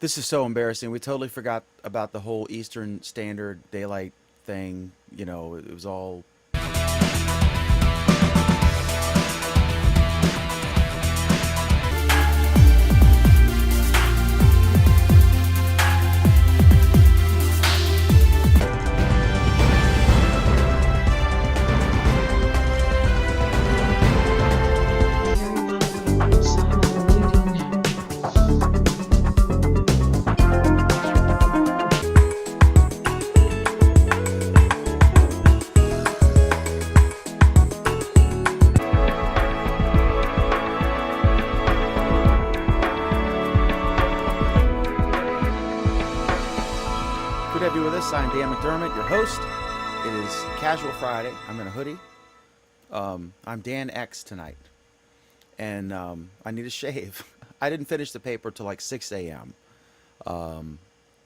This is so embarrassing. We totally forgot about the whole Eastern Standard Daylight thing. It was all. Everyone, sign in the meeting. Good to have you with us. I'm Dan McDermott, your host. It is Casual Friday. I'm in a hoodie. I'm Dan X tonight, and I need a shave. I didn't finish the paper till like 6 a.m.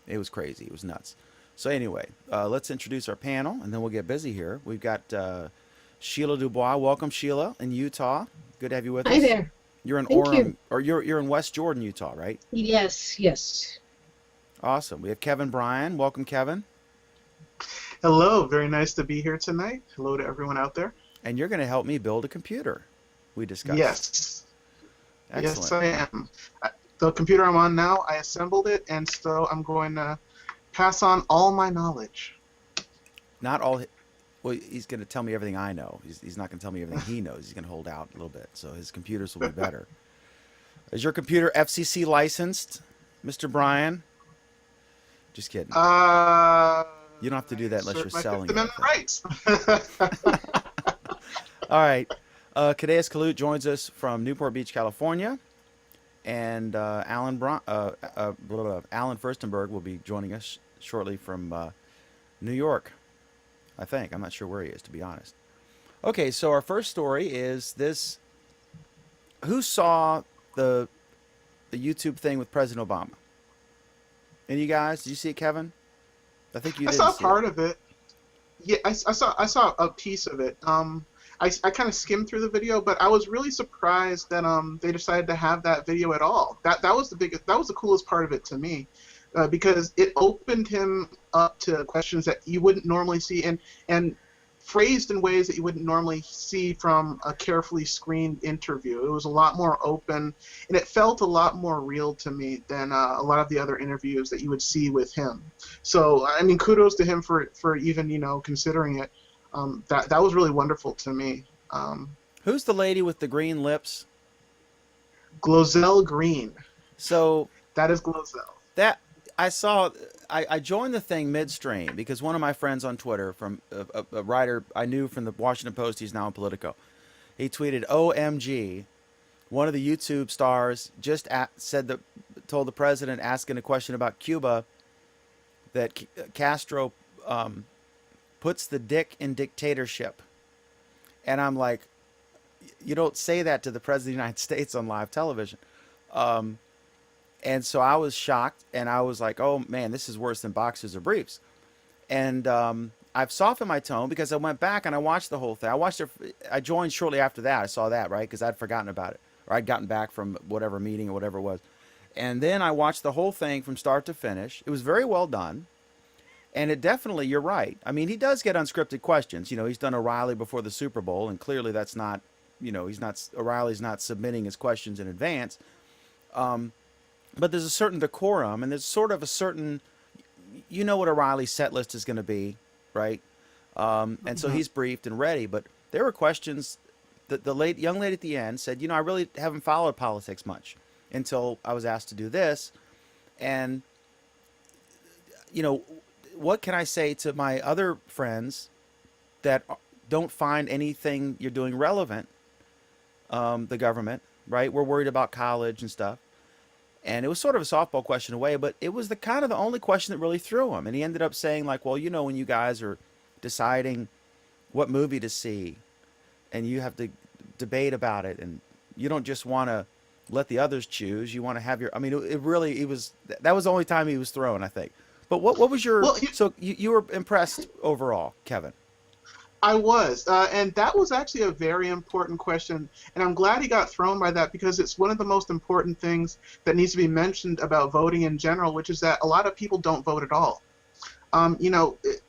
It was crazy. It was nuts. So anyway, let's introduce our panel, and then we'll get busy here. We've got Sheila Dubois. Welcome, Sheila, in Utah. Good to have you with Hi us. there. You're in Thank you. Orem, or you're in West Jordan, Utah, right? Yes, yes. Awesome. We have Kevin Bryan. Welcome, Kevin. Hello, very nice to be here tonight. Hello to everyone out there. And you're going to help me build a computer. We discussed. Yes, Excellent. yes, I am. The computer I'm on now, I assembled it, and so I'm going to pass on all my knowledge. Not all. Well, he's going to tell me everything I know. He's not going to tell me everything he knows. He's going to hold out a little bit, so his computers will be better. Is your computer FCC licensed, Mr. Bryan? Just kidding. You don't have to do that unless you're my selling Fifth it. Amendment rights. All right. Cadeas Kalut joins us from Newport Beach, California. And Alan Furstenberg will be joining us shortly from New York, I think. I'm not sure where he is, to be honest. Okay, so our first story is this. Who saw the YouTube thing with President Obama? Any of you guys? Did you see it, Kevin? I think you I did. saw part of it. Yeah, I saw a piece of it. I kind of skimmed through the video, but I was really surprised that they decided to have that video at all. That was the coolest part of it to me, because it opened him up to questions that you wouldn't normally see, and phrased in ways that you wouldn't normally see from a carefully screened interview. It was a lot more open, and it felt a lot more real to me than a lot of the other interviews that you would see with him. So, I mean, kudos to him for even, considering it. That was really wonderful to me. Who's the lady with the green lips? Glozell Green. So That is Glozell. that I saw. I joined the thing midstream because one of my friends on Twitter, from a writer I knew from the Washington Post, he's now in Politico. He tweeted, "OMG." One of the YouTube stars just told the president, asking a question about Cuba, that Castro puts the dick in dictatorship. And I'm like, you don't say that to the president of the United States on live television. And so I was shocked, and I was like, oh man, this is worse than boxers or briefs. And I've softened my tone because I went back and I watched the whole thing. I joined shortly after that. I saw that, right? Because I'd forgotten about it, or I'd gotten back from whatever meeting or whatever it was. And then I watched the whole thing from start to finish. It was very well done. And it definitely, you're right. I mean, he does get unscripted questions. He's done O'Reilly before the Super Bowl, and clearly that's not, O'Reilly's not submitting his questions in advance. But there's a certain decorum, and there's sort of a certain, what O'Reilly's set list is going to be, right? And so he's briefed and ready. But there were questions that the young lady at the end said, I really haven't followed politics much until I was asked to do this. And, what can I say to my other friends that don't find anything you're doing relevant? The government, right? We're worried about college and stuff. And it was sort of a softball question away, but it was the only question that really threw him. And he ended up saying, like, well, when you guys are deciding what movie to see, and you have to debate about it, and you don't just want to let the others choose. You want to have your. I mean, that was the only time he was thrown, I think. But what was your? Well, So you were impressed overall, Kevin? I was, and that was actually a very important question, and I'm glad he got thrown by that because it's one of the most important things that needs to be mentioned about voting in general, which is that a lot of people don't vote at all.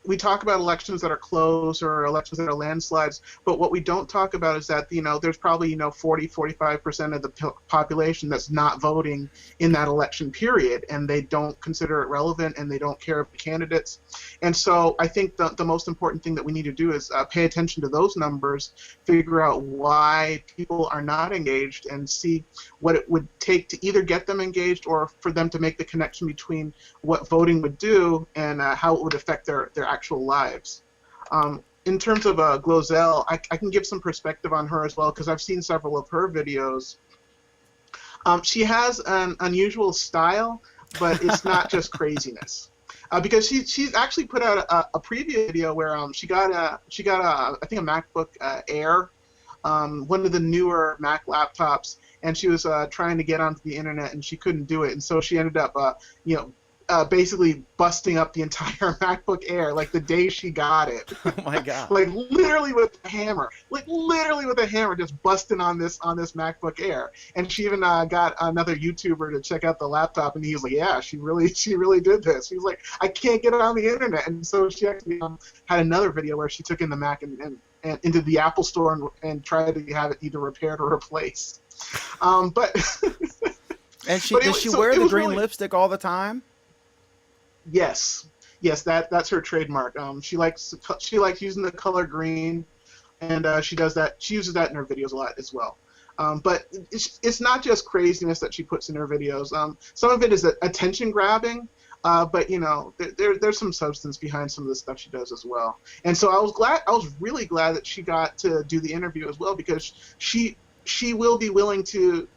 We talk about elections that are close or elections that are landslides, but what we don't talk about is that, there's probably, 40, 45% of the population that's not voting in that election period, and they don't consider it relevant, and they don't care about the candidates. And so I think the most important thing that we need to do is pay attention to those numbers, figure out why people are not engaged, and see what it would take to either get them engaged or for them to make the connection between what voting would do and how it would affect their actual lives. In terms of Glozell, I can give some perspective on her as well because I've seen several of her videos. She has an unusual style, but it's not just craziness. Because she's actually put out a preview video where she got a I think a MacBook Air, one of the newer Mac laptops, and she was trying to get onto the internet and she couldn't do it, and so she ended up basically busting up the entire MacBook Air like the day she got it. Oh my God! Like literally with a hammer, just busting on this MacBook Air. And she even got another YouTuber to check out the laptop, and he was like, "Yeah, she really did this." He was like, "I can't get it on the internet," and so she actually had another video where she took in the Mac and into the Apple Store and tried to have it either repaired or replaced. But and does she wear the green lipstick all the time? Yes, that's her trademark. She likes using the color green, and she does that. She uses that in her videos a lot as well. But it's not just craziness that she puts in her videos. Some of it is attention grabbing, but there's some substance behind some of the stuff she does as well. And so I was really glad that she got to do the interview as well because she will be willing to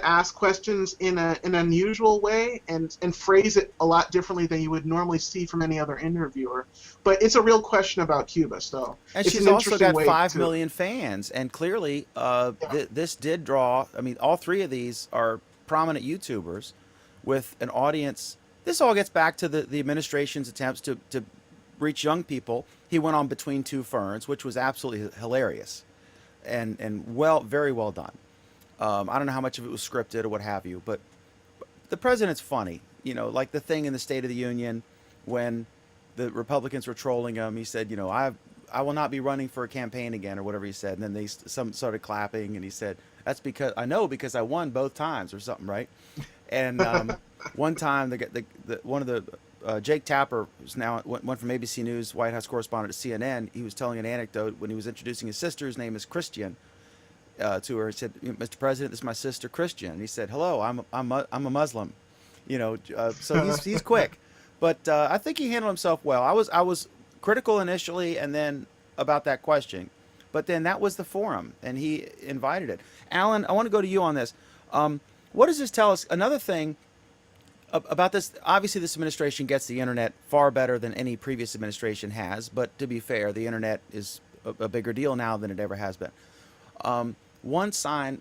ask questions in an unusual way and phrase it a lot differently than you would normally see from any other interviewer. But it's a real question about Cuba, so and it's she's an also interesting got way 5 million fans, and clearly this did draw. I mean, all three of these are prominent YouTubers with an audience. This all gets back to the administration's attempts to reach young people. He went on Between Two Ferns, which was absolutely hilarious, and very well done. I don't know how much of it was scripted or what have you, but the president's funny. Like the thing in the State of the Union when the Republicans were trolling him. He said, I will not be running for a campaign again, or whatever he said. And then some started clapping, and he said, that's because I won both times or something, right? And one time, one of the Jake Tapper, who's now went from ABC News White House correspondent to CNN. He was telling an anecdote when he was introducing his sister, whose name is Christian. To her, he said, "Mr. President, this is my sister Christian." And he said, "Hello, I'm a Muslim," so he's quick, but I think he handled himself well. I was critical initially, and then about that question, but then that was the forum, and he invited it. Alan, I want to go to you on this. What does this tell us? Another thing about this, obviously, this administration gets the internet far better than any previous administration has. But to be fair, the internet is a bigger deal now than it ever has been. One sign,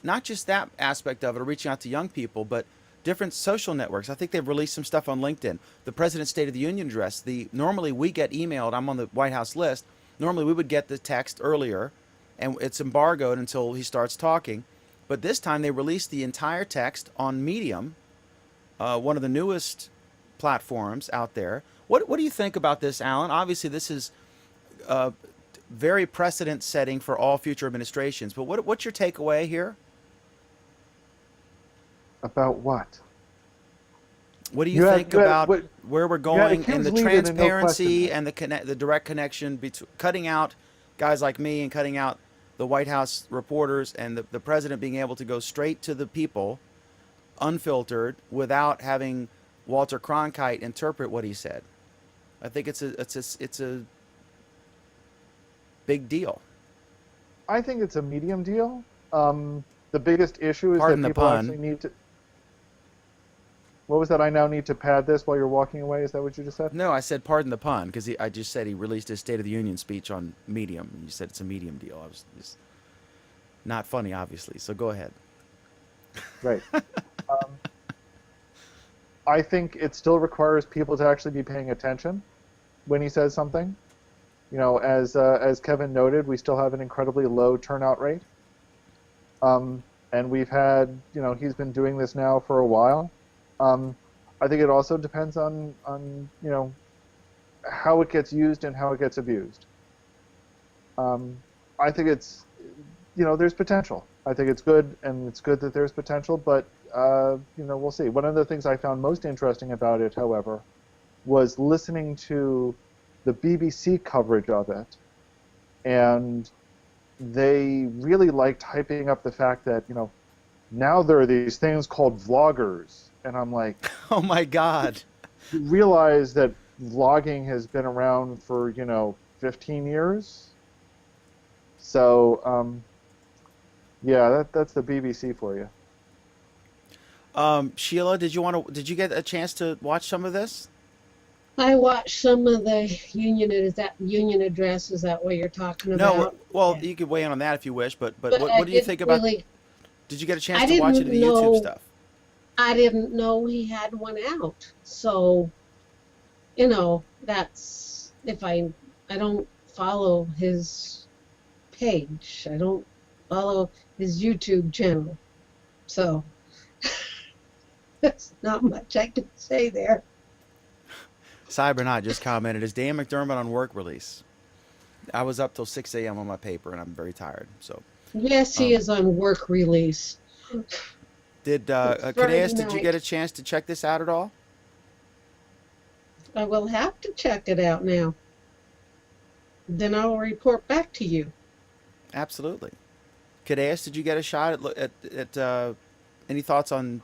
not just that aspect of it, reaching out to young people, but different social networks. I think they've released some stuff on LinkedIn. The President's State of the Union address. Normally we get emailed. I'm on the White House list. Normally we would get the text earlier, and it's embargoed until he starts talking. But this time they released the entire text on Medium, one of the newest platforms out there. What do you think about this, Alan? Obviously, this is very precedent setting for all future administrations. But what's your takeaway here? About what? What do you think about where we're going and the transparency and the direct connection between cutting out guys like me and cutting out the White House reporters and the president being able to go straight to the people, unfiltered, without having Walter Cronkite interpret what he said? I think it's a big deal. I think it's a medium deal. The biggest issue is Pardon that the people pun. actually need to. What was that? I now need to pad this while you're walking away. Is that what you just said? No, I said pardon the pun because I just said he released his State of the Union speech on Medium. And you said it's a medium deal. I was just not funny, obviously. So go ahead. Right. I think it still requires people to actually be paying attention when he says something. As Kevin noted, we still have an incredibly low turnout rate. And we've had, he's been doing this now for a while. I think it also depends on how it gets used and how it gets abused. I think it's, there's potential. I think it's good, and it's good that there's potential, but, we'll see. One of the things I found most interesting about it, however, was listening to the BBC coverage of it, and they really liked hyping up the fact that, now there are these things called vloggers, and I'm like, Oh my God. you realize that vlogging has been around for, 15 years? So, yeah, that's the BBC for you. Sheila, did you get a chance to watch some of this? I watched some of the union address. Is that what you're talking No. about? Well, Yeah. you could weigh in on that if you wish, but But what I do you think didn't about? really, Did you get a chance I to watch any didn't of the YouTube know. stuff? I didn't know he had one out. So, that's if I don't follow his page. I don't follow his YouTube channel. So, there's not much I can say there. Cybernaut just commented, "Is Dan McDermott on work release?" I was up till 6 a.m. on my paper, and I'm very tired. So, Yes, he is on work release. did Friday Cadeas, did you night. get a chance to check this out at all? I will have to check it out now. Then I will report back to you. Absolutely. Cadeas, did you get a shot at any thoughts on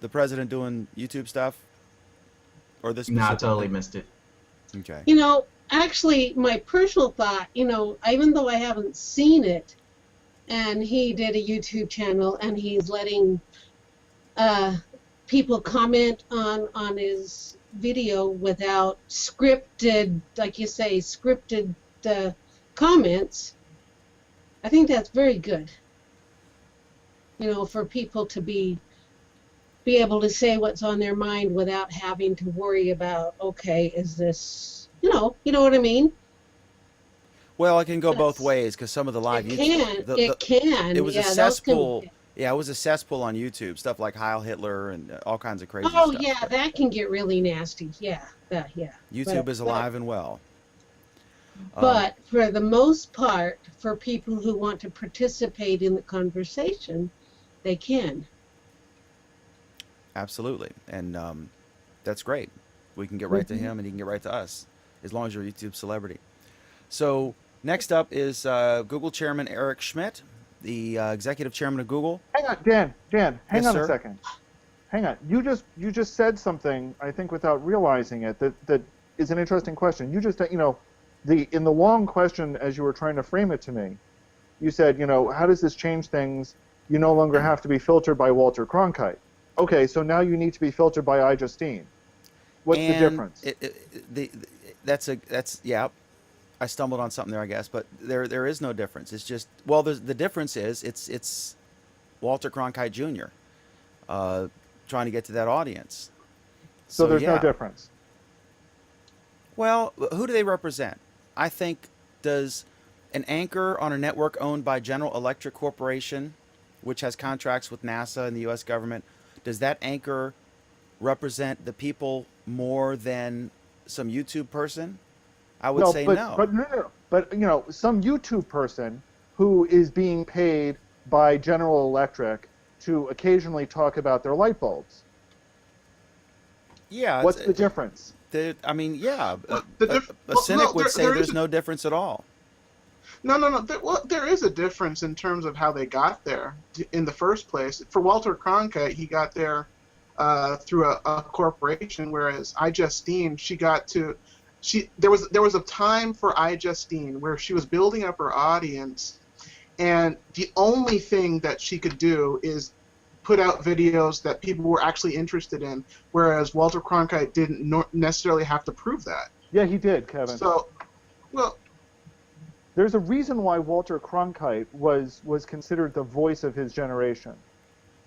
the president doing YouTube stuff, or this? Nah, I specific totally thing? missed it. Okay. Actually, my personal thought, even though I haven't seen it, and he did a YouTube channel, and he's letting people comment on his video without scripted, like you say, scripted comments. I think that's very good. For people to be able to say what's on their mind without having to worry about, okay, is this, you know what I mean? Well, it can go both Yes. ways because some of the live It YouTube, can. It can. it was a Yeah, those cesspool. can. Yeah, it was a cesspool on YouTube. Stuff like Heil Hitler and all kinds of crazy Oh stuff. yeah, that can get really nasty. Yeah, yeah. YouTube But- is alive and well. But for the most part, for people who want to participate in the conversation, they can. Absolutely, and that's great. We can get right to him, and he can get right to us, as long as you're a YouTube celebrity. So next up is Google Chairman Eric Schmidt, the Executive Chairman of Google. Hang on, Dan, hang Yes, on sir. a second. Hang on. You just said something, I think, without realizing it, that is an interesting question. You just, in the long question, as you were trying to frame it to me, you said, how does this change things? You no longer have to be filtered by Walter Cronkite. Okay, so now you need to be filtered by iJustine. What's the difference? That's yeah. I stumbled on something there, I guess, but there is no difference. It's just the difference is it's Walter Cronkite Jr. Trying to get to that audience. So there's no yeah. difference. Well, who do they represent? I think does an anchor on a network owned by General Electric Corporation, which has contracts with NASA and the U.S. government, does that anchor represent the people more than some YouTube person? I would say but, no. But no. But some YouTube person who is being paid by General Electric to occasionally talk about their light bulbs. Yeah. What's the difference? I mean, yeah. A Well, cynic no, would there- say there there's is no difference at all. No. There is a difference in terms of how they got there in the first place. For Walter Cronkite, he got there through a corporation, whereas iJustine, there was a time for iJustine where she was building up her audience, and the only thing that she could do is put out videos that people were actually interested in, whereas Walter Cronkite didn't necessarily have to prove that. Yeah, he did, Kevin. So, well, There's a reason why Walter Cronkite was considered the voice of his generation.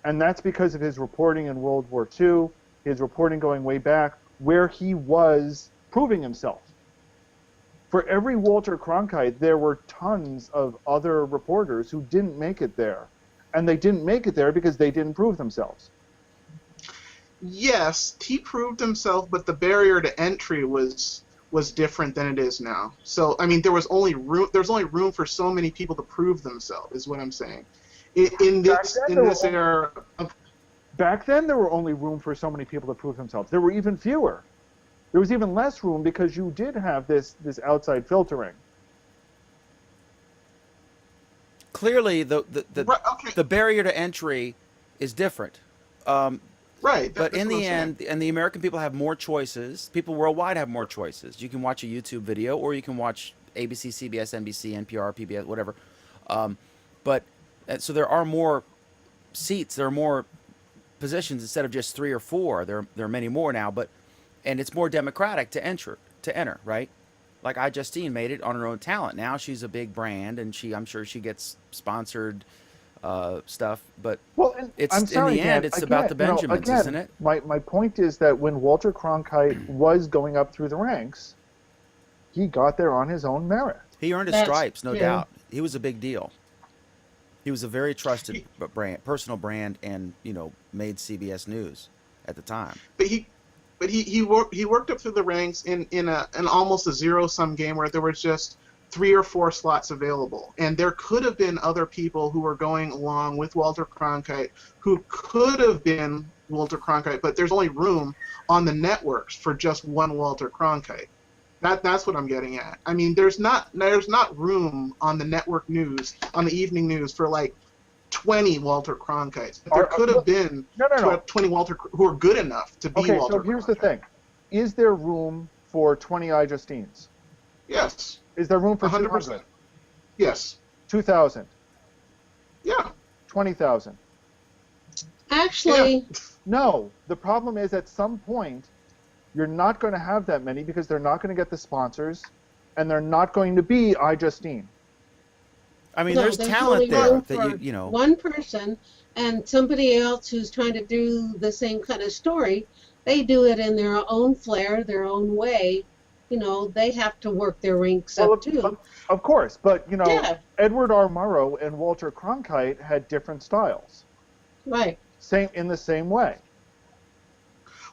And that's because of his reporting in World War II, his reporting going way back, where he was proving himself. For every Walter Cronkite, there were tons of other reporters who didn't make it there. And they didn't make it there because they didn't prove themselves. Yes, he proved himself, but the barrier to entry was different than it is now. So I mean, there was only room for so many people to prove themselves, is what I'm saying. In this era of, Back then, there were only room for so many people to prove themselves. There were even fewer. There was even less room because you did have this outside filtering. Clearly, the right, okay, the barrier to entry is different. right. But that's in what I'm the saying. end, and the American people have more choices. People worldwide have more choices. You can watch a YouTube video, or you can watch ABC, CBS, NBC, NPR, PBS, whatever. But so there are more seats. There are more positions instead of just 3 or 4. There are many more now. And it's more democratic to enter. Right? Like Justine made it on her own talent. Now she's a big brand, and I'm sure she gets sponsored stuff. But Well, and it's I'm sorry, in the end, Dan, it's about the Benjamins, again, isn't it? My point is that when Walter Cronkite was going up through the ranks, he got there on his own merit. He earned his That's stripes, no true. doubt. He was a big deal. He was a very trusted brand, personal brand, and made CBS News at the time. But he worked up through the ranks in an almost a zero-sum game where there was just 3 or 4 slots available, and there could have been other people who were going along with Walter Cronkite who could have been Walter Cronkite, but there's only room on the networks for just one Walter Cronkite. That's what I'm getting at. I mean, there's not room on the network news, on the evening news, for like 20 Walter Cronkites. But there could have been No. 20 Walter who are good enough to be Okay, Walter so here's Cronkite. the thing. Is there room for 20 Justines? Yes, Is there room for 100%. 200? Yes, 2,000? yeah. 20,000? Actually, No. The problem is at some point, you're not going to have that many because they're not going to get the sponsors, and they're not going to be Justine. I mean, no, there's there's talent only there room that for you know. one person and somebody else who's trying to do the same kind of story. They do it in their own flair, their own way. They have to work their ranks up too. Of course, but Yeah. Edward R. Murrow and Walter Cronkite had different styles. Right. In the same way.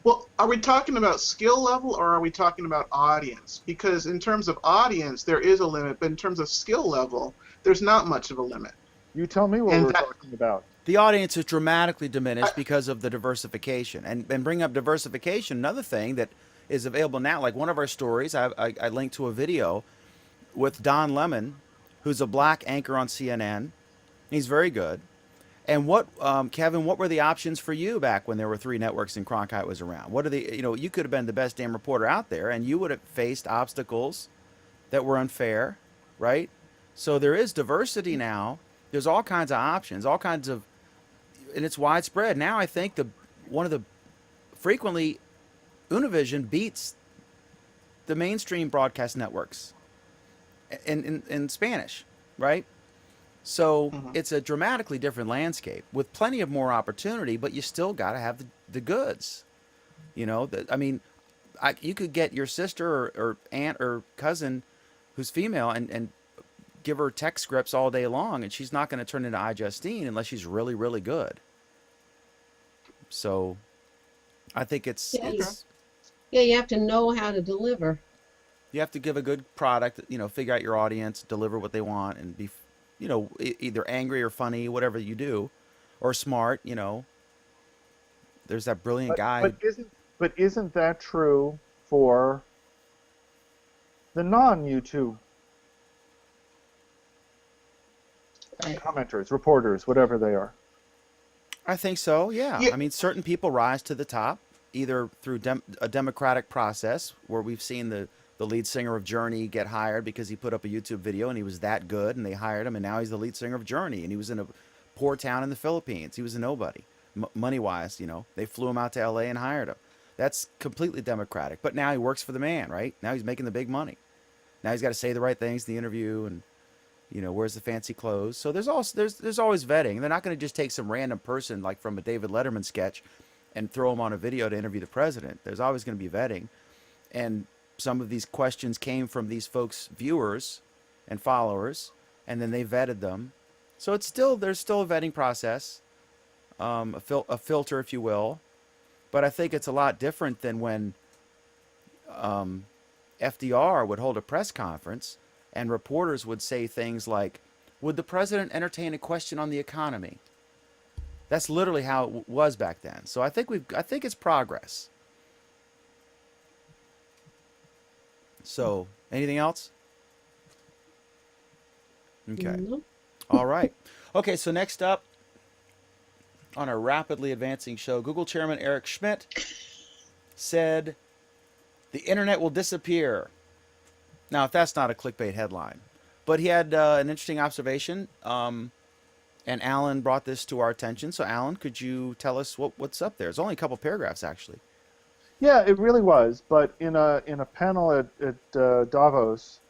Well, are we talking about skill level or are we talking about audience? Because in terms of audience, there is a limit, but in terms of skill level, there's not much of a limit. You tell me what And we're that- talking about. The audience is dramatically diminished because of the diversification. And bring up diversification, another thing that is available now. Like one of our stories, I linked to a video with Don Lemon, who's a black anchor on CNN. He's very good. And Kevin, what were the options for you back when there were 3 networks and Cronkite was around? What are you could have been the best damn reporter out there, and you would have faced obstacles that were unfair, right? So there is diversity now. There's all kinds of options, and it's widespread. Now I think one of the frequently Univision beats the mainstream broadcast networks in Spanish, right? So it's a dramatically different landscape with plenty of more opportunity, but you still got to have the goods. You could get your sister or aunt or cousin who's female and give her text scripts all day long, and she's not going to turn into iJustine unless she's really, really good. So I think Yeah, you have to know how to deliver. you have to give a good product, figure out your audience, deliver what they want, and be either angry or funny, whatever you do, or smart. There's that brilliant guy. But isn't that true for the non-YouTube Right. commenters, reporters, whatever they are? I think so. Yeah. Yeah. I mean, certain people rise to the top either through a democratic process, where we've seen the lead singer of Journey get hired because he put up a YouTube video and he was that good, and they hired him, and now he's the lead singer of Journey, and he was in a poor town in the Philippines. He was a nobody, money-wise. They flew him out to LA and hired him. That's completely democratic. But now he works for the man, right? Now he's making the big money. Now he's got to say the right things in the interview, and wears the fancy clothes. So there's always vetting. They're not going to just take some random person like from a David Letterman sketch and throw him on a video to interview the president. There's always going to be vetting. And some of these questions came from these folks' viewers and followers, and then they vetted them. So there's still a vetting process, a filter, if you will. But I think it's a lot different than when FDR would hold a press conference and reporters would say things like, "Would the president entertain a question on the economy?" That's literally how it was back then. So I think it's progress. So, anything else? Okay. No. All right. Okay, so next up on our rapidly advancing show, Google Chairman Eric Schmidt said the internet will disappear. Now, if that's not a clickbait headline, but he had an interesting observation, and Alan brought this to our attention. So, Alan, could you tell us what's up there? It's only a couple paragraphs, actually. Yeah, it really was. But in a panel at Davos,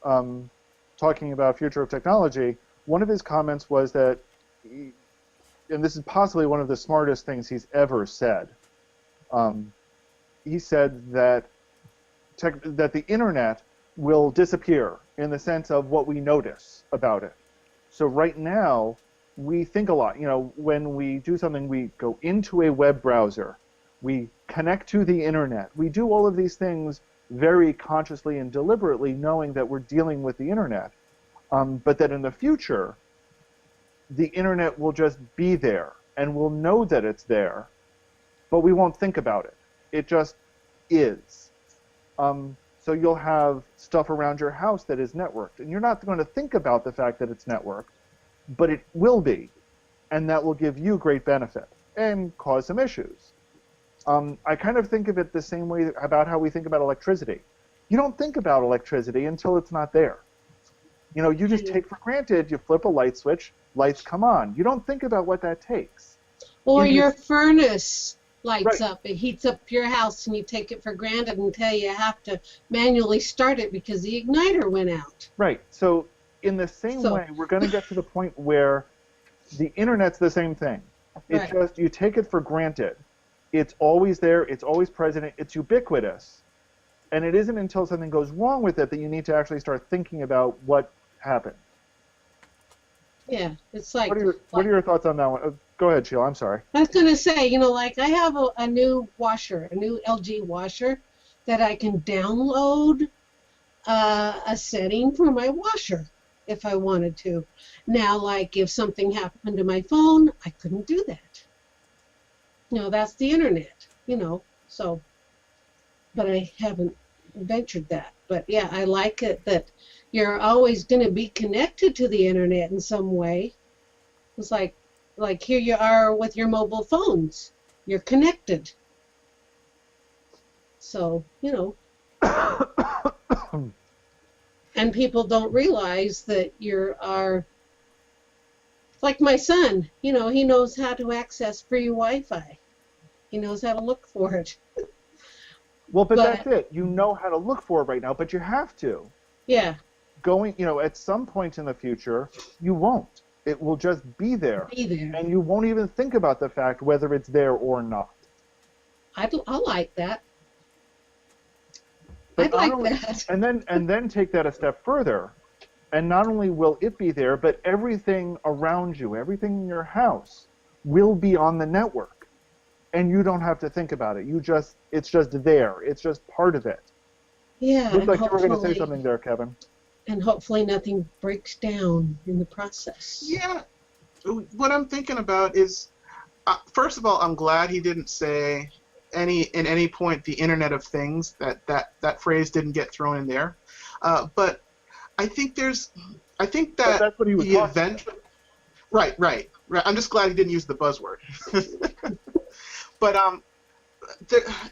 talking about future of technology, one of his comments was that, and this is possibly one of the smartest things he's ever said. He said that that the internet will disappear in the sense of what we notice about it. So right now, we think a lot. You know, when we do something, we go into a web browser, we connect to the internet. We do all of these things very consciously and deliberately, knowing that we're dealing with the internet. But that in the future, the internet will just be there, and we'll know that it's there, but we won't think about it. It just is. So you'll have stuff around your house that is networked, and you're not going to think about the fact that it's networked, but it will be, and that will give you great benefit and cause some issues. I kind of think of it the same way about how we think about electricity. You don't think about electricity until it's not there. You know, you just take for granted, you flip a light switch, lights come on. You don't think about what that takes. Or your furnace lights Right. up. It heats up your house, and you take it for granted until you have to manually start it because the igniter went out. Right. So in the same way, we're going to get to the point where the internet's the same thing. It's Right. just you take it for granted. It's always there. It's always present. It's ubiquitous. And it isn't until something goes wrong with it that you need to actually start thinking about what happened. Yeah, it's like. What are your thoughts on that one? Go ahead, Sheila. I'm sorry. I was going to say, you know, like I have a new washer, a new LG washer that I can download a setting for my washer if I wanted to. Now, like if something happened to my phone, I couldn't do that. You know, that's the internet, you know, so, but I haven't ventured that. But yeah, I like it that you're always going to be connected to the internet in some way. It's like here you are with your mobile phones. You're connected. So, you know. And people don't realize that like my son, you know, he knows how to access free Wi-Fi. He knows how to look for it. Well, but that's it. You know how to look for it right now, but you have to. Yeah. You know, at some point in the future, you won't. It will just be there. Be there. And you won't even think about the fact whether it's there or not. I like that. But I'd like that. And then take that a step further. And not only will it be there, but everything around you, everything in your house, will be on the network. And you don't have to think about it. It's just there. It's just part of it. Yeah. Looks like you were going to say something there, Kevin. And hopefully nothing breaks down in the process. Yeah. What I'm thinking about is, first of all, I'm glad he didn't say in any point the Internet of Things. That phrase didn't get thrown in there. But I think that That's what he was the talking event. about. Right. I'm just glad he didn't use the buzzword. But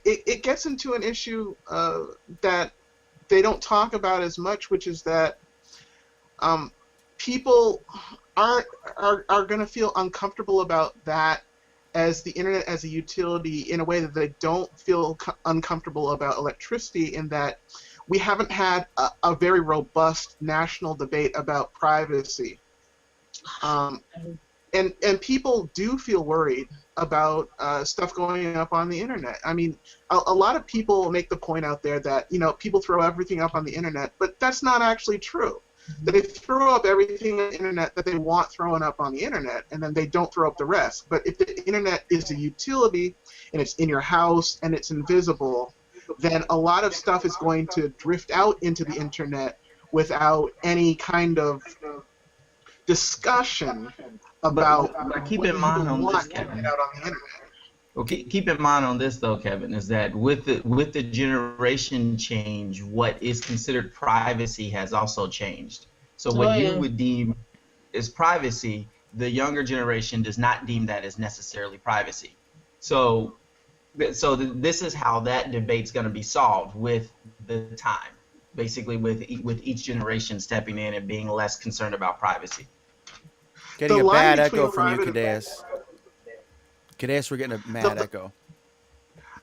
it gets into an issue that they don't talk about as much, which is that people are going to feel uncomfortable about that as the internet as a utility in a way that they don't feel uncomfortable about electricity, in that we haven't had a very robust national debate about privacy. And people do feel worried about stuff going up on the internet. I mean, a lot of people make the point out there that, people throw everything up on the internet, but that's not actually true. They throw up everything on the internet that they want thrown up on the internet, and then they don't throw up the rest. But if the internet is a utility and it's in your house and it's invisible, then a lot of stuff is going to drift out into the internet without any kind of discussion about But keep what in you mind on this, want to Kevin. get out on the internet. Well, keep in mind on this though, Kevin, is that with the generation change, what is considered privacy has also changed. So what you would deem as privacy, the younger generation does not deem that as necessarily privacy. So this is how that debate's going to be solved with the time, basically with each generation stepping in and being less concerned about privacy. Getting The a line bad between echo from you, private and- Cadeas. Cadeas, we're getting a mad The- echo.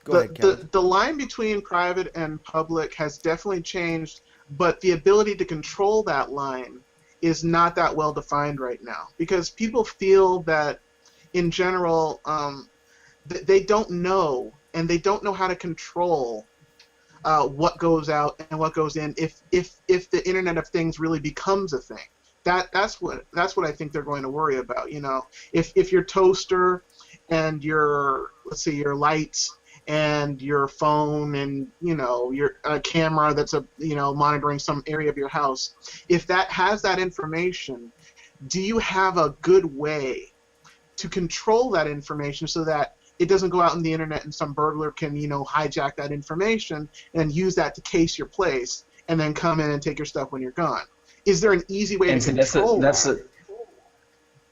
Go ahead, Kevin. The line between private and public has definitely changed, but the ability to control that line is not that well defined right now, because people feel that in general they don't know, and they don't know how to control what goes out and what goes in if the Internet of Things really becomes a thing. That's what I think they're going to worry about. If your toaster and your lights and your phone and your camera that's monitoring some area of your house, if that has that information, do you have a good way to control that information so that it doesn't go out on the internet and some burglar can hijack that information and use that to case your place and then come in and take your stuff when you're gone? Is there an easy way to control that?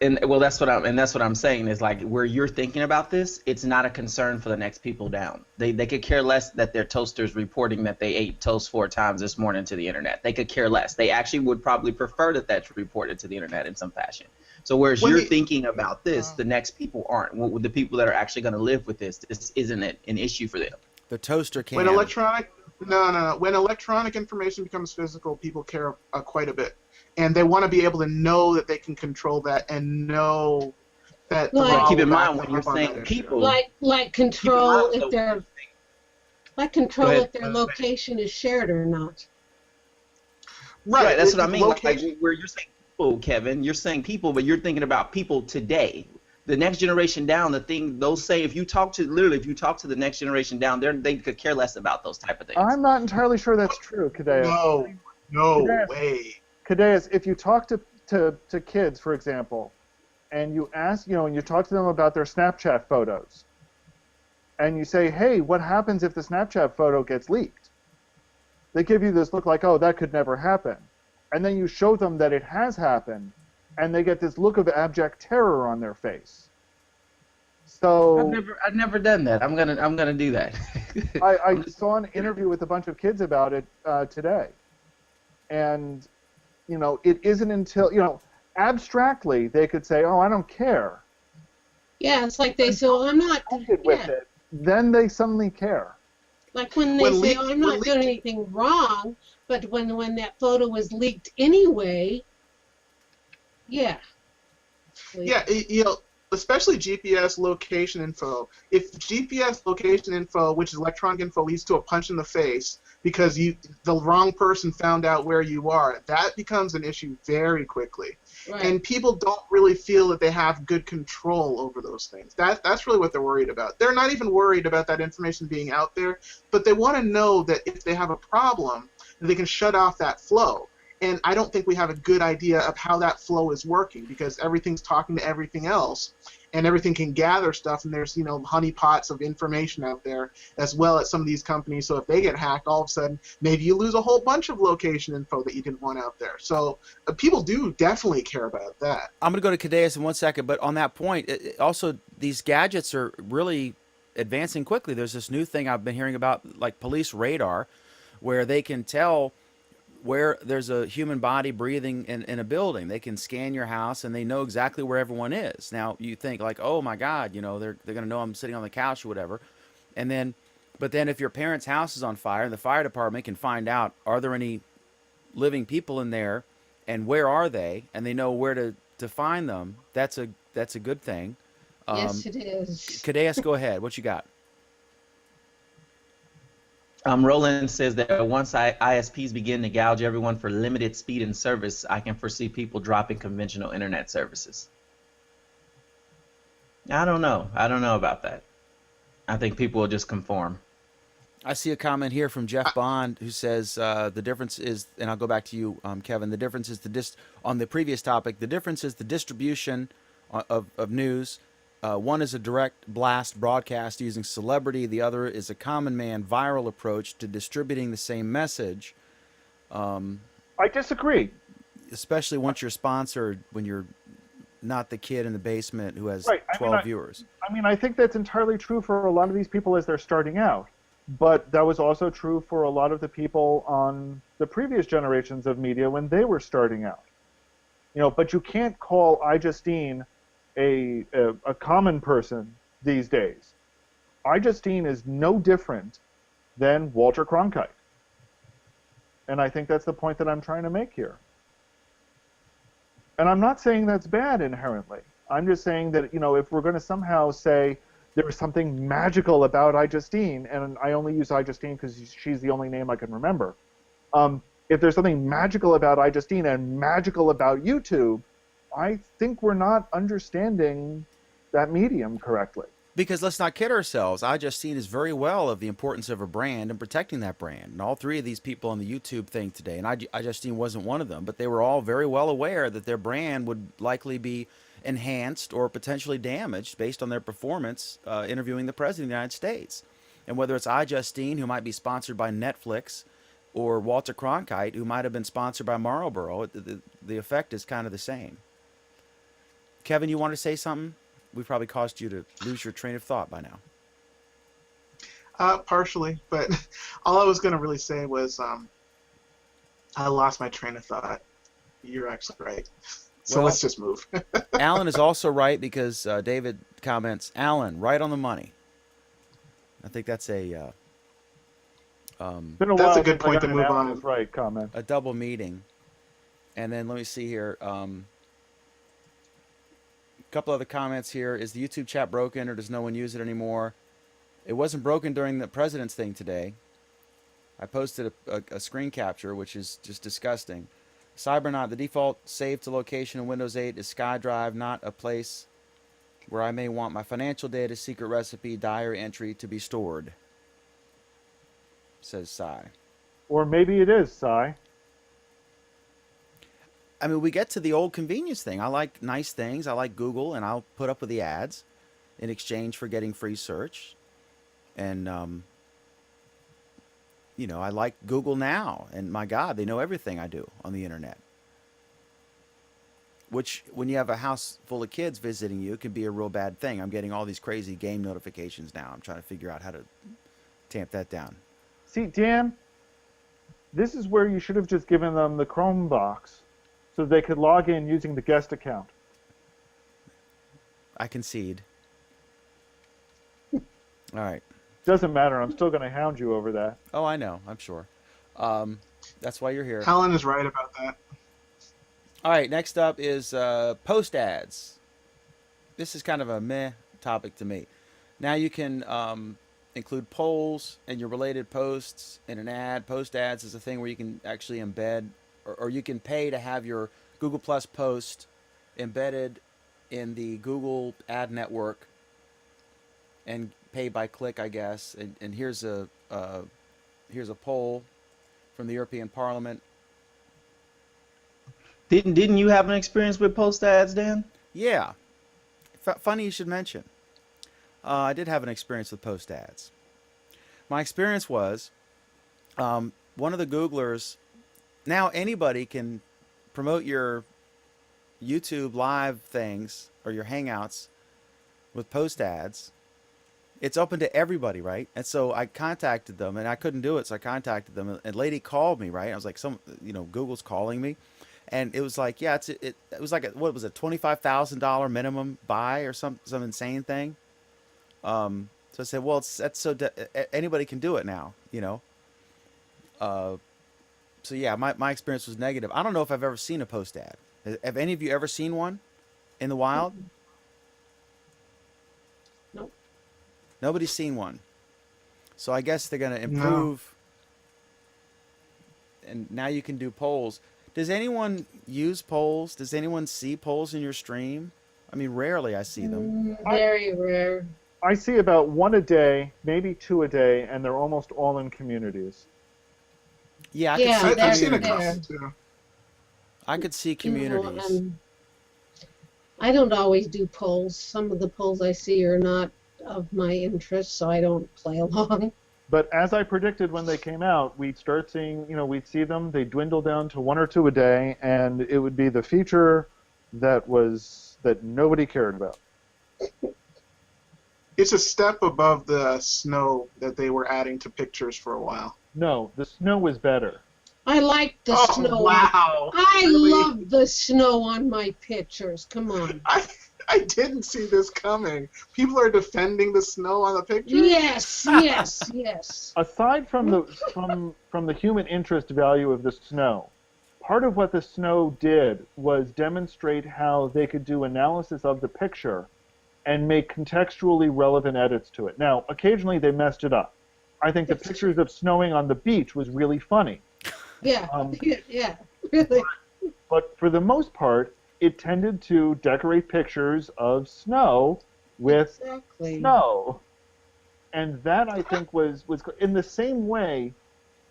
That's what I'm saying is, like, where you're thinking about this, it's not a concern for the next people down. They could care less that their toaster's reporting that they ate toast 4 times this morning to the internet. They could care less. They actually would probably prefer that that's reported to the internet in some fashion. So whereas you're thinking about this, the next people aren't. The people that are actually going to live with this isn't an issue for them. The toaster can. When electronic information becomes physical, people care quite a bit. And they want to be able to know that they can control that and know that. Like, keep in mind when you're saying people, like control if their ahead. location is shared or not. right? That's what I mean. Like where you're saying people, Kevin, you're saying people, but you're thinking about people today. The next generation down, if you talk to the next generation down, they could care less about those type of things. I'm not entirely sure that's true, Cadeas. No way. Cadeas, if you talk to kids, for example, and you ask, and you talk to them about their Snapchat photos, and you say, hey, what happens if the Snapchat photo gets leaked? They give you this look like, oh, that could never happen. And then you show them that it has happened, and they get this look of abject terror on their face. So I've never done that. I'm gonna do that. I saw an interview with a bunch of kids about it today, and it isn't until abstractly they could say, "Oh, I don't care." Yeah, it's like they say, "Oh, I'm not." With it, then they suddenly care. Like when they say, "Oh, I'm not doing anything wrong," but when that photo was leaked anyway, yeah. Yeah, especially GPS location info. If GPS location info, which is electronic info, leads to a punch in the face because the wrong person found out where you are, that becomes an issue very quickly. Right. And people don't really feel that they have good control over those things. That's really what they're worried about. They're not even worried about that information being out there, but they want to know that if they have a problem, they can shut off that flow. And I don't think we have a good idea of how that flow is working because everything's talking to everything else, and everything can gather stuff, and there's honeypots of information out there as well at some of these companies. So if they get hacked, all of a sudden maybe you lose a whole bunch of location info that you didn't want out there. So people do definitely care about that. I'm going to go to Cadeas in 1 second, but on that point, also these gadgets are really advancing quickly. There's this new thing I've been hearing about, like police radar, where they can tell where there's a human body breathing in a building. They can scan your house and they know exactly where everyone is. Now you think like, oh my God, they're going to know I'm sitting on the couch or whatever. But then if your parents' house is on fire and the fire department can find out, are there any living people in there and where are they? And they know where to find them. That's a good thing. Yes, it is. Kadeas, go ahead. What you got? Roland says that once ISPs begin to gouge everyone for limited speed and service, I can foresee people dropping conventional internet services. I don't know. I don't know about that. I think people will just conform. I see a comment here from Jeff Bond who says the difference is, and I'll go back to you, Kevin. The difference is on the previous topic. The difference is the distribution of news. One is a direct blast broadcast using celebrity. The other is a common man viral approach to distributing the same message. I disagree. Especially once you're sponsored, when you're not the kid in the basement who has Right. 12 viewers. I mean, I think that's entirely true for a lot of these people as they're starting out. But that was also true for a lot of the people on the previous generations of media when they were starting out. But you can't call iJustine a common person these days. iJustine is no different than Walter Cronkite. And I think that's the point that I'm trying to make here. And I'm not saying that's bad inherently. I'm just saying that, if we're going to somehow say there was something magical about iJustine, and I only use iJustine because she's the only name I can remember. If there's something magical about iJustine and magical about YouTube, I think we're not understanding that medium correctly. Because let's not kid ourselves. iJustine is very well of the importance of a brand and protecting that brand. And all three of these people on the YouTube thing today, and iJustine wasn't one of them, but they were all very well aware that their brand would likely be enhanced or potentially damaged based on their performance interviewing the President of the United States. And whether it's iJustine, who might be sponsored by Netflix, or Walter Cronkite, who might have been sponsored by Marlboro, the effect is kind of the same. Kevin, you want to say something? We probably caused you to lose your train of thought by now. Partially, but all I was going to really say was I lost my train of thought. You're actually right. So Well, let's just move. Alan is also right because David comments, Alan, right on the money. I think that's Been a That's while a good since I point got to an move Alan on. is right comment. a double meeting. And then let me see here. A couple other comments here. Is the YouTube chat broken or does no one use it anymore? It wasn't broken during the president's thing today. I posted a screen capture, which is just disgusting. Cybernaut, the default save to location in Windows 8 is SkyDrive, not a place where I may want my financial data, secret recipe, diary entry to be stored, says Cy. Or maybe it is, Cy. I mean, we get to the old convenience thing. I like nice things. I like Google, and I'll put up with the ads in exchange for getting free search. And, I like Google Now. And my God, they know everything I do on the internet. Which, when you have a house full of kids visiting you, can be a real bad thing. I'm getting all these crazy game notifications now. I'm trying to figure out how to tamp that down. See, Dan, this is where you should have just given them the Chrome box so they could log in using the guest account. I concede. All right. Doesn't matter. I'm still going to hound you over that. Oh, I know. I'm sure. That's why you're here. Helen is right about that. All right. Next up is post ads. This is kind of a meh topic to me. Now you can include polls and your related posts in an ad. Post ads is a thing where you can actually embed, or you can pay to have your Google Plus post embedded in the Google ad network and pay by click, I guess. And here's a poll from the European Parliament. Didn't you have an experience with post ads, Dan? Yeah. Funny you should mention. I did have an experience with post ads. My experience was one of the Googlers. Now anybody can promote your YouTube live things or your Hangouts with post ads. It's open to everybody, right? And so I contacted them, and I couldn't do it, so I contacted them. And a lady called me, right? I was like, Google's calling me, and it was like, yeah, it was like what was it, $25,000 minimum buy or some insane thing. So I said, well, anybody can do it now, So yeah, my experience was negative. I don't know if I've ever seen a post ad. Have any of you ever seen one in the wild? Nobody's seen one. So I guess they're going to No. improve. And now you can do polls. Does anyone use polls? Does anyone see polls in your stream? I mean, rarely I see them. Very rare. I see about one a day, maybe two a day, and they're almost all in communities. Yeah, I Yeah, could see I've seen a there. couple too. I could see You know, communities. I don't always do polls. Some of the polls I see are not of my interest, so I don't play along. But as I predicted when they came out, we'd start seeing, we'd see them, they'd dwindle down to one or two a day, and it would be the feature that nobody cared about. It's a step above the snow that they were adding to pictures for a while. No, the snow was better. I like the Oh, snow. wow. I Really? love the snow on my pictures. Come on. I didn't see this coming. People are defending the snow on the picture? Yes, yes, yes. Aside from the human interest value of the snow, part of what the snow did was demonstrate how they could do analysis of the picture and make contextually relevant edits to it. Now, occasionally they messed it up. I think the pictures of snowing on the beach was really funny. Yeah, Um, yeah, really. But for the most part, it tended to decorate pictures of snow with Exactly. snow. And that, I think, was in the same way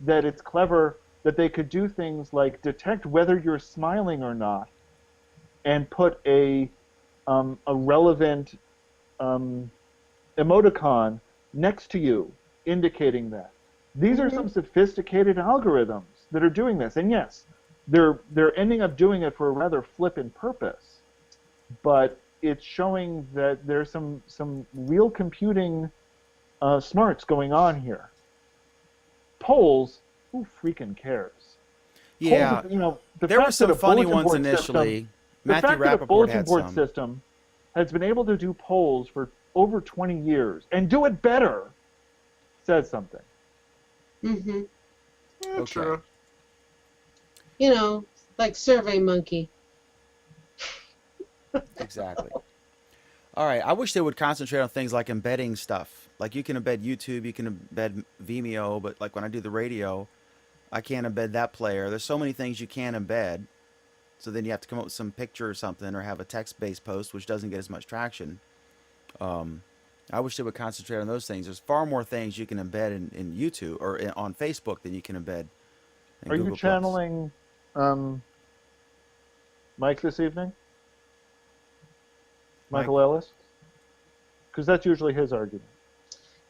that it's clever that they could do things like detect whether you're smiling or not and put a relevant emoticon next to you indicating that. These are some sophisticated algorithms that are doing this. And yes, they're ending up doing it for a rather flippant purpose. But it's showing that there's some real computing smarts going on here. Polls, who freaking cares? Yeah, Polls, the there were fact that some a funny bulletin ones board initially. System, Matthew the fact that a Rappaport bulletin had board some. system has been able to do polls for over 20 years and do it better says something. Mm-hmm. Yeah, Okay. true. You know, like Survey Monkey. Exactly. All right. I wish they would concentrate on things like embedding stuff. Like you can embed YouTube, you can embed Vimeo, but like when I do the radio, I can't embed that player. There's so many things you can't embed. So then you have to come up with some picture or something, or have a text-based post, which doesn't get as much traction. I wish they would concentrate on those things. There's far more things you can embed in YouTube or on Facebook than you can embed in Are Google+. you channeling Mike this evening? Michael Ellis? Because that's usually his argument.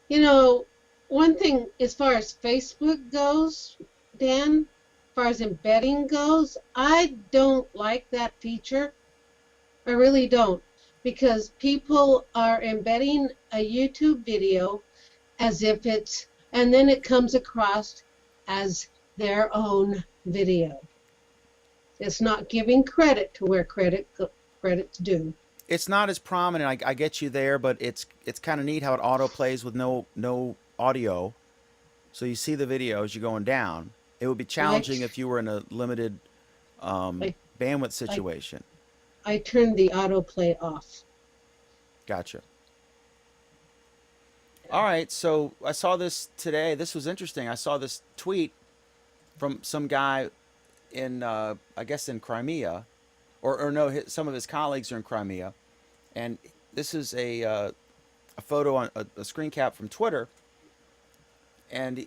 You know, one thing as far as Facebook goes, Dan, as far as embedding goes, I don't like that feature. I really don't. Because people are embedding a YouTube video as if it's, and then it comes across as their own video. It's not giving credit to where credit's due. It's not as prominent. I get you there, but it's kind of neat how it auto plays with no audio. So you see the video as you're going down. It would be challenging if you were in a limited bandwidth situation. I turned the autoplay off. Gotcha. All right, so I saw this today. This was interesting. I saw this tweet from some guy in, I guess, in Crimea, or no, some of his colleagues are in Crimea, and this is a photo on a screen cap from Twitter, and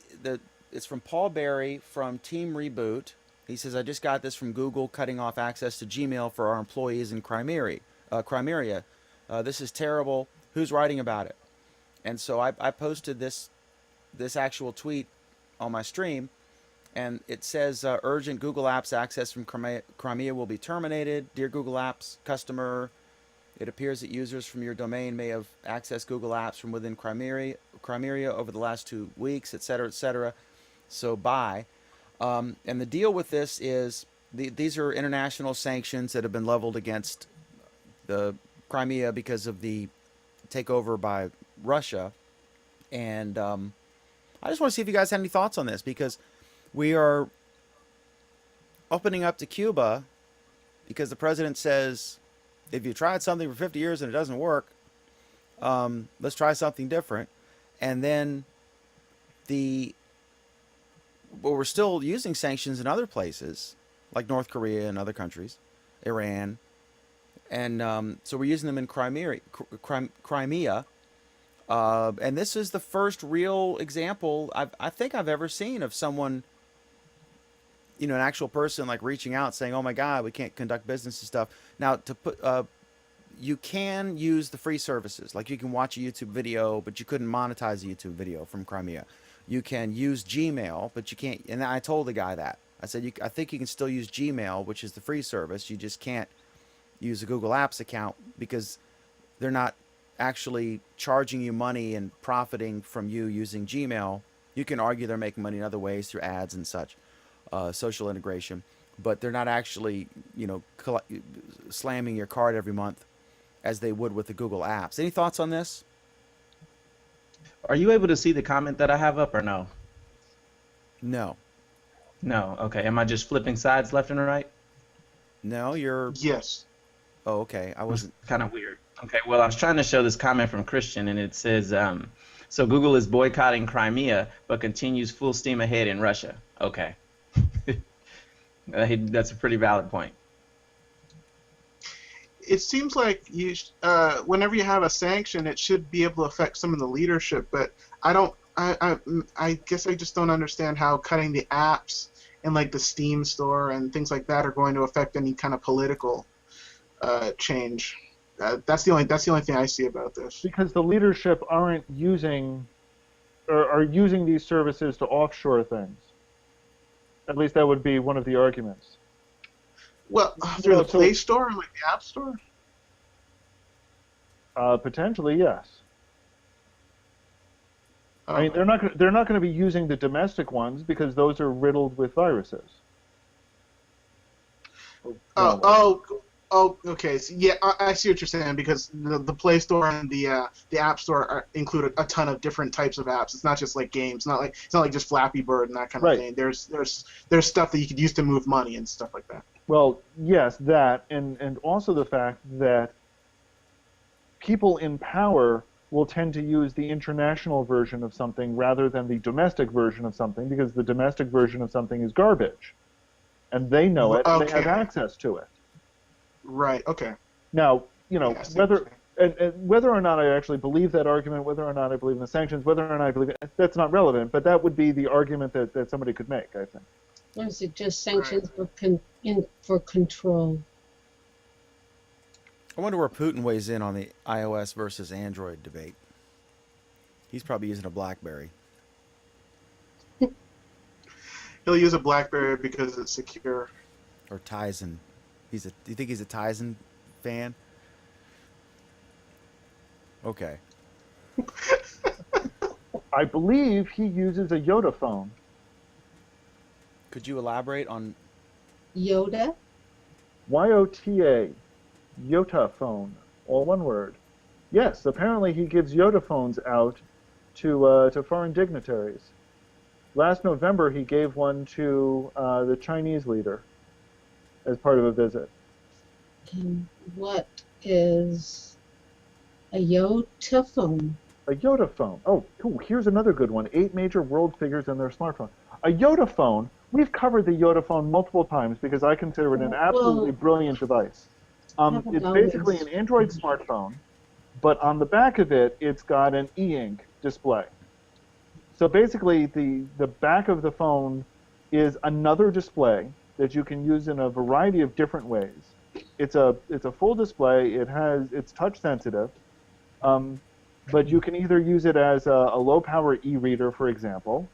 it's from Paul Berry from Team Reboot. He says, "I just got this from Google, cutting off access to Gmail for our employees in Crimea. This is terrible. Who's writing about it?" And so I posted this actual tweet on my stream, and it says, "Urgent Google Apps access from Crimea will be terminated. Dear Google Apps customer, it appears that users from your domain may have accessed Google Apps from within Crimea over the last 2 weeks, etc., etc. So bye." And the deal with this is these are international sanctions that have been leveled against the Crimea because of the takeover by Russia. And I just want to see if you guys had any thoughts on this, because we are opening up to Cuba because the president says, if you tried something for 50 years and it doesn't work, let's try something different. and then but we're still using sanctions in other places, like North Korea and other countries, Iran, and so we're using them in Crimea. And this is the first real example I think I've ever seen of someone, an actual person like reaching out saying, "Oh my God, we can't conduct business and stuff." Now, you can use the free services, like you can watch a YouTube video, but you couldn't monetize a YouTube video from Crimea. You can use Gmail, but you can't. And I told the guy that I said, I think you can still use Gmail, which is the free service. You just can't use a Google Apps account because they're not actually charging you money and profiting from you using Gmail. You can argue they're making money in other ways through ads and such, social integration, but they're not actually, slamming your card every month as they would with the Google Apps. Any thoughts on this? Are you able to see the comment that I have up or no? No. No. Okay. Am I just flipping sides left and right? No, you're. Yes. Oh, okay. I wasn't. Kind of weird. Okay. Well, I was trying to show this comment from Christian, and it says, so Google is boycotting Crimea, but continues full steam ahead in Russia. Okay. That's a pretty valid point. It seems like whenever you have a sanction, it should be able to affect some of the leadership. But I guess I just don't understand how cutting the apps and like the Steam store and things like that are going to affect any kind of political change. That's the only thing I see about this. Because the leadership aren't using, or are using these services to offshore things. At least that would be one of the arguments. Well, through the Play Store and like the App Store? Potentially, yes. I mean, they're not going to be using the domestic ones because those are riddled with viruses. Okay. So, yeah, I see what you're saying because the Play Store and the App Store include a ton of different types of apps. It's not just like games. It's not like just Flappy Bird and that kind of thing. There's stuff that you could use to move money and stuff like that. Well, yes, that, and also the fact that people in power will tend to use the international version of something rather than the domestic version of something because the domestic version of something is garbage. And they know it, and they have access to it. Right, okay. Now, whether or not I actually believe that argument, whether or not I believe in the sanctions, whether or not I believe it, that's not relevant, but that would be the argument that somebody could make, I think. Or is it just sanctions for control? I wonder where Putin weighs in on the iOS versus Android debate. He's probably using a BlackBerry. He'll use a BlackBerry because it's secure. Or Tizen. Do you think he's a Tizen fan? Okay. I believe he uses a Yoda phone. Could you elaborate on Yoda? YOTA. Yota phone. All one word. Yes, apparently he gives Yoda phones out to foreign dignitaries. Last November he gave one to the Chinese leader as part of a visit. And what is a Yota phone? A Yoda phone. Oh, cool. Here's another good one. 8 major world figures and their smartphone. A Yoda phone. We've covered the Yoda phone multiple times because I consider it an absolutely brilliant device. It's basically an Android smartphone, but on the back of it, it's got an e-ink display. So basically, the back of the phone is another display that you can use in a variety of different ways. It's a full display. It's touch sensitive, but you can either use it as a low power e-reader, for example,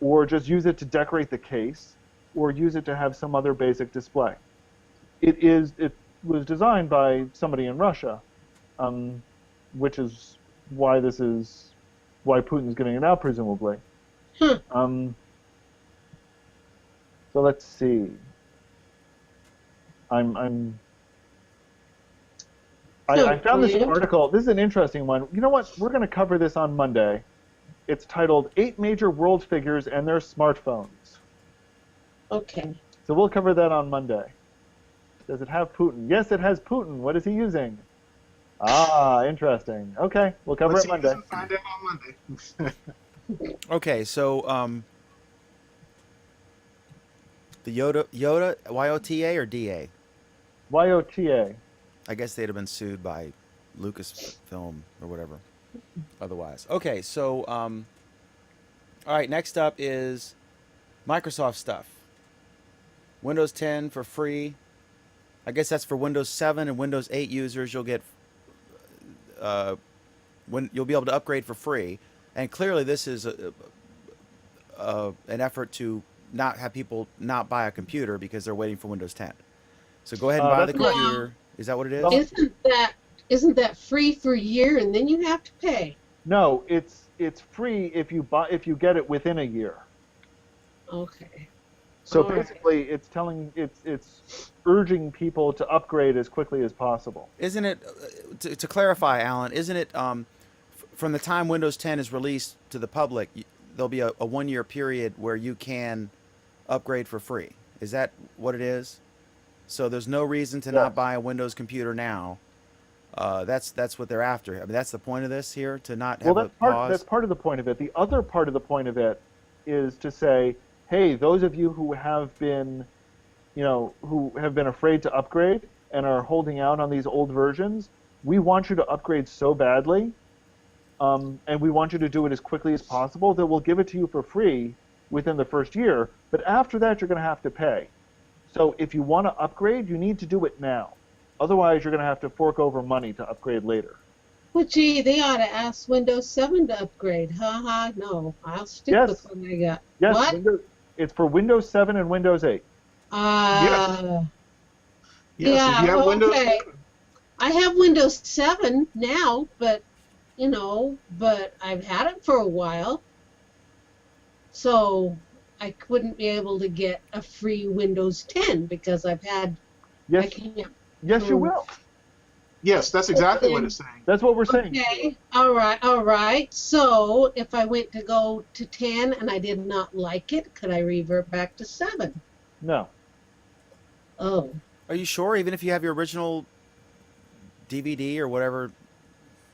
or just use it to decorate the case, or use it to have some other basic display. It was designed by somebody in Russia, which is why Putin's giving it out, presumably. So let's see. I found this article. This is an interesting one. You know what? We're going to cover this on Monday. It's titled 8 Major World Figures and Their Smartphones. Okay. So we'll cover that on Monday. Does it have Putin? Yes, it has Putin. What is he using? Ah, interesting. Okay, we'll cover Let's it see who Monday. doesn't find out on Monday. Okay, so the Yoda YOTA or DA? YOTA. I guess they'd have been sued by Lucasfilm or whatever. Otherwise, okay. So all right. Next up is Microsoft stuff. Windows 10 for free. I guess that's for Windows 7 and Windows 8 users. You'll get when you'll be able to upgrade for free. And clearly, this is an effort to not have people not buy a computer because they're waiting for Windows 10. So go ahead and buy the That's correct. computer. Is that what it is? Well, Isn't that free for a year and then you have to pay? No, it's free if you get it within a year. Okay. So All right. basically, it's urging people to upgrade as quickly as possible. Isn't it, to clarify, Alan, isn't it from the time Windows 10 is released to the public, there'll be a 1 year period where you can upgrade for free? Is that what it is? So there's no reason to not Yes. buy a Windows computer now. That's what they're after. I mean, that's the point of this here, to not have Well, a pause. that's part of the point of it. The other part of the point of it is to say, hey, those of you who have been, who have been afraid to upgrade and are holding out on these old versions, we want you to upgrade so badly, and we want you to do it as quickly as possible that we'll give it to you for free within the first year. But after that, you're going to have to pay. So if you want to upgrade, you need to do it now. Otherwise, you're going to have to fork over money to upgrade later. Well, gee, they ought to ask Windows 7 to upgrade. No, I'll stick Yes. with what I got. Yes, What? it's for Windows 7 and Windows 8. Yes, Yeah, if you have Windows, okay. I have Windows 7 now, but I've had it for a while. So I wouldn't be able to get a free Windows 10 because I Yes, can't. yes, you will. yes, that's exactly what it's saying. That's what we're saying. Okay, all right. So if I went to go to 10 and I did not like it, could I revert back to 7? No. Oh, Are you sure? Even if you have your original DVD or whatever,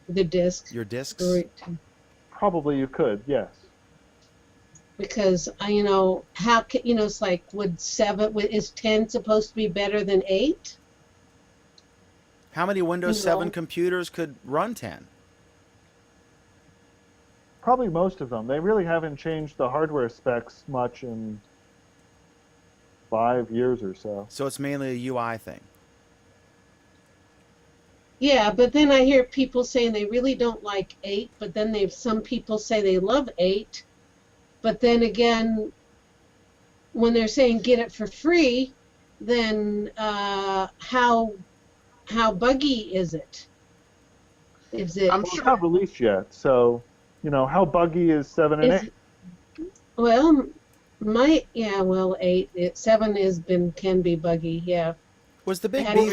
the disc. your discs? Probably you could, yes. Because how can it's like is 10 supposed to be better than 8? How many Windows No. 7 computers could run 10? Probably most of them. They really haven't changed the hardware specs much in 5 years or so. So it's mainly a UI thing. Yeah, but then I hear people saying they really don't like 8, but then some people say they love 8. But then again, when they're saying get it for free, then how buggy is it? Is it? I'm It's sure. not released yet, so how buggy is 7 and 8? Well, 7 can be buggy. Yeah. Was the big And beef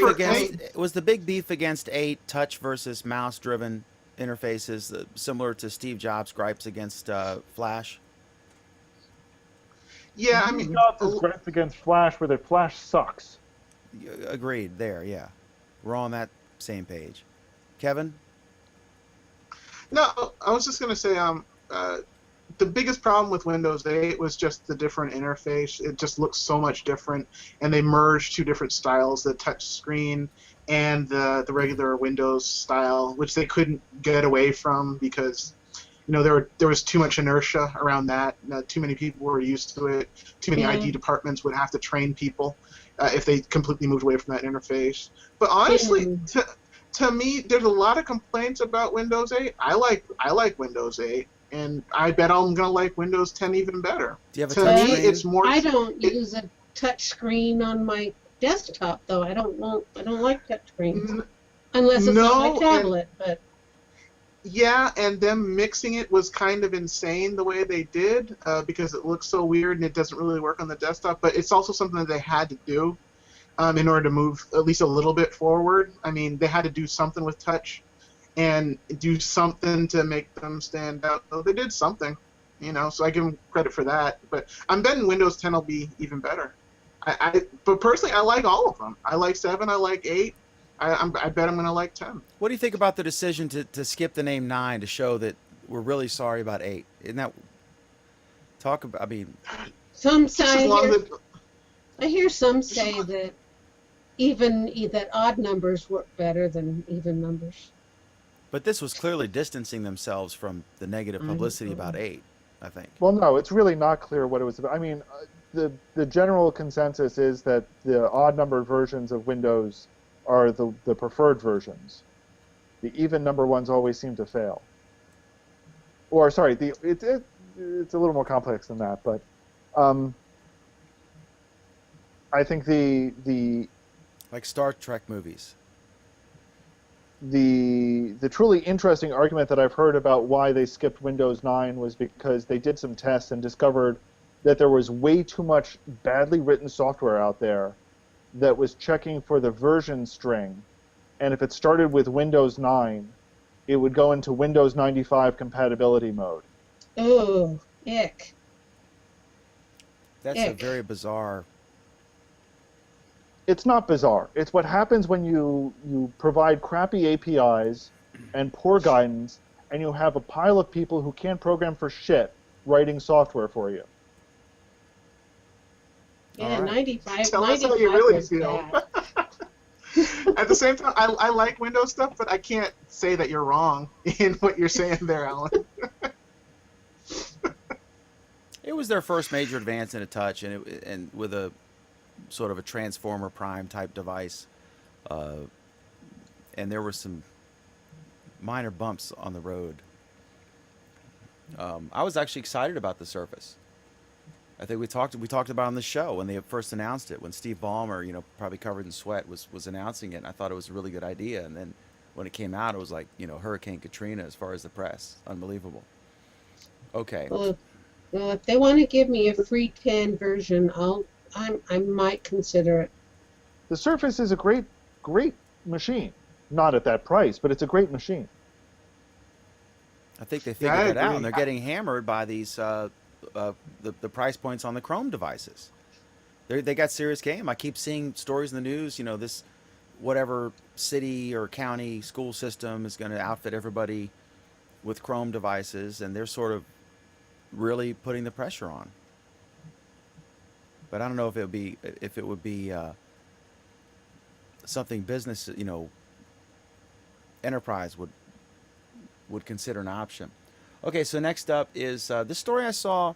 for against 8 touch versus mouse driven interfaces similar to Steve Jobs' gripes against Flash? Yeah, I mean, Jobs' gripes against Flash where their Flash sucks. Agreed. There, yeah, we're all on that same page. Kevin? no, I was just gonna say, the biggest problem with Windows 8 was just the different interface. It just looks so much different, and they merged two different styles: the touch screen and the regular Windows style, which they couldn't get away from because there was too much inertia around that. Too many people were used to it. Too many Yeah. IT departments would have to train people if they completely moved away from that interface. But honestly, to me, there's a lot of complaints about Windows 8. I like Windows 8, and I bet I'm gonna like Windows 10 even better. Do you have a To touch me, screen? it's more. I don't use a touch screen on my desktop though. I don't like touch screens unless it's No, on and- my tablet. But Yeah, and them mixing it was kind of insane the way they did because it looks so weird and it doesn't really work on the desktop. But it's also something that they had to do in order to move at least a little bit forward. I mean, they had to do something with touch and do something to make them stand out. So they did something, so I give them credit for that. But I'm betting Windows 10 will be even better. But personally, I like all of them. I like 7, I like 8. I bet I'm gonna like 10. What do you think about the decision to skip the name 9 to show that we're really sorry about 8? Isn't that talk about? I mean, Some Just as say long as I hear some say that that odd numbers work better than even numbers. but this was clearly distancing themselves from the negative publicity about 8. I think. Well, no, it's really not clear what it was about. I mean, the general consensus is that the odd-numbered versions of Windows are the preferred versions. The even number ones always seem to fail. Or sorry, it's a little more complex than that, but I think the Like Star Trek movies. the truly interesting argument that I've heard about why they skipped Windows 9 was because they did some tests and discovered that there was way too much badly written software out there that was checking for the version string, and if it started with Windows 9, it would go into Windows 95 compatibility mode. Oh, ick. That's a Ick. very bizarre. It's not bizarre. It's what happens when you provide crappy APIs and poor guidance, and you have a pile of people who can't program for shit writing software for you. Yeah, All right. 95. Tell us how 95 you really was feel. bad. At the same time, I like Windows stuff, but I can't say that you're wrong in what you're saying there, Alan. It was their first major advance in a touch, and with a sort of a Transformer Prime type device, and there were some minor bumps on the road. I was actually excited about the Surface. I think we talked about it on the show when they first announced it, when Steve Ballmer, probably covered in sweat, was announcing it. And I thought it was a really good idea, and then when it came out, it was like Hurricane Katrina as far as the press. Unbelievable. Okay. Well, if they want to give me a free 10 version, I might consider it. The Surface is a great machine. Not at that price, but it's a great machine. I think they Yeah, I figured that out, agree. and they're getting hammered by these the price points on the Chrome devices. They got serious game. I keep seeing stories in the news. This whatever city or county school system is going to outfit everybody with Chrome devices, and they're sort of really putting the pressure on. But I don't know if it would be something business, enterprise would consider an option. Okay, so next up is this story I saw.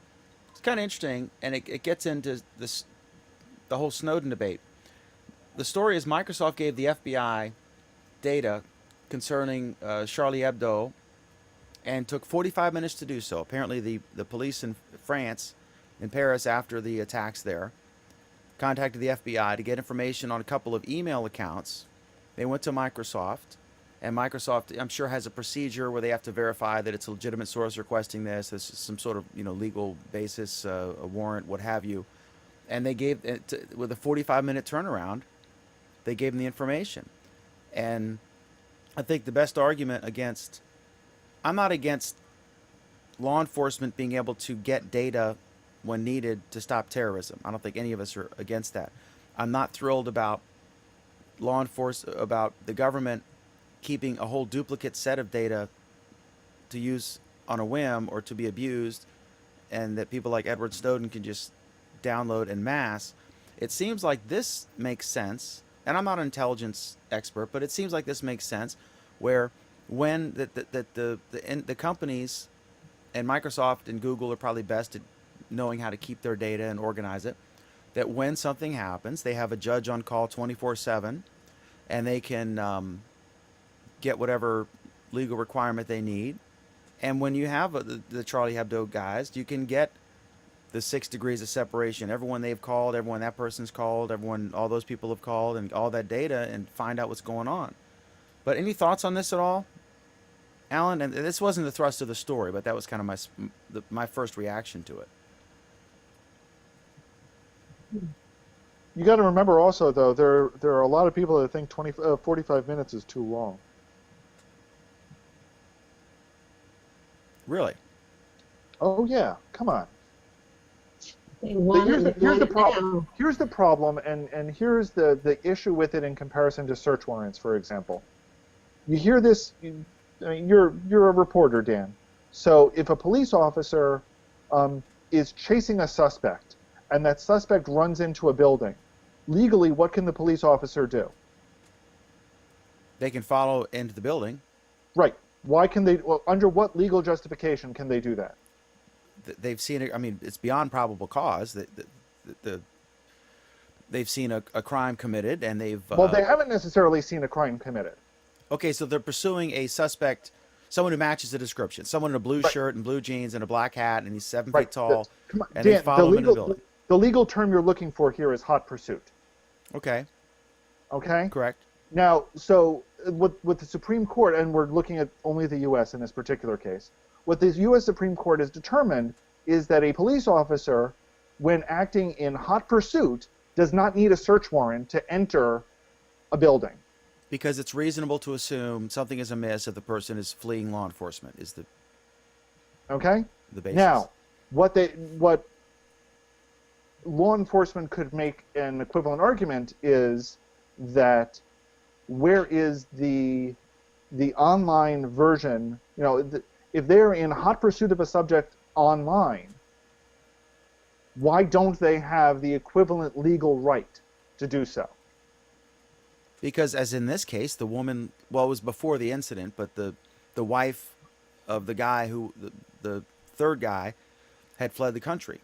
It's kind of interesting, and it gets into the whole Snowden debate. The story is Microsoft gave the FBI data concerning Charlie Hebdo, and took 45 minutes to do so. Apparently, the police in France, in Paris, after the attacks there, contacted the FBI to get information on a couple of email accounts. They went to Microsoft, and Microsoft, I'm sure, has a procedure where they have to verify that it's a legitimate source requesting this. This is some sort of legal basis, a warrant, what have you. And they gave it with a 45-minute turnaround. They gave them the information, and I think the best argument against, I'm not against law enforcement being able to get data when needed to stop terrorism. I don't think any of us are against that. I'm not thrilled about about the government keeping a whole duplicate set of data to use on a whim or to be abused, and that people like Edward Snowden can just download en masse. It seems like this makes sense, and I'm not an intelligence expert, but it seems like this makes sense, where when the companies, and Microsoft and Google are probably best at knowing how to keep their data and organize it, that when something happens, they have a judge on call 24/7, and they can get whatever legal requirement they need. And when you have the Charlie Hebdo guys, you can get the 6 degrees of separation. Everyone they've called, everyone that person's called, all those people have called, and all that data, and find out what's going on. But any thoughts on this at all, Alan? And this wasn't the thrust of the story, but that was kind of my first reaction to it. You got to remember also, though, there are a lot of people that think 45 minutes is too long. Really? Oh yeah, come on. They want here's it. the, They here's want the it problem. now. Here's the problem, and here's the issue with it in comparison to search warrants, for example. You hear this. I mean, you're a reporter, Dan. So if a police officer is chasing a suspect, and that suspect runs into a building, legally, what can the police officer do? They can follow into the building. Right. Why can they? Well, under what legal justification can they do that? They've seen it. I mean, it's beyond probable cause. They've seen a crime committed, and they've. Well, they haven't necessarily seen a crime committed. Okay, so they're pursuing a suspect, someone who matches the description, someone in a blue shirt and blue jeans and a black hat, and he's 7 feet tall, Come on, and Dan, they follow him into the building. the legal term you're looking for here is hot pursuit. Okay, Okay. correct. Now, so with the Supreme Court, and we're looking at only the U.S. in this particular case, what the U.S. Supreme Court has determined is that a police officer, when acting in hot pursuit, does not need a search warrant to enter a building. Because it's reasonable to assume something is amiss if the person is fleeing law enforcement. Is the Okay. basis. Now, what law enforcement could make an equivalent argument is that where is the online version? You know, if they're in hot pursuit of a subject online, why don't they have the equivalent legal right to do so? Because as in this case, the woman, well, it was before the incident, but the wife of the guy who, the third guy, had fled the country.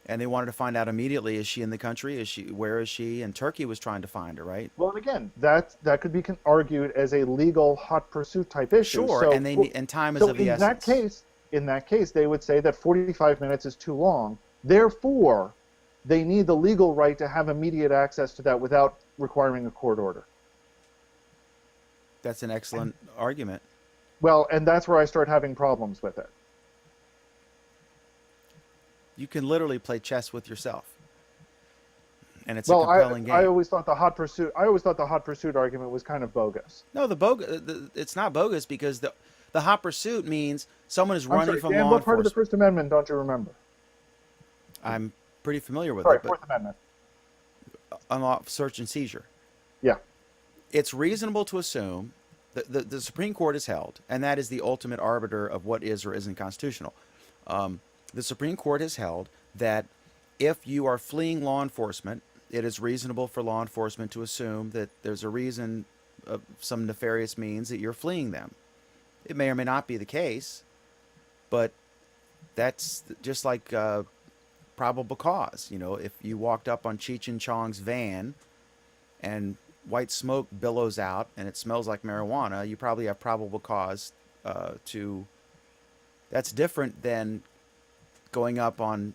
And they wanted to find out immediately, is she in the country? Where is she? And Turkey was trying to find her, right? Well, and again, that could be argued as a legal hot pursuit type issue. Sure, So, and time is of the essence. In that case, they would say that 45 minutes is too long. Therefore, they need the legal right to have immediate access to that without requiring a court order. That's an excellent argument. Well, and that's where I start having problems with it. You can literally play chess with yourself, and it's Well, a compelling game. I always thought the hot pursuit argument was kind of bogus. No, it's not bogus because the hot pursuit means someone is I'm running sorry, from Dan, law what part of the enforcement. First Amendment don't you remember? I'm pretty familiar with Sorry, it, but Fourth Amendment. unlawful search and seizure. Yeah. It's reasonable to assume that the Supreme Court is held, and that is the ultimate arbiter of what is or isn't constitutional. The Supreme Court has held that if you are fleeing law enforcement, it is reasonable for law enforcement to assume that there's a reason of some nefarious means that you're fleeing them. It may or may not be the case, but that's just like probable cause. You know, if you walked up on Cheech and Chong's van and white smoke billows out and it smells like marijuana, you probably have probable cause to. That's different than going up on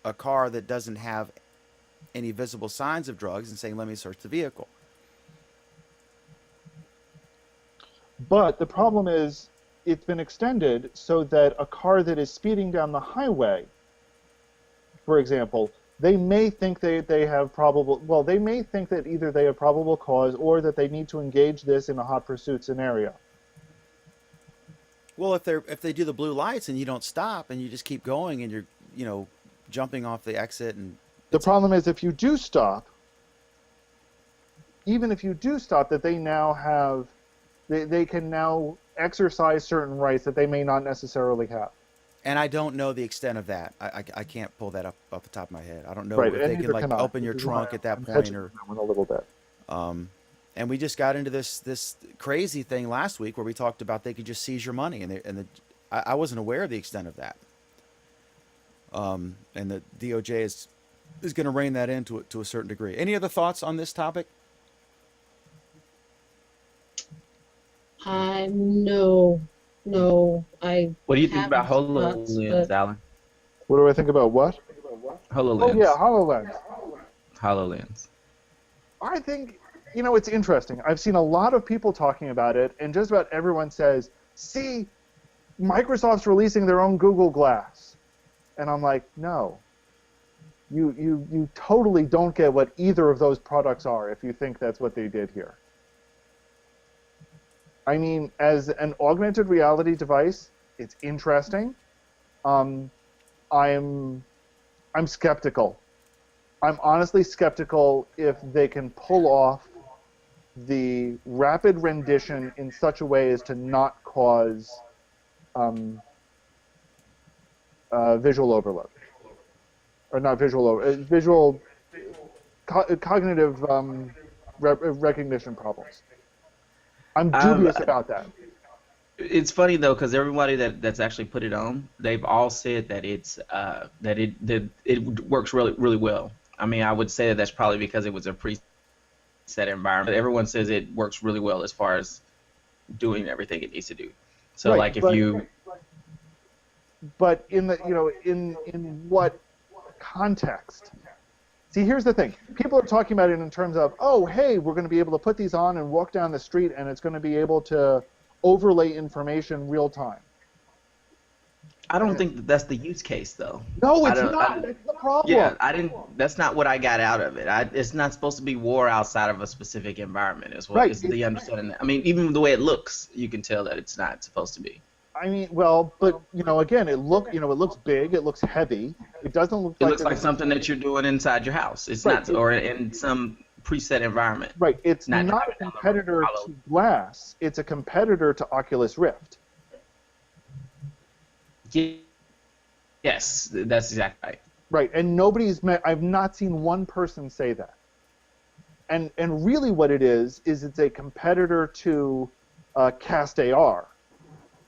a car that doesn't have any visible signs of drugs and saying, let me search the vehicle. But the problem is, it's been extended so that a car that is speeding down the highway, for example, they may think they have they may think that either they have probable cause or that they need to engage this in a hot pursuit scenario. Well, if they do the blue lights and you don't stop and you just keep going and you're jumping off the exit, and The problem is if you do stop, even if you do stop, that they now have, they can now exercise certain rights that they may not necessarily have. and I don't know the extent of that. I can't pull that up off the top of my head. I don't know Right, if and they can neither like can I, open your which is trunk why at that I'm point, hedging or that one a little bit. and we just got into this crazy thing last week where we talked about they could just seize your money, and I wasn't aware of the extent of that. And the DOJ is going to rein that in to a certain degree. Any other thoughts on this topic? No. What do you think about haven't thoughts, HoloLens, but- Alan? What do I think about what? HoloLens. Oh yeah, HoloLens. HoloLens. I think, it's interesting. I've seen a lot of people talking about it, and just about everyone says, see, Microsoft's releasing their own Google Glass. And I'm like, no. You totally don't get what either of those products are if you think that's what they did here. I mean, as an augmented reality device, it's interesting. I'm I'm skeptical. I'm honestly skeptical if they can pull off the rapid rendition in such a way as to not cause visual overload, or not visual overload, visual cognitive recognition problems. I'm dubious about that. It's funny though, because everybody that's actually put it on, they've all said that it works really well. I mean, I would say that's probably because it was a preset environment. Everyone says it works really well as far as doing everything it needs to do. So Right, like if but in the in what context? See, here's the thing. People are talking about it in terms of, oh, hey, we're going to be able to put these on and walk down the street, and it's going to be able to overlay information real time. I don't think that's the use case though. No, it's not. That's the problem. Yeah, that's not what I got out of it. It's not supposed to be war outside of a specific environment. Is what is the understanding. I mean, even the way it looks, you can tell that it's not supposed to be. I mean, well, but again, it looks big, it looks heavy. It doesn't look. It looks like something that you're doing inside your house. It's not, or in some preset environment. Right. It's not a competitor to Glass. It's a competitor to Oculus Rift. Yes, that's exactly right. Right, and I've not seen one person say that. And really what it is it's a competitor to Cast AR.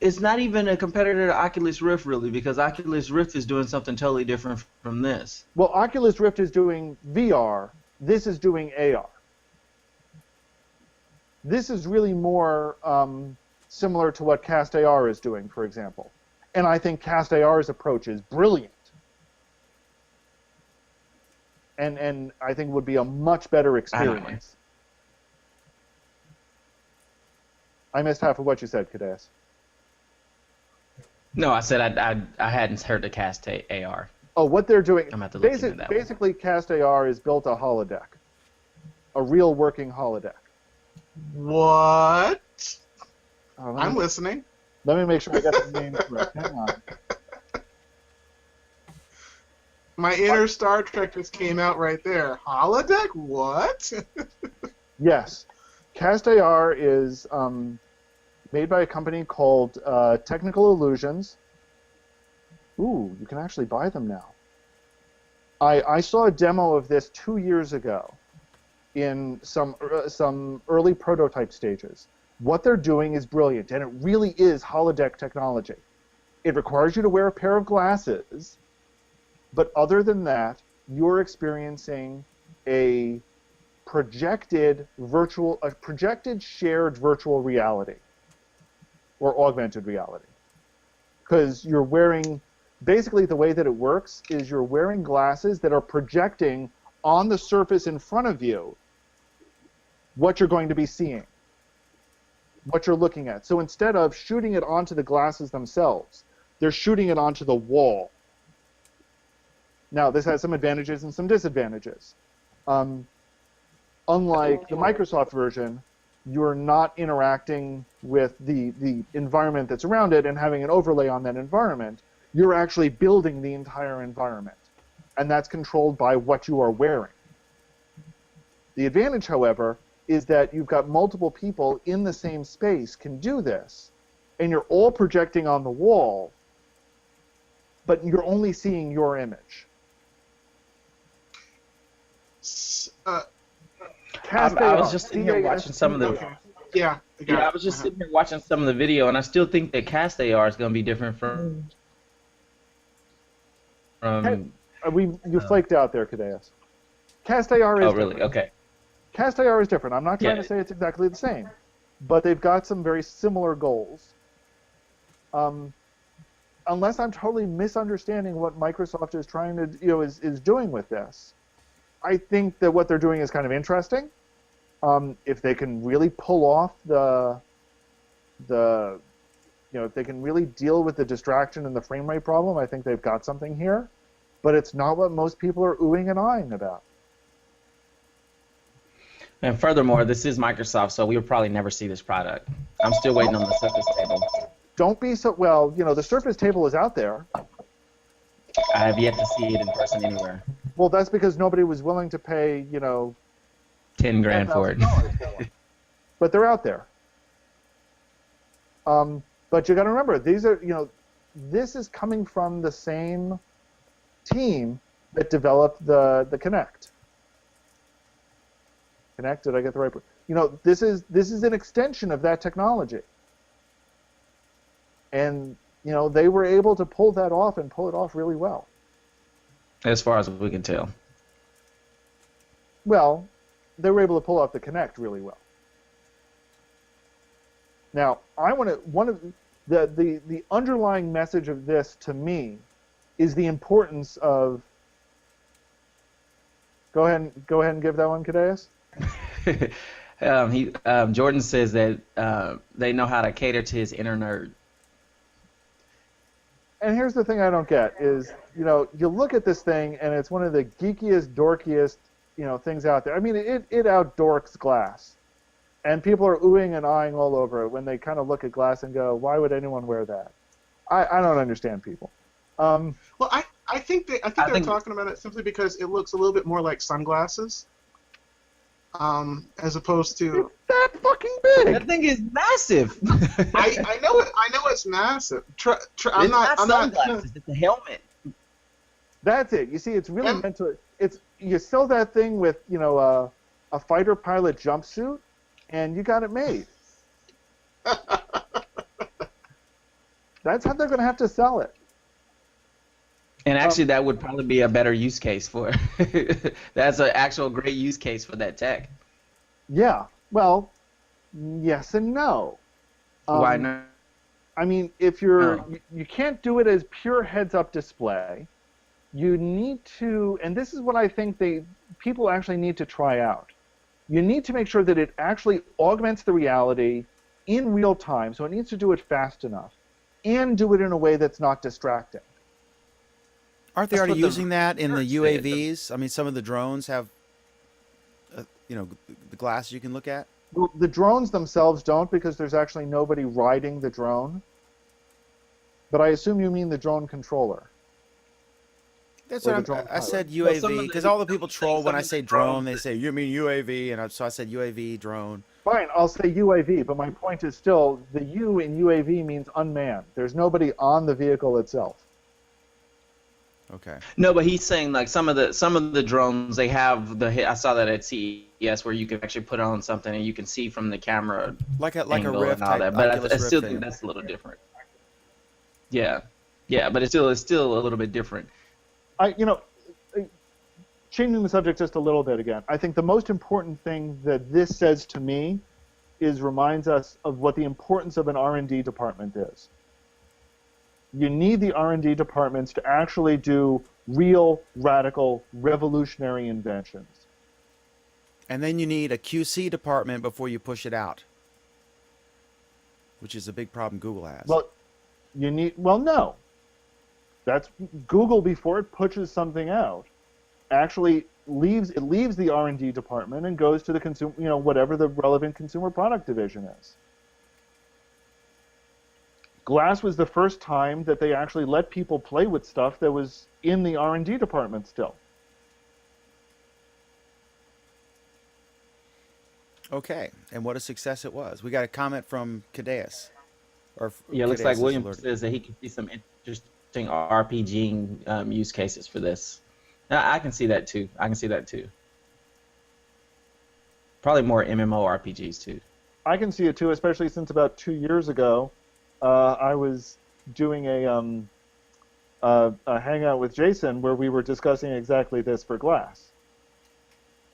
It's not even a competitor to Oculus Rift, really, because Oculus Rift is doing something totally different from this. Well, Oculus Rift is doing VR. This is doing AR. This is really more similar to what Cast AR is doing, for example. And I think Cast AR's approach is brilliant. And I think would be a much better experience. I missed half of what you said, Kadeas. No, I said I hadn't heard the Cast AR. Oh, what they're doing, I'm about to look into that basically Cast AR is built a holodeck, a real working holodeck. What? I'm me, listening. Let me make sure I got the name correct. Hang on. My inner Star Trek just came out right there. Holodeck? What? Yes. Cast AR is made by a company called Technical Illusions. Ooh, you can actually buy them now. I saw a demo of this 2 years ago in some early prototype stages. What they're doing is brilliant, and it really is holodeck technology. It requires you to wear a pair of glasses, but other than that, you're experiencing a projected shared virtual reality or augmented reality. Because you're wearing, basically the way that it works is you're wearing glasses that are projecting on the surface in front of you what you're going to be seeing, what you're looking at. So instead of shooting it onto the glasses themselves, they're shooting it onto the wall. Now, this has some advantages and some disadvantages. Unlike the Microsoft version, you're not interacting with the environment that's around it and having an overlay on that environment. You're actually building the entire environment, and that's controlled by what you are wearing. The advantage, however, is that you've got multiple people in the same space can do this, and you're all projecting on the wall, but you're only seeing your image. I was just sitting here watching some of the. I was just sitting here watching some of the video, and I still think that Cast AR is going to be different from. You flaked out there, Kadeas. Cast AR is. Oh, really? Different. Okay. Cast AR is different. I'm not trying to say it's exactly the same, but they've got some very similar goals. Unless I'm totally misunderstanding what Microsoft is trying to, is doing with this, I think that what they're doing is kind of interesting. If they can really pull off if they can really deal with the distraction and the frame rate problem, I think they've got something here. But it's not what most people are oohing and ahhing about. And furthermore, this is Microsoft, so we will probably never see this product. I'm still waiting on the Surface Table. Don't be so, well, the Surface Table is out there. I have yet to see it in person anywhere. Well, that's because nobody was willing to pay, 10 grand for it. $10,000 for it. But they're out there. But you got to remember, these are, this is coming from the same team that developed the Kinect. Kinect, did I get the right? This is an extension of that technology. And they were able to pull that off and pull it off really well. As far as we can tell. Well, they were able to pull off the Kinect really well. Now, the underlying message of this to me is the importance of. Go ahead and give that one, Cadeas. Jordan says that they know how to cater to his inner nerd. And here's the thing I don't get is, you look at this thing and it's one of the geekiest, dorkiest, things out there. I mean, it outdorks glass. And people are oohing and eyeing all over it when they kind of look at glass and go, why would anyone wear that? I don't understand people. Well, I think they're talking about it simply because it looks a little bit more like sunglasses, as opposed to. It's that fucking big. That thing is massive. I know it's massive. It's not sunglasses. It's a helmet. That's it. You see, it's really meant to. You sell that thing with a fighter pilot jumpsuit, and you got it made. That's how they're going to have to sell it. And actually, that would probably be a better use case for. That's an actual great use case for that tech. Yeah. Well, yes and no. Why not? I mean, if you can't do it as pure heads-up display. You need to, and this is what I think people actually need to try out. You need to make sure that it actually augments the reality in real time, so it needs to do it fast enough, and do it in a way that's not distracting. Aren't they already using that in the UAVs? I mean, some of the drones have, the glasses you can look at. Well, the drones themselves don't, because there's actually nobody riding the drone. But I assume you mean the drone controller. That's what I said UAV, because all the people troll when I say drone. They say, you mean UAV, and so I said UAV, drone. Fine, I'll say UAV, but my point is still, the U in UAV means unmanned. There's nobody on the vehicle itself. Okay. No, but he's saying like some of the drones, they have I saw that at CES where you can actually put on something and you can see from the camera like a angle Rift and all type, that. But Oculus I still Rift think thing. that's a little different. Yeah, but it's still a little bit different. Changing the subject just a little bit again, I think the most important thing that this says to me reminds us of what the importance of an R&D department is. You need the R&D departments to actually do real, radical, revolutionary inventions. And then you need a QC department before you push it out, which is a big problem Google has. Well, no. That's Google, before it pushes something out, actually leaves the R&D department and goes to the consumer, whatever the relevant consumer product division is. Glass was the first time that they actually let people play with stuff that was in the R&D department still. Okay, and what a success it was. We got a comment from Cadeas. Yeah, it looks like William says that he can see some interesting RPG use cases for this. I can see that too. Probably more MMO RPGs too. I can see it too, especially since about 2 years ago, I was doing a hangout with Jason where we were discussing exactly this for Glass.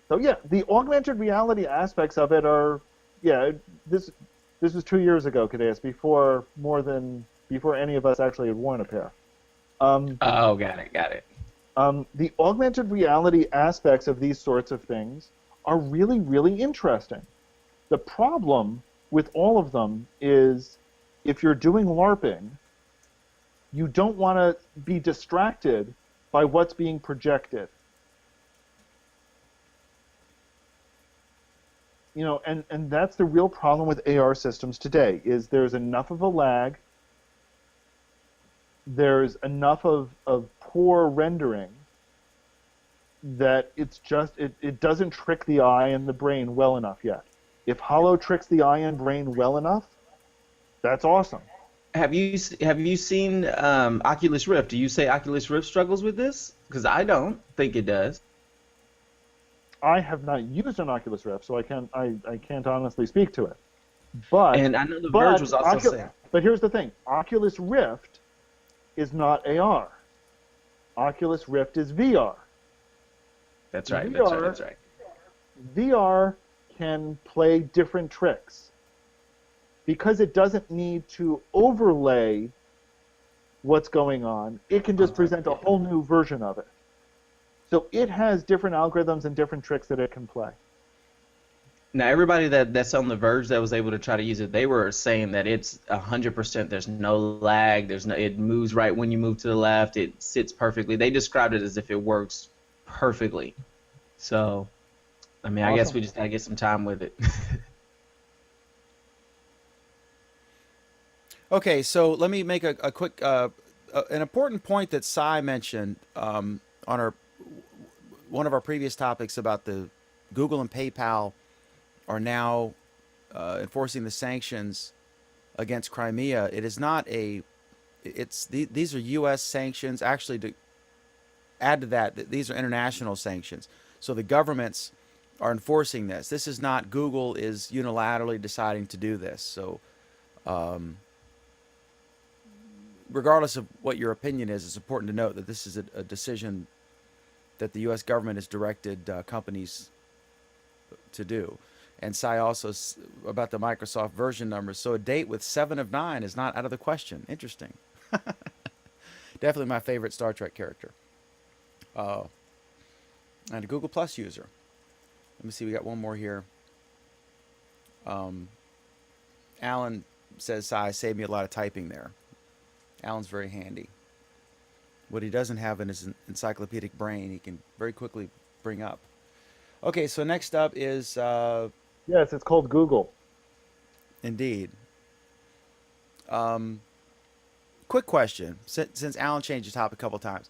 So yeah, the augmented reality aspects of it are, this was 2 years ago, Cadeas, before any of us actually had worn a pair. Got it. The augmented reality aspects of these sorts of things are really, really interesting. The problem with all of them is if you're doing LARPing, you don't want to be distracted by what's being projected. And that's the real problem with AR systems today, is there's enough of a lag there's enough of poor rendering that it doesn't trick the eye and the brain well enough yet. If Hollow tricks the eye and brain well enough, that's awesome. Have you seen Oculus Rift? Do you say Oculus Rift struggles with this? Because I don't think it does. I have not used an Oculus Rift, so I can't honestly speak to it. But And I know The Verge was also saying. But here's the thing: Oculus Rift is not AR. Oculus Rift is VR. That's right. VR, That's right. VR can play different tricks because it doesn't need to overlay what's going on. It can just present a whole new version of it. So it has different algorithms and different tricks that it can play. Now, everybody that's on The Verge that was able to try to use it, they were saying that it's 100%. There's no lag. It moves right when you move to the left. It sits perfectly. They described it as if it works perfectly. So, I mean, I guess we just gotta get some time with it. Okay, so let me make a quick, an important point that Cy mentioned on one of our previous topics about the Google and PayPal are now enforcing the sanctions against Crimea. It is not these are U.S. sanctions. Actually, to add to that, these are international sanctions. So the governments are enforcing this. This is not Google is unilaterally deciding to do this. So regardless of what your opinion is, it's important to note that this is a decision that the U.S. government has directed companies to do. And Cy also about the Microsoft version numbers. So a date with 7 of 9 is not out of the question. Interesting. Definitely my favorite Star Trek character. And a Google Plus user. Let me see. We got one more here. Alan says, Cy, saved me a lot of typing there. Alan's very handy. What he doesn't have in his encyclopedic brain, he can very quickly bring up. Okay, so next up is... yes, it's called Google. Indeed. Quick question, since Alan changed the topic a couple times.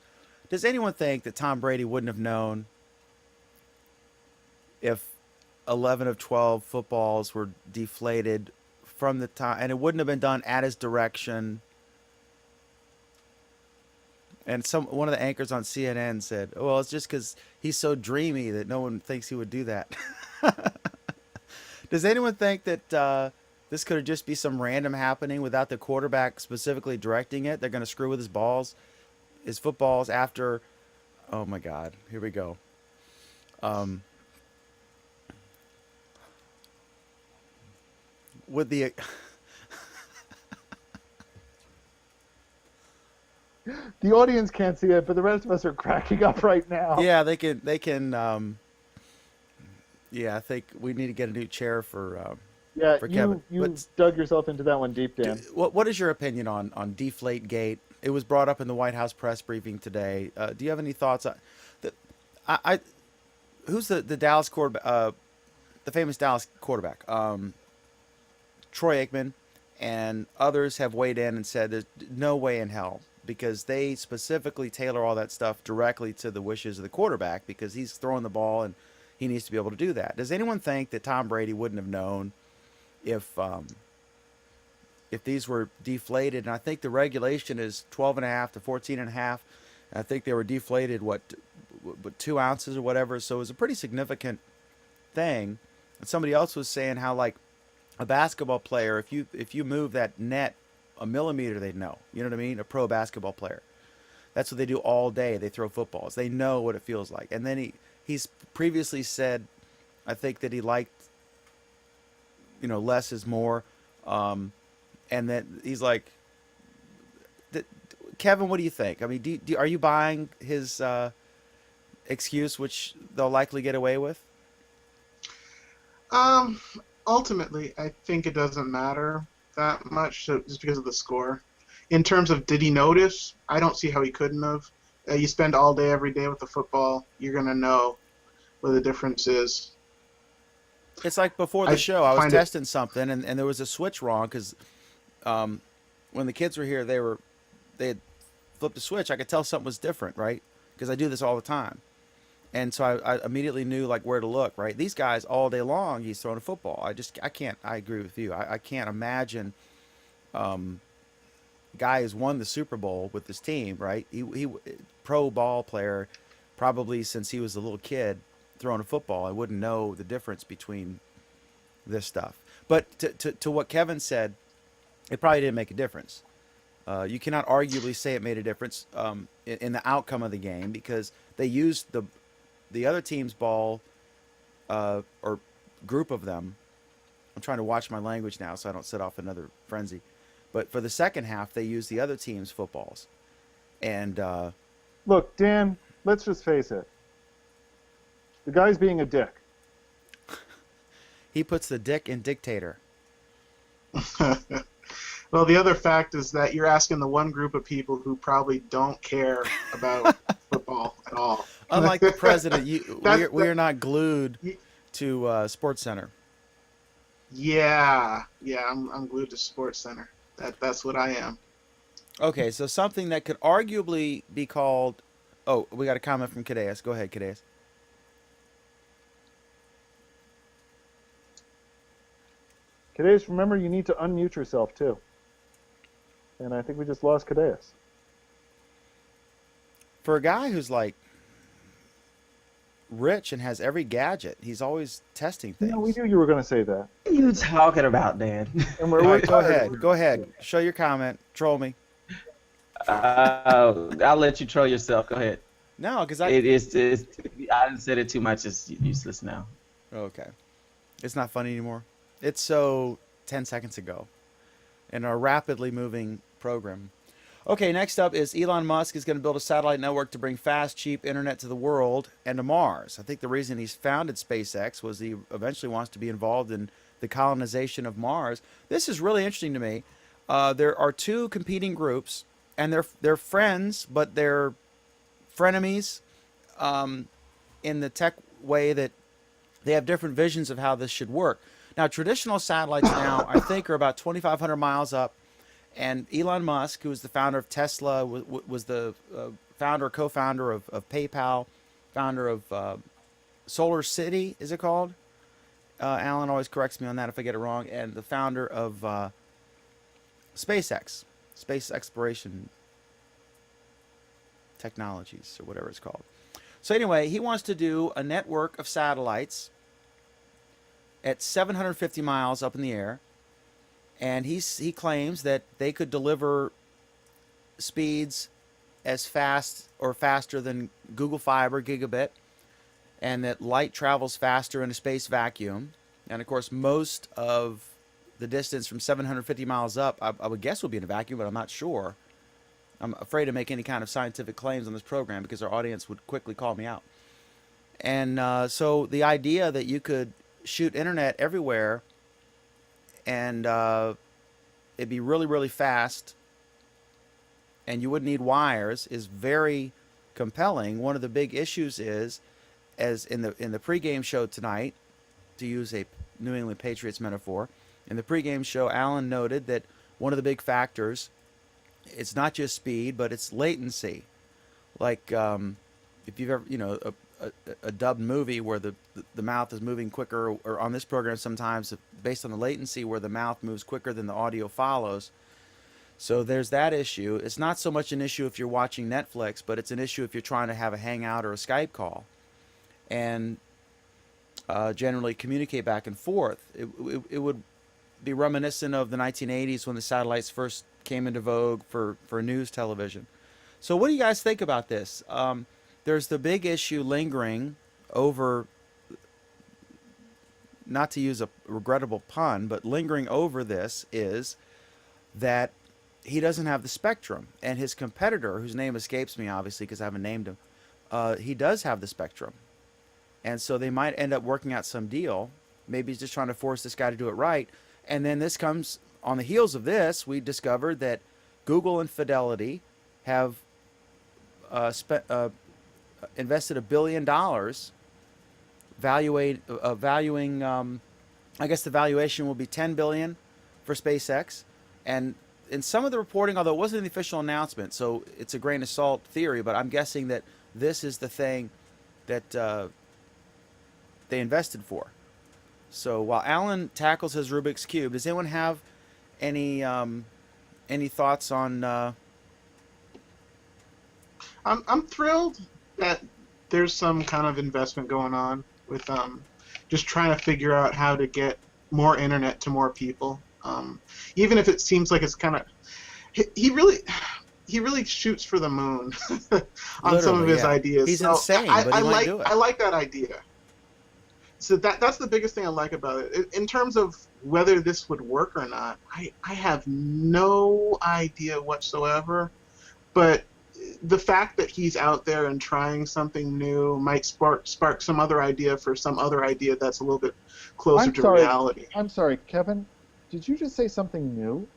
Does anyone think that Tom Brady wouldn't have known if 11 of 12 footballs were deflated from the time, and it wouldn't have been done at his direction? And one of the anchors on CNN said, "Oh, well, it's just because he's so dreamy that no one thinks he would do that." Does anyone think that this could just be some random happening without the quarterback specifically directing it? They're going to screw with his footballs after. Oh my God! Here we go. With the. The audience can't see it, but the rest of us are cracking up right now. Yeah, they can. Yeah, I think we need to get a new chair for Kevin. You dug yourself into that one deep, Dan. What is your opinion on Deflategate? It was brought up in the White House press briefing today. Do you have any thoughts on that? Who's the Dallas quarterback? The famous Dallas quarterback, Troy Aikman, and others have weighed in and said there's no way in hell, because they specifically tailor all that stuff directly to the wishes of the quarterback, because he's throwing the ball and he needs to be able to do that. Does anyone think that Tom Brady wouldn't have known if these were deflated? And I think the regulation is 12.5 to 14.5. I think they were deflated, 2 ounces or whatever. So it was a pretty significant thing. And somebody else was saying how, like, a basketball player, if you move that net a millimeter, they'd know. You know what I mean? A pro basketball player. That's what they do all day. They throw footballs. They know what it feels like. And then he's previously said, I think, that he liked, less is more. And then he's like, Kevin, what do you think? I mean, are you buying his excuse, which they'll likely get away with? Ultimately, I think it doesn't matter that much, just because of the score. In terms of did he notice, I don't see how he couldn't have. You spend all day, every day with the football, you're going to know what the difference is. It's like before the show, I was testing something, and there was a switch wrong, because when the kids were here, they had flipped the switch, I could tell something was different, right? Because I do this all the time. And so I immediately knew like where to look, right? These guys all day long, he's throwing a football. I can't, I agree with you. I can't imagine guy who's won the Super Bowl with his team, right? He pro ball player, probably since he was a little kid throwing a football. I wouldn't know the difference between this stuff. But to what Kevin said, it probably didn't make a difference. You cannot arguably say it made a difference in the outcome of the game because they used the other team's ball or group of them. I'm trying to watch my language now so I don't set off another frenzy. But for the second half, they used the other team's footballs. And Look, Dan, let's just face it. The guy's being a dick. he puts the dick in dictator. Well, the other fact is that you're asking the one group of people who probably don't care about football at all. Unlike the president, we are not glued to Sports Center. Yeah, I'm glued to Sports Center. That's what I am. Okay, so something that could arguably be called. Oh, we got a comment from Cadeas. Go ahead, Cadeas. Cadeas, remember you need to unmute yourself too. And I think we just lost Cadeas. For a guy who's like rich and has every gadget, he's always testing things. No, we knew you were going to say that. What are you talking about, Dan? And All right, go ahead. Go ahead. Show your comment. Troll me. I'll let you troll yourself. Go ahead. No, because I didn't say it too much. It's useless now. Okay. It's not funny anymore. It's so 10 seconds ago in our rapidly moving program. Okay, next up is Elon Musk is going to build a satellite network to bring fast, cheap internet to the world and to Mars. I think the reason he's founded SpaceX was he eventually wants to be involved in the colonization of Mars. This is really interesting to me. There are two competing groups, and they're friends, but they're frenemies in the tech way that they have different visions of how this should work. Now, traditional satellites now, I think, are about 2,500 miles up. And Elon Musk, who was the founder of Tesla, was the founder, co-founder of PayPal, founder of Solar City, is it called? Alan always corrects me on that if I get it wrong. And the founder of SpaceX, Space Exploration Technologies, or whatever it's called. So anyway, he wants to do a network of satellites at 750 miles up in the air. And he claims that they could deliver speeds as fast or faster than Google Fiber gigabit, and that light travels faster in a space vacuum. And of course, most of the distance from 750 miles up, I would guess would be in a vacuum, but I'm not sure. I'm afraid to make any kind of scientific claims on this program because our audience would quickly call me out. And so the idea that you could shoot internet everywhere and it'd be really, really fast, and you wouldn't need wires, is very compelling. One of the big issues is, as in the pregame show tonight, to use a New England Patriots metaphor, in the pregame show, Alan noted that one of the big factors, it's not just speed, but it's latency. Like if you've ever, a dubbed movie where the mouth is moving quicker, or on this program sometimes based on the latency where the mouth moves quicker than the audio follows. So there's that issue. It's not so much an issue if you're watching Netflix, but it's an issue if you're trying to have a hangout or a Skype call and generally communicate back and forth. It would be reminiscent of the 1980s when the satellites first came into vogue for news television. So what do you guys think about this? There's the big issue lingering over, not to use a regrettable pun, but lingering over this is that he doesn't have the spectrum. And his competitor, whose name escapes me, obviously, because I haven't named him, he does have the spectrum. And so they might end up working out some deal. Maybe he's just trying to force this guy to do it right. And then this comes, on the heels of this, we discovered that Google and Fidelity have invested $1 billion valuing I guess the valuation will be $10 billion for SpaceX, and in some of the reporting, although it wasn't an official announcement, so it's a grain of salt theory, but I'm guessing that this is the thing that they invested for. So while Alan tackles his Rubik's Cube, does anyone have any thoughts on? I'm thrilled that there's some kind of investment going on with just trying to figure out how to get more internet to more people. Even if it seems like it's kind of, he really shoots for the moon on some of his ideas. He's so insane, but he might do it. I like that idea. So that's the biggest thing I like about it. In terms of whether this would work or not, I have no idea whatsoever. But the fact that he's out there and trying something new might spark some other idea for some other idea that's a little bit closer to reality. I'm sorry, Kevin. Did you just say something new?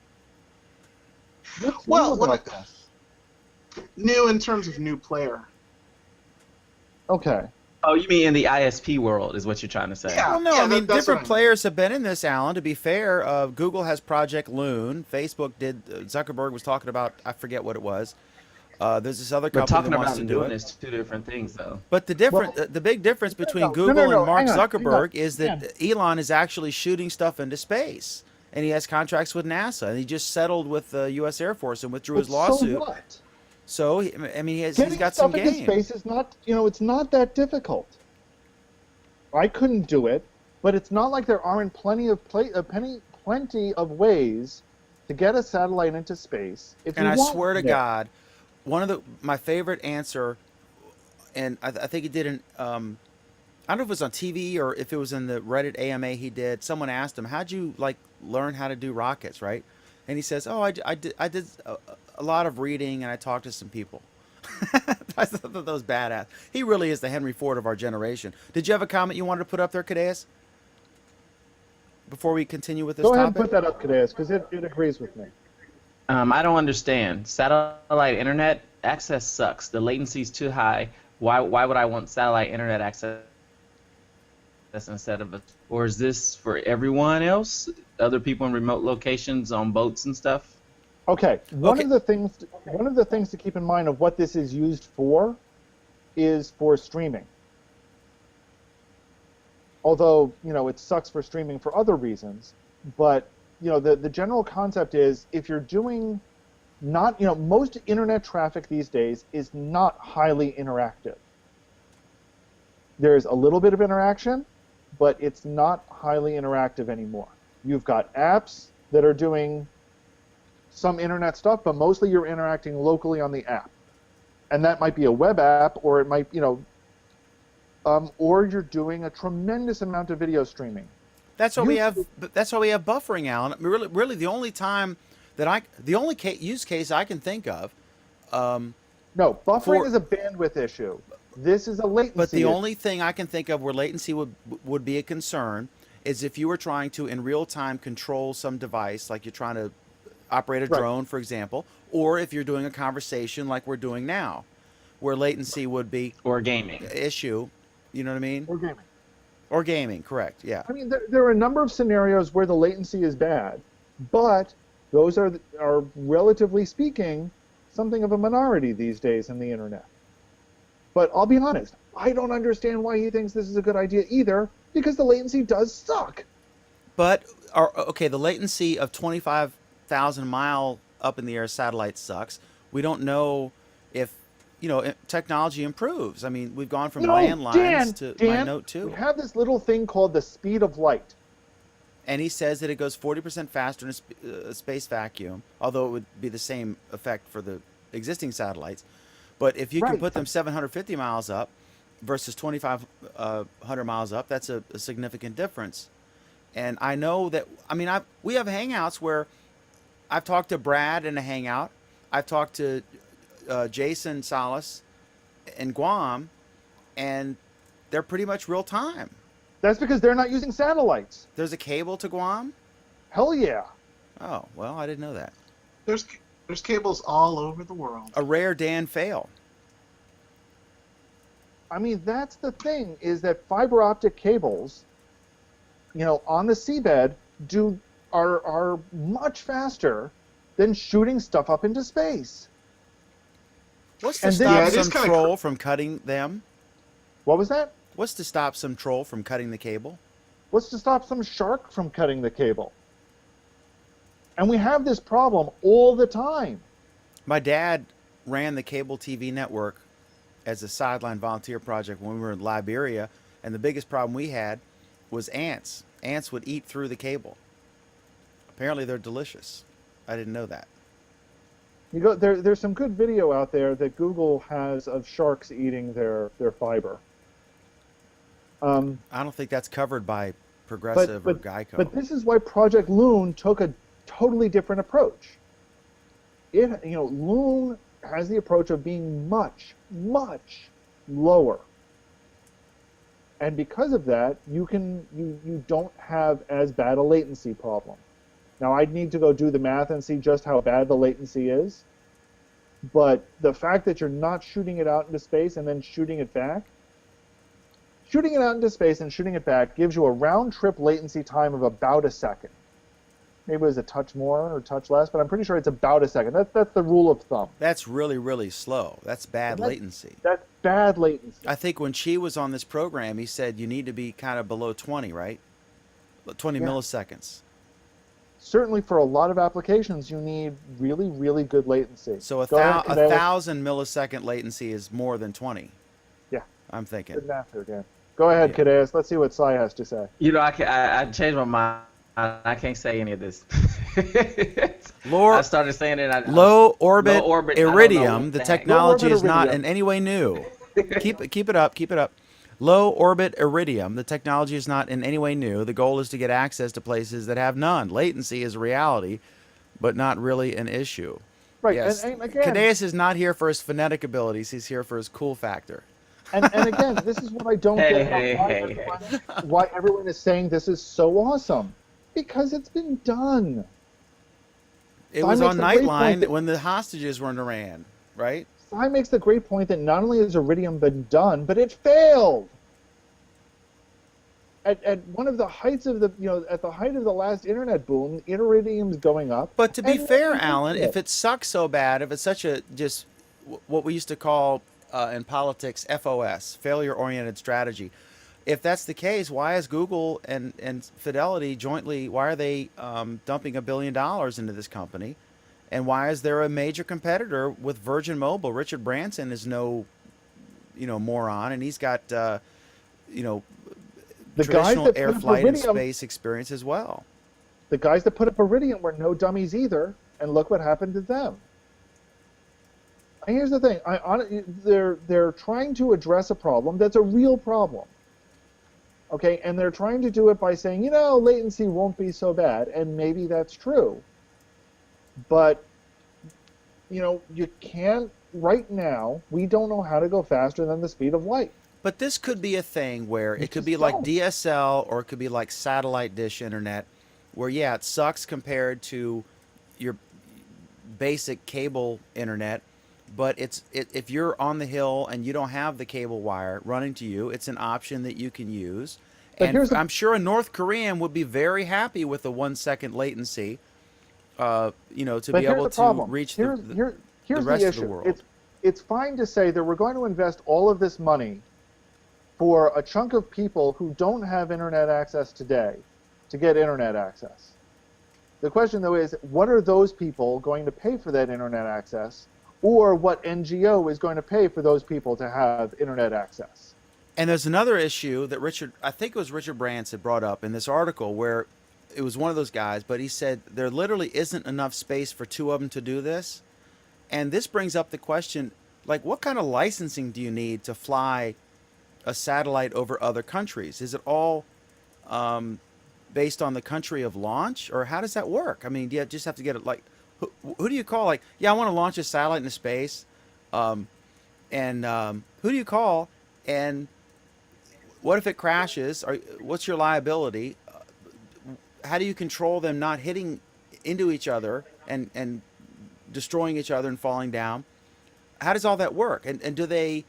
What's Well, new about this? New in terms of new player. Okay. Oh, you mean in the ISP world is what you're trying to say? Yeah. Well, no, I mean, that's different what I mean. players have been in this, Alan. To be fair, Google has Project Loon. Facebook did. Zuckerberg was talking about, I forget what it was. There's this other We're company talking that wants about to and do doing it. is two different things, though. But the the big difference between no, Google no, and Mark hang on, Zuckerberg hang on. is that Elon is actually shooting stuff into space, and he has contracts with NASA, and he just settled with the U.S. Air Force and withdrew his But lawsuit. So what? So I mean, he's Getting got some stuff into game. space is not, it's not that difficult. I couldn't do it, but it's not like there aren't plenty of ways to get a satellite into space. If And you I want swear to to. God, one of my favorite answer, and I think he did an I don't know if it was on TV or if it was in the Reddit AMA he did. Someone asked him, "How'd you learn how to do rockets?" Right? And he says, "Oh, I did a lot of reading and I talked to some people." I thought that was badass. He really is the Henry Ford of our generation. Did you have a comment you wanted to put up there, Cadeas? Before we continue with this Go ahead and topic? put that up, Cadeas, because it agrees with me. I don't understand. Satellite internet access sucks. The latency's too high. Why would I want satellite internet access instead of or is this for everyone else? Other people in remote locations on boats and stuff? Okay, one of the things to keep in mind of what this is used for is for streaming. Although, it sucks for streaming for other reasons, but the general concept is if you're doing not, most internet traffic these days is not highly interactive. There's a little bit of interaction, but it's not highly interactive anymore. You've got apps that are doing some internet stuff, but mostly you're interacting locally on the app. And that might be a web app, or it might, or you're doing a tremendous amount of video streaming. That's why we have. That's why we have buffering, Alan. I mean, really, the only time that the only use case I can think of. No, buffering is a bandwidth issue. This is a latency. But the issue. only thing I can think of where latency would be a concern is if you were trying to in real time control some device, like you're trying to operate a drone, for example, or if you're doing a conversation like we're doing now, where latency would be or gaming issue. You know what I mean? Or gaming. Or gaming, correct? Yeah. I mean, there are a number of scenarios where the latency is bad, but those are relatively speaking something of a minority these days in the internet. But I'll be honest, I don't understand why he thinks this is a good idea either, because the latency does suck. But the latency of 25,000 mile up in the air satellite sucks. We don't know if technology improves. I mean, we've gone from landlines to my Note 2. We have this little thing called the speed of light. And he says that it goes 40% faster in a space vacuum, although it would be the same effect for the existing satellites. But if you can put them 750 miles up versus 2,500 miles up, that's a significant difference. And I know that, we have hangouts where I've talked to Brad in a hangout. I've talked to Jason Salas in Guam, and they're pretty much real time. That's because they're not using satellites. There's a cable to Guam? Hell yeah. Oh, well, I didn't know that. There's cables all over the world. A rare Dan fail. I mean, that's the thing, is that fiber optic cables, on the seabed are much faster than shooting stuff up into space. What's to And then- stop Yeah, it is some kinda troll from cutting them? What was that? What's to stop some troll from cutting the cable? What's to stop some shark from cutting the cable? And we have this problem all the time. My dad ran the cable TV network as a sideline volunteer project when we were in Liberia, and the biggest problem we had was ants. Ants would eat through the cable. Apparently, they're delicious. I didn't know that. You go there's some good video out there that Google has of sharks eating their fiber. I don't think that's covered by Progressive or Geico. But this is why Project Loon took a totally different approach. Loon has the approach of being much, much lower. And because of that, you don't have as bad a latency problem. Now, I'd need to go do the math and see just how bad the latency is. But the fact that you're not shooting it out into space and then shooting it back, shooting it out into space and shooting it back gives you a round-trip latency time of about a second. Maybe it was a touch more or a touch less, but I'm pretty sure it's about a second. That's the rule of thumb. That's really, really slow. That's bad latency. That's bad latency. I think when Chi was on this program, he said you need to be kind of below 20, right? 20 milliseconds. Certainly for a lot of applications, you need really, really good latency. So a Go ahead, Cadell. 1,000 millisecond latency is more than 20. Yeah. I'm thinking. Good math there, Dan. Go ahead, Yeah. Cadeas. Let's see what Sai has to say. I changed my mind. I can't say any of this. I started saying it. Low orbit I don't know iridium. what The the heck. technology Low orbit is not iridium. in any way new. keep it up. Keep it up. Low orbit iridium. The technology is not in any way new. The goal is to get access to places that have none. Latency is a reality, but not really an issue. Right, Yes. and again, Cadeas is not here for his phonetic abilities. He's here for his cool factor. and again, this is what I don't Hey, get hey, about hey, why everyone is saying this is so awesome. Because it's been done. It Sai was makes on a great point Nightline that- when the hostages were in Iran, right? Sai makes the great point that not only has Iridium been done, but it failed. At one of the heights of at the height of the last internet boom, Iridium's going up. But to be and fair, nothing Alan, happened. if it sucks so bad, if it's such a just what we used to call in politics FOS, failure-oriented strategy, if that's the case, why is Google and Fidelity jointly, why are they dumping $1 billion into this company? And why is there a major competitor with Virgin Mobile? Richard Branson is no, moron, and he's got, the guys traditional that air put up flight and Iridium, space experience as well. the guys that put up Iridium were no dummies either, and look what happened to them. And here's the thing: they're trying to address a problem that's a real problem. Okay, and they're trying to do it by saying, latency won't be so bad, and maybe that's true. But, you can't, right now, we don't know how to go faster than the speed of light. But this could be a thing where it could just be like don't. DSL or it could be like satellite dish internet, where, yeah, it sucks compared to your basic cable internet. But if you're on the hill and you don't have the cable wire running to you, it's an option that you can use. But And here's the- I'm sure a North Korean would be very happy with the 1 second latency, to But be here's able the to problem. reach here's the the rest of the issue. world. It's fine to say that we're going to invest all of this money for a chunk of people who don't have internet access today to get internet access. The question, though, is what are those people going to pay for that internet access, or what NGO is going to pay for those people to have internet access? And there's another issue that I think it was Richard Branson brought up in this article, where it was one of those guys, but he said there literally isn't enough space for two of them to do this. And this brings up the question, like, what kind of licensing do you need to fly a satellite over other countries? Is it all based on the country of launch, or how does that work? I mean, do you just have to get it, like, who do you call? Like, yeah, I want to launch a satellite into space. Who do you call? And what if it crashes? What's your liability? How do you control them not hitting into each other and destroying each other and falling down? How does all that work? And do they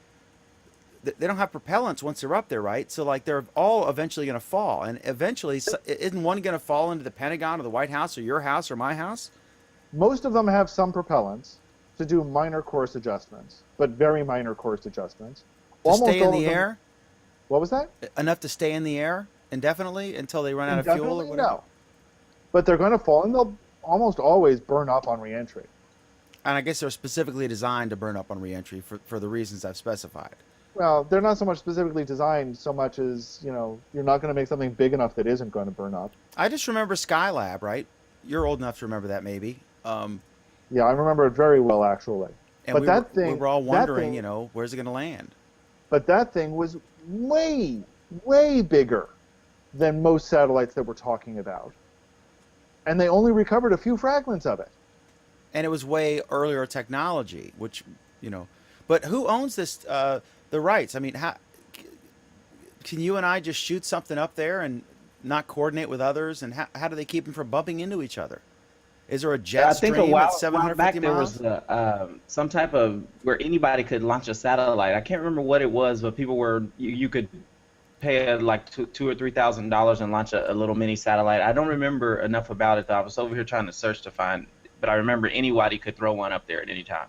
don't have propellants once they're up there, right? So, like, they're all eventually going to fall. And eventually, isn't one going to fall into the Pentagon or the White House or your house or my house? Most of them have some propellants to do minor course adjustments, but very minor course adjustments. To Almost stay in all of the them- air? What was that? Enough to stay in the air indefinitely until they run out of fuel or Indefinitely? whatever? No. But they're going to fall, and they'll almost always burn up on reentry. And I guess they're specifically designed to burn up on reentry for the reasons I've specified. Well, they're not so much specifically designed so much as, you know, you're not going to make something big enough that isn't going to burn up. I just remember Skylab, right? You're old enough to remember that, maybe. Yeah, I remember it very well, actually. And But we that were, thing, we were all that wondering, thing- you know, where's it going to land? But that thing was way, way bigger than most satellites that we're talking about. And they only recovered a few fragments of it. And it was way earlier technology, which, you know. But who owns this, the rights? I mean, how can you and I just shoot something up there and not coordinate with others? And how do they keep them from bumping into each other? Is there a jet I think stream a while at 750 back there miles? was some type of where anybody could launch a satellite. I can't remember what it was, but people were you could pay like $2,000 or $3,000 and launch a little mini satellite. I don't remember enough about it though. I was over here trying to search to find, but I remember anybody could throw one up there at any time.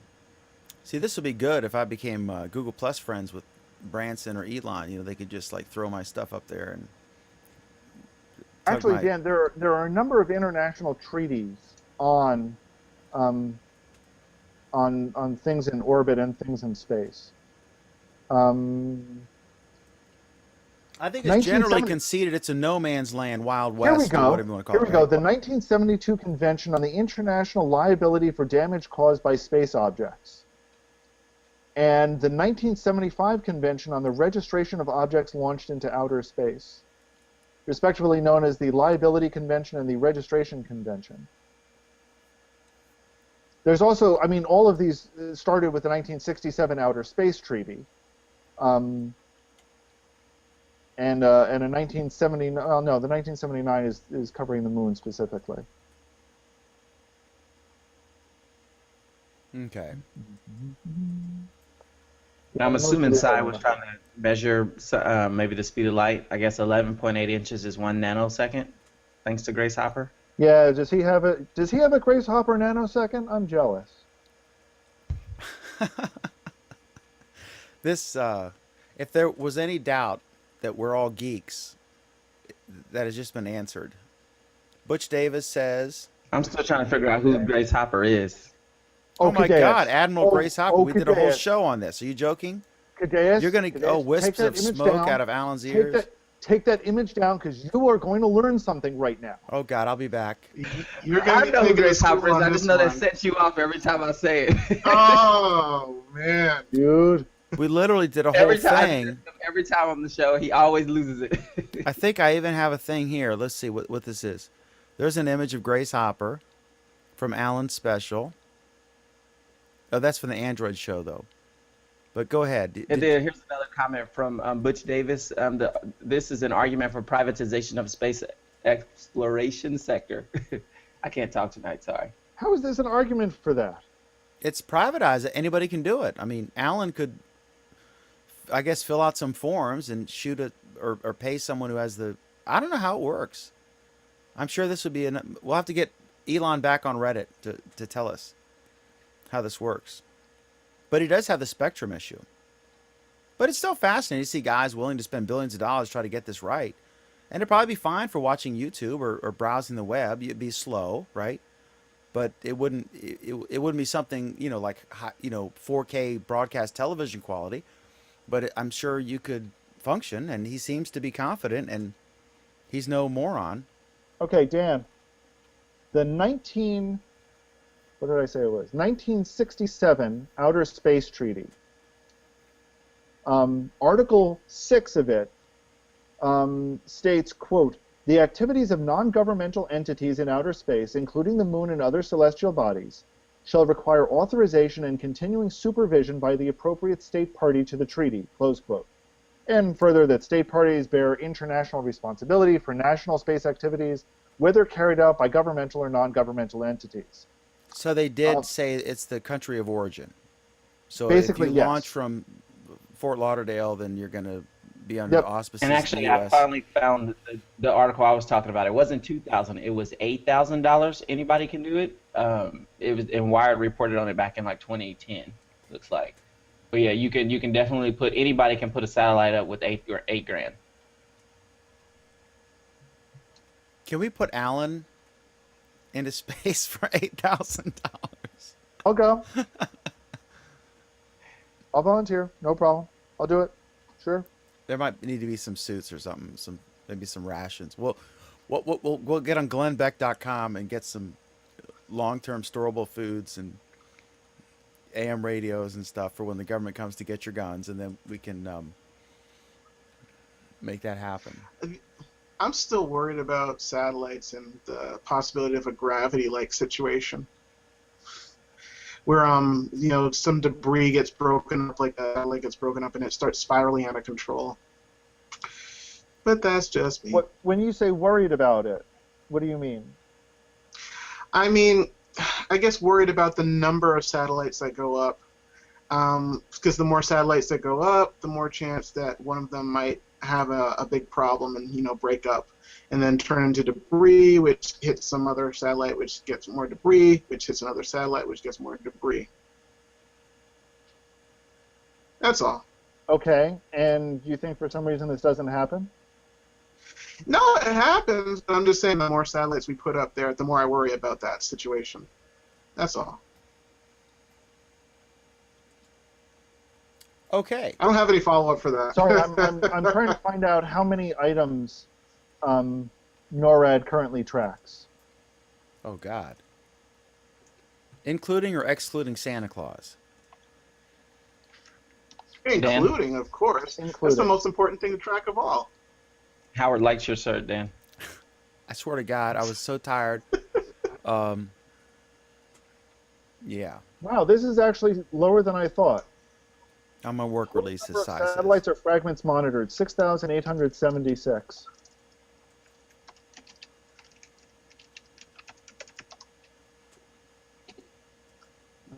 See, this would be good if I became Google Plus friends with Branson or Elon. You know, they could just like throw my stuff up there and. tug Actually, my- Dan, there are a number of international treaties on things in orbit and things in space. I think it's generally 1970 conceded it's a no man's land, Wild Here we West, or go. whatever you want to call Here it. we go. right? The 1972 Convention on the International Liability for Damage Caused by Space Objects. And the 1975 Convention on the Registration of Objects Launched into Outer Space, respectively known as the Liability Convention and the Registration Convention. There's also, I mean, all of these started with the 1967 Outer Space Treaty. And a 1970, oh no, the 1979 is covering the moon specifically. Okay. Now, I'm assuming Cy was trying to measure maybe the speed of light. I guess 11.8 inches is 1 nanosecond, thanks to Grace Hopper. Yeah, does he have a Grace Hopper nanosecond? I'm jealous. This, if there was any doubt that we're all geeks, that has just been answered. Butch Davis says, I'm still trying to figure out who Grace Hopper is. "Oh my Cadeas. God, Admiral Oh, Grace Hopper! oh, We did a whole Cadeas. show on this. Are you joking? Cadeas, You're gonna Cadeas, wisps take that of image smoke down. out of Alan's ears. Take that image down because you are going to learn something right now. Oh God, I'll be back. You're I gonna be know who taking a Grace school Hopper is. on I this just know that one. sets you off every time I say it. Oh man. Dude. We literally did a whole every time, thing. every time on the show, he always loses it. I think I even have a thing here. Let's see what this is. There's an image of Grace Hopper from Alan's special. Oh, that's from the Android show, though. But go ahead. And then here's another comment from Butch Davis. This is an argument for privatization of space exploration sector. I can't talk tonight, sorry. How is this an argument for that? It's privatized. Anybody can do it. I mean, Alan could, I guess, fill out some forms and shoot it or pay someone who has the. I don't know how it works. I'm sure this would be. We'll have to get Elon back on Reddit to tell us how this works. But he does have the spectrum issue. But it's still fascinating to see guys willing to spend billions of dollars to try to get this right. And it'd probably be fine for watching YouTube or browsing the web. You'd be slow, right? But it wouldn't be something, you know, like, you know, 4K broadcast television quality. But I'm sure you could function, and he seems to be confident, and he's no moron. Okay, Dan. The 1967 Outer Space Treaty. Article 6 of it states, quote, "The activities of non-governmental entities in outer space, including the moon and other celestial bodies, shall require authorization and continuing supervision by the appropriate state party to the treaty," close quote. And further, that state parties bear international responsibility for national space activities, whether carried out by governmental or non-governmental entities. So they did say it's the country of origin. So Basically, if you yes. launch from Fort Lauderdale, then you're going to be under Yep. auspices And of actually, the I U.S. finally found the article I was talking about. It wasn't $2,000. It was $8,000. Anybody can do it. It was, and Wired reported on it back in like 2010. Looks like. But yeah, you can definitely put, anybody can put a satellite up with eight grand. Can we put Alan into space for $8,000? I'll go. I'll volunteer. No problem. I'll do it. Sure. There might need to be some suits or something. Maybe some rations. We'll get on glennbeck.com and get some long-term storable foods and AM radios and stuff for when the government comes to get your guns, and then we can make that happen. I'm still worried about satellites and the possibility of a gravity-like situation, where some debris gets broken up, like a satellite gets broken up, and it starts spiraling out of control. But that's just me. When you say worried about it, what do you mean? I mean, I guess worried about the number of satellites that go up, because the more satellites that go up, the more chance that one of them might have a big problem and break up, and then turn into debris, which hits some other satellite, which gets more debris, which hits another satellite, which gets more debris. That's all. Okay, and you think for some reason this doesn't happen? No, it happens, but I'm just saying the more satellites we put up there, the more I worry about that situation. That's all. Okay. I don't have any follow-up for that. Sorry, I'm trying to find out how many items NORAD currently tracks. Oh, God. Including or excluding Santa Claus? Including, of course. That's the Including. most important thing to track of all. Howard likes your shirt, Dan. I swear to God, I was so tired. Yeah. Wow, this is actually lower than I thought. I'm going to work release Number this of size. satellites or fragments monitored, 6,876.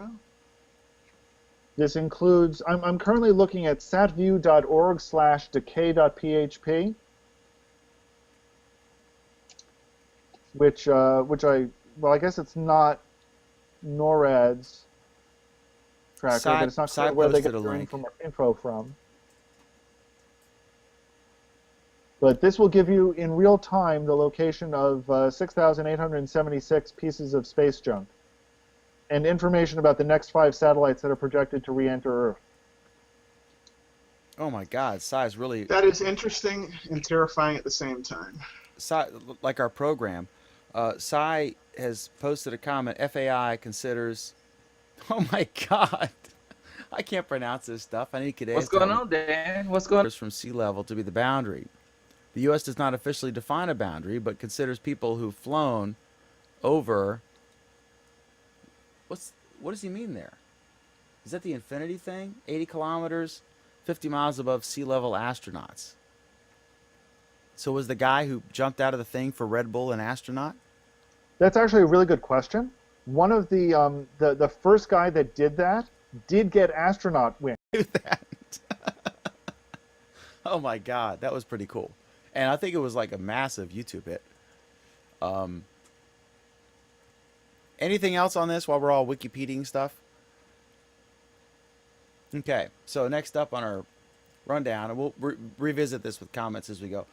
Oh. This includes, I'm currently looking at satview.org/decay.php, which I guess it's not NORAD's tracker, but it's not clear where they get posted a their link. info from. But this will give you in real time the location of 6,876 pieces of space junk and information about the next 5 satellites that are projected to re-enter Earth. Oh, my God. Size really... That is interesting and terrifying at the same time. Like our program, Sai has posted a comment. FAI considers... Oh, my God. I can't pronounce this stuff. I need Cadet What's going on, Dan? What's going on? from sea level to be the boundary. The U.S. does not officially define a boundary, but considers people who've flown over... What does he mean there? Is that the infinity thing? 80 kilometers, 50 miles above sea level astronauts. So was the guy who jumped out of the thing for Red Bull an astronaut? That's actually a really good question. One of the first guy that did that did get astronaut wings. Do that. Oh my God, that was pretty cool. And I think it was like a massive YouTube hit. Anything else on this while we're all Wikipediaing stuff? Okay, so next up on our rundown, and we'll revisit this with comments as we go.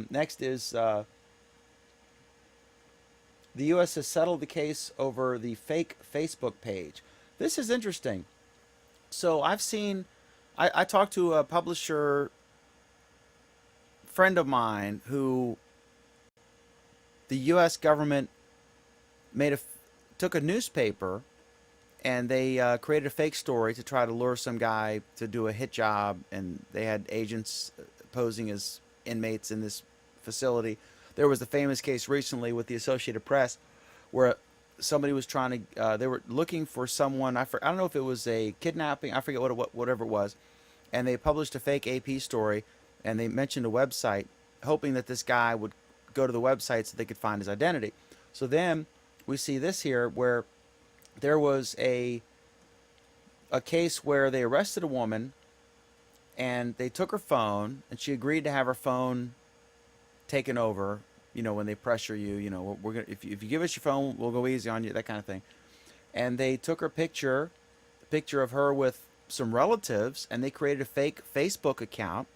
Next is the U.S. has settled the case over the fake Facebook page. This is interesting. So I've seen, I talked to a publisher friend of mine who the U.S. government took a newspaper and they created a fake story to try to lure some guy to do a hit job, and they had agents posing as inmates in this facility. There was the famous case recently with the Associated Press where somebody was trying to they were looking for someone. I don't know if it was a kidnapping, I forget whatever it was, and they published a fake AP story, and they mentioned a website hoping that this guy would go to the website so they could find his identity. So then we see this here where there was a case where they arrested a woman and they took her phone, and she agreed to have her phone taken over, when they pressure you, we're gonna if you give us your phone, we'll go easy on you, that kind of thing. And they took her picture of her with some relatives, and they created a fake Facebook account,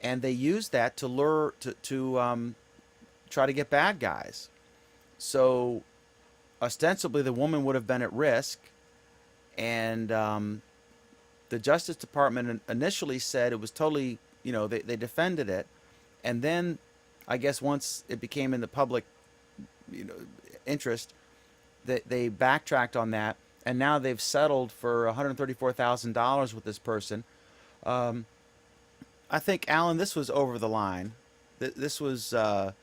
and they used that to lure to try to get bad guys. So ostensibly, the woman would have been at risk, and the Justice Department initially said it was totally, they defended it, and then I guess once it became in the public, interest, they backtracked on that, and now they've settled for $134,000 with this person. I think, Alan, this was over the line. This was a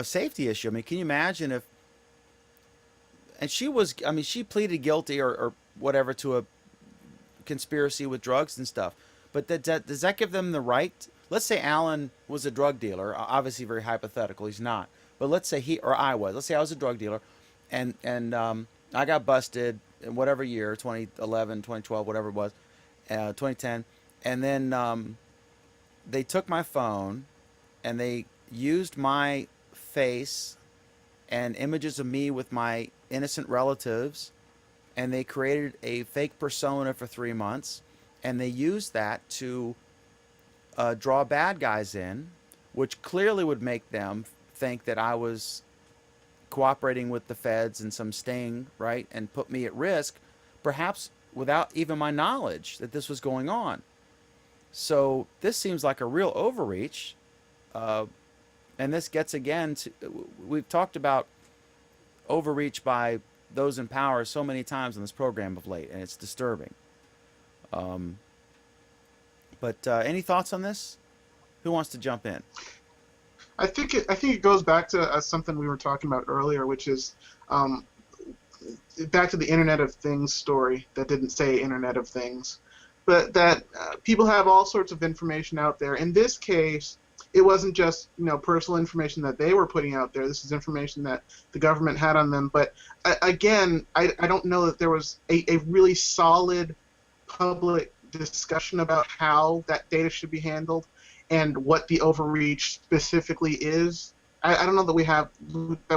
safety issue. I mean, can you imagine if? And she pleaded guilty or whatever to a conspiracy with drugs and stuff. But does that give them the right? Let's say Alan was a drug dealer. Obviously, very hypothetical. He's not. But let's say he or I was. Let's say I was a drug dealer, and I got busted in whatever year, 2011, 2012, whatever it was, 2010, and then they took my phone, and they used my face and images of me with my innocent relatives, and they created a fake persona for 3 months, and they used that to draw bad guys in, which clearly would make them think that I was cooperating with the feds in some sting, right, and put me at risk, perhaps without even my knowledge that this was going on. So this seems like a real overreach, and this gets again to, we've talked about overreach by those in power so many times on this program of late, and it's disturbing. But any thoughts on this? Who wants to jump in? I think it goes back to something we were talking about earlier, which is back to the Internet of Things story that didn't say Internet of Things, but that people have all sorts of information out there. In this case, it wasn't just personal information that they were putting out there. This is information that the government had on them. But again, I don't know that there was a really solid public discussion about how that data should be handled and what the overreach specifically is. I don't know that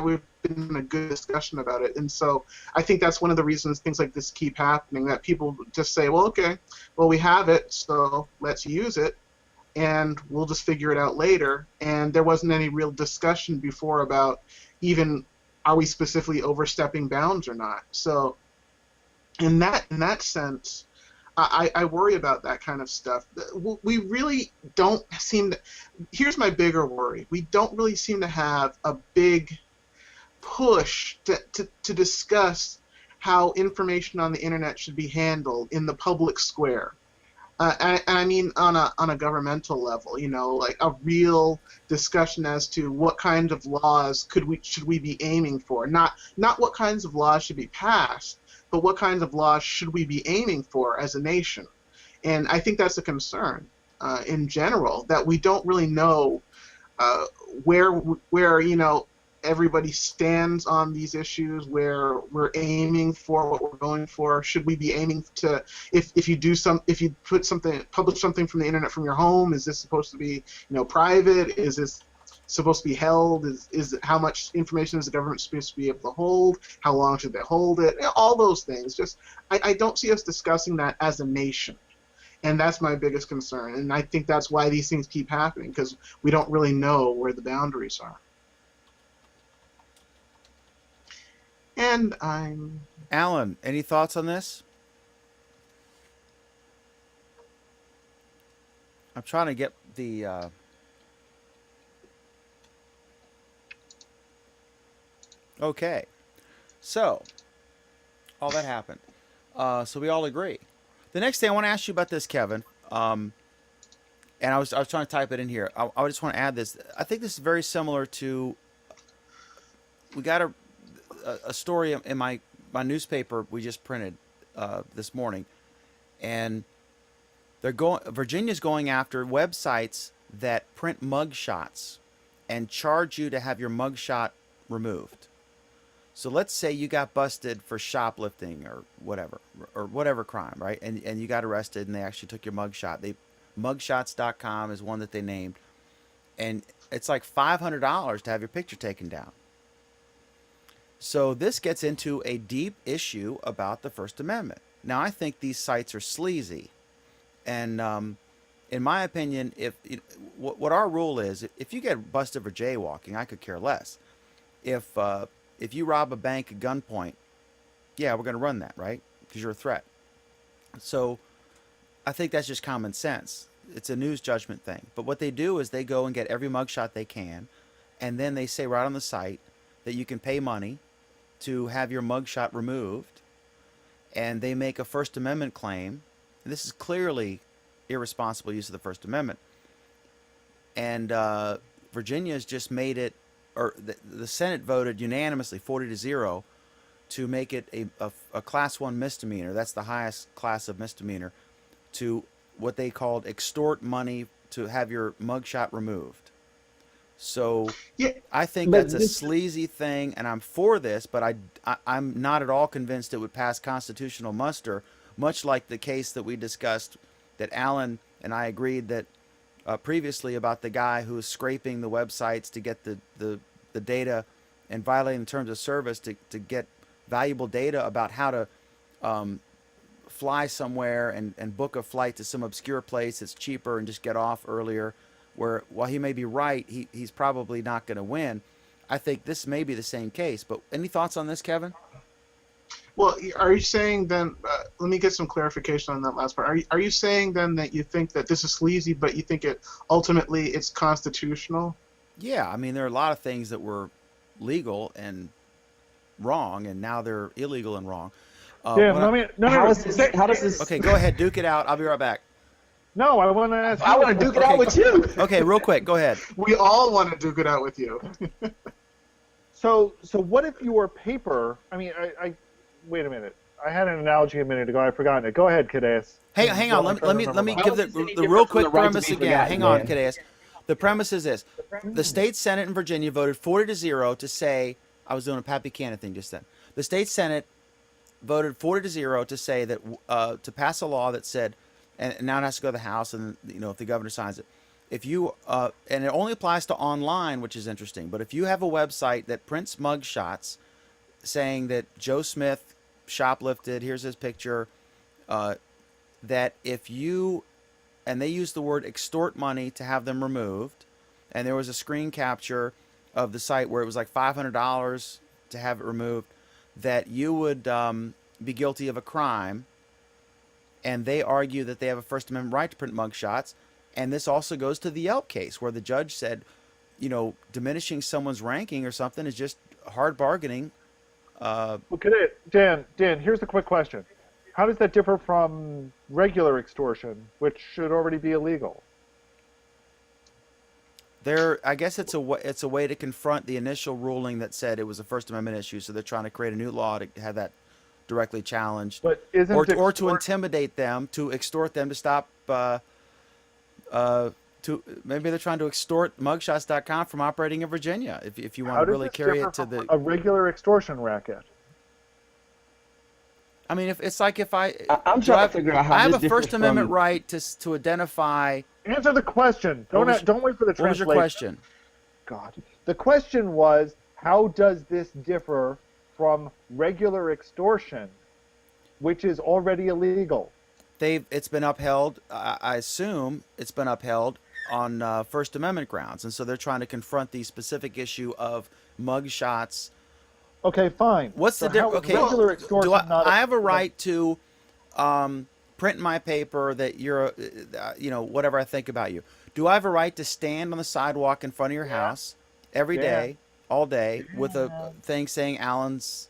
we've been in a good discussion about it. And so I think that's one of the reasons things like this keep happening, that people just say, well, okay, well, we have it, so let's use it, and we'll just figure it out later. And there wasn't any real discussion before about even are we specifically overstepping bounds or not. So in that sense, I worry about that kind of stuff. We really don't seem to. Here's my bigger worry. We don't really seem to have a big push to discuss how information on the internet should be handled in the public square. And I mean on a governmental level, like a real discussion as to what kinds of laws should we be aiming for. Not what kinds of laws should be passed, but what kinds of laws should we be aiming for as a nation? And I think that's a concern in general, that we don't really know where everybody stands on these issues, where we're aiming for, what we're going for. Should we be aiming to, if you publish something from the internet from your home, is this supposed to be private? Is this supposed to be held? Is how much information is the government supposed to be able to hold? How long should they hold it? All those things. Just I don't see us discussing that as a nation, and that's my biggest concern. And I think that's why these things keep happening, because we don't really know where the boundaries are. And Alan, any thoughts on this? I'm trying to get the okay. So all that happened. So we all agree. The next thing I want to ask you about this, Kevin. And I was trying to type it in here. I just want to add this. I think this is very similar to. We got a story in my newspaper we just printed this morning, and Virginia's going after websites that print mugshots and charge you to have your mugshot removed. So let's say you got busted for shoplifting or whatever crime, right? And you got arrested, and they actually took your mugshot. Mugshots.com is one that they named, and it's like $500 to have your picture taken down. So this gets into a deep issue about the First Amendment. Now, I think these sites are sleazy, and in my opinion, what our rule is, if you get busted for jaywalking, I could care less. If you rob a bank at gunpoint, yeah, we're going to run that, right? Because you're a threat. So I think that's just common sense. It's a news judgment thing. But what they do is they go and get every mugshot they can, and then they say right on the site that you can pay money to have your mugshot removed, and they make a First Amendment claim. And this is clearly irresponsible use of the First Amendment. And Virginia has just made it, or the Senate voted unanimously, 40-0, to make it a Class 1 misdemeanor. That's the highest class of misdemeanor, to what they called extort money to have your mugshot removed. So Yeah, I think that's a sleazy thing, and I'm for this, but I'm not at all convinced it would pass constitutional muster, much like the case that we discussed that Alan and I agreed that previously about the guy who was scraping the websites to get the data and violating the terms of service to get valuable data about how to fly somewhere and book a flight to some obscure place that's cheaper and just get off earlier, where while he may be right, he's probably not going to win. I think this may be the same case. But any thoughts on this, Kevin? well, are you saying then, let me get some clarification on that last part. Are you saying then that you think that this is sleazy, but you think ultimately it's constitutional? Yeah, I mean, there are a lot of things that were legal and wrong, and now they're illegal and wrong. Dan, How does this? Okay, go ahead, duke it out. I'll be right back. No, I want to ask. I want to duke it out with you. Okay, real quick, go ahead. We all want to duke it out with you. So what if your paper? I mean, I wait a minute. I had an analogy a minute ago. I've forgotten it. Go ahead, Kadeas. Hang on. Let me How give is this any the different real from the quick right to premise be again. forgotten, Hang on, man? Kadeas. The premise is this: the state Senate in Virginia voted 40-0 to say. I was doing a Pat Buchanan thing just then. The state Senate voted 40-0 to say that to pass a law that said, and now it has to go to the House, and if the governor signs it, if you and it only applies to online, which is interesting. But if you have a website that prints mug shots saying that Joe Smith shoplifted, here's his picture, that if you, and they use the word extort money to have them removed, and there was a screen capture of the site where it was like $500 to have it removed, that you would be guilty of a crime, and they argue that they have a First Amendment right to print mugshots. And this also goes to the Yelp case, where the judge said, diminishing someone's ranking or something is just hard bargaining. Well, Dan, here's the quick question. How does that differ from regular extortion, which should already be illegal? I guess it's a way to confront the initial ruling that said it was a First Amendment issue. So they're trying to create a new law to have that directly challenged, But isn't or to intimidate them, to extort them to stop. Maybe they're trying to extort mugshots.com from operating in Virginia. If you want how to does really this carry differ it to from the. a regular extortion racket? I mean, I'm I'm trying to figure out how I have this a First differs Amendment from- right to identify. Answer the question. What was- Don't wait for the What was translation. your question? God. The question was, how does this differ from regular extortion, which is already illegal? It's been upheld. I assume it's been upheld on First Amendment grounds, and so they're trying to confront the specific issue of mugshots. Okay, fine. What's So the difference? how is Okay, regular extortion not I have a right to print in my paper that you're, whatever I think about you. Do I have a right to stand on the sidewalk in front of your house every Yeah. day, all day, with a thing saying Alan's,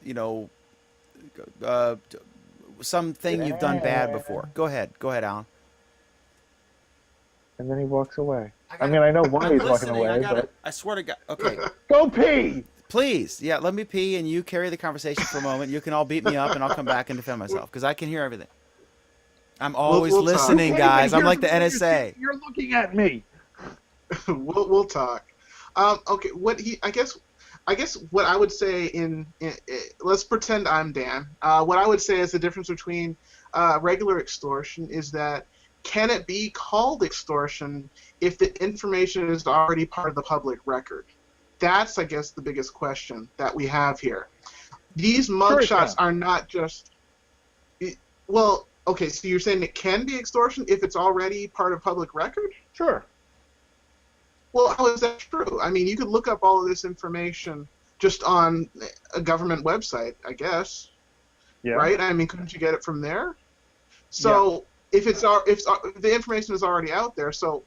something you've done bad before? Go ahead, Alan. And then he walks away. I mean, I know why he's walking Listening, away, but I swear to God. Okay, go pee! please, yeah, let me pee, and you carry the conversation for a moment. You can all beat me up, and I'll come back and defend myself because I can hear everything. I'm always we'll talk. listening, guys. I'm like the You're NSA. You're looking at me. we'll talk. Okay, I guess what I would say let's pretend I'm Dan. What I would say is the difference between regular extortion is that can it be called extortion if the information is already part of the public record? That's, I guess, the biggest question that we have here. These mugshots are not just, well, okay, so you're saying it can be extortion if it's already part of public record? Sure. Well, how is that true? I mean, you could look up all of this information just on a government website, I guess. Yeah. Right? I mean, couldn't you get it from there? So if the information is already out there, so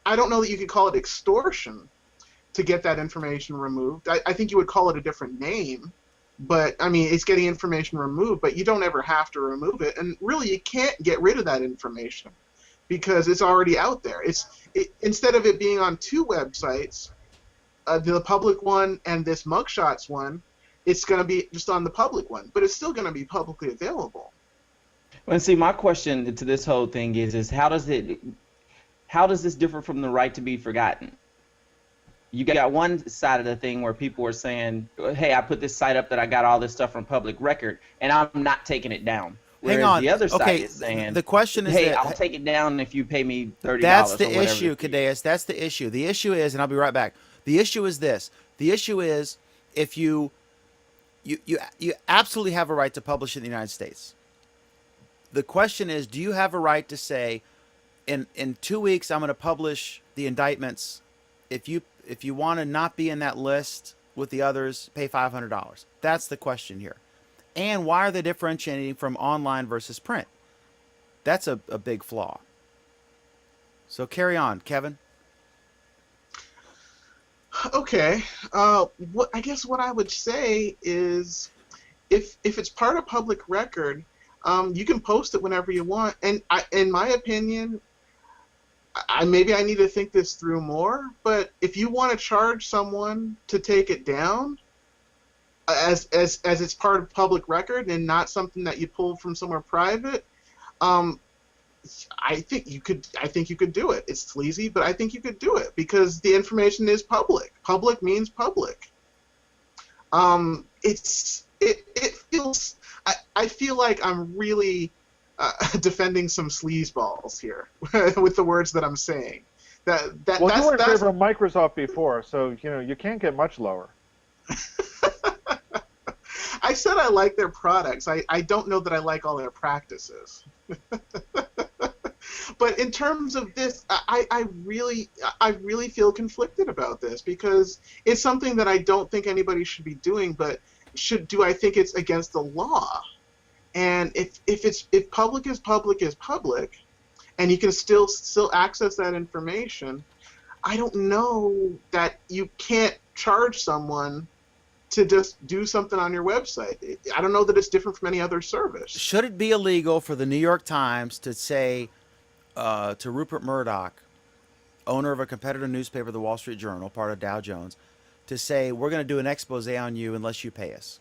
I don't know that you could call it extortion to get that information removed. I think you would call it a different name, but I mean, it's getting information removed, but you don't ever have to remove it, and really you can't get rid of that information because it's already out there. Instead of it being on two websites, the public one and this mugshots one, it's going to be just on the public one, but it's still going to be publicly available. And see, my question to this whole thing is how does this differ from the right to be forgotten? You got one side of the thing where people are saying, hey, I put this site up that I got all this stuff from public record, and I'm not taking it down. Whereas Hang on. the other side Okay, is saying, the question is hey, that, I'll take it down if you pay me $30. that's the or whatever. issue, Cadeas. That's the issue. The issue is, and I'll be right back. The issue is this. The issue is if you absolutely have a right to publish in the United States. The question is, do you have a right to say, in 2 weeks I'm going to publish the indictments. If you want to not be in that list with the others, pay $500. That's the question here. And why are they differentiating from online versus print? That's a big flaw. So carry on, Kevin. Okay. I guess what I would say is, if it's part of public record, you can post it whenever you want. And in my opinion, maybe I need to think this through more. But if you want to charge someone to take it down, as it's part of public record and not something that you pulled from somewhere private, I think you could do it. It's sleazy, but I think you could do it because the information is public. Public means public. It feels. I feel like I'm really defending some sleazeballs here with the words that I'm saying. Well, you were in favor of Microsoft before, so you can't get much lower. I said I like their products. I don't know that I like all their practices. But in terms of this, I really feel conflicted about this because it's something that I don't think anybody should be doing. But I think it's against the law? And if public is public, and you can still access that information, I don't know that you can't charge someone to just do something on your website. I don't know that it's different from any other service. Should it be illegal for the New York Times to say to Rupert Murdoch, owner of a competitor newspaper, the Wall Street Journal, part of Dow Jones, to say, we're going to do an expose on you unless you pay us?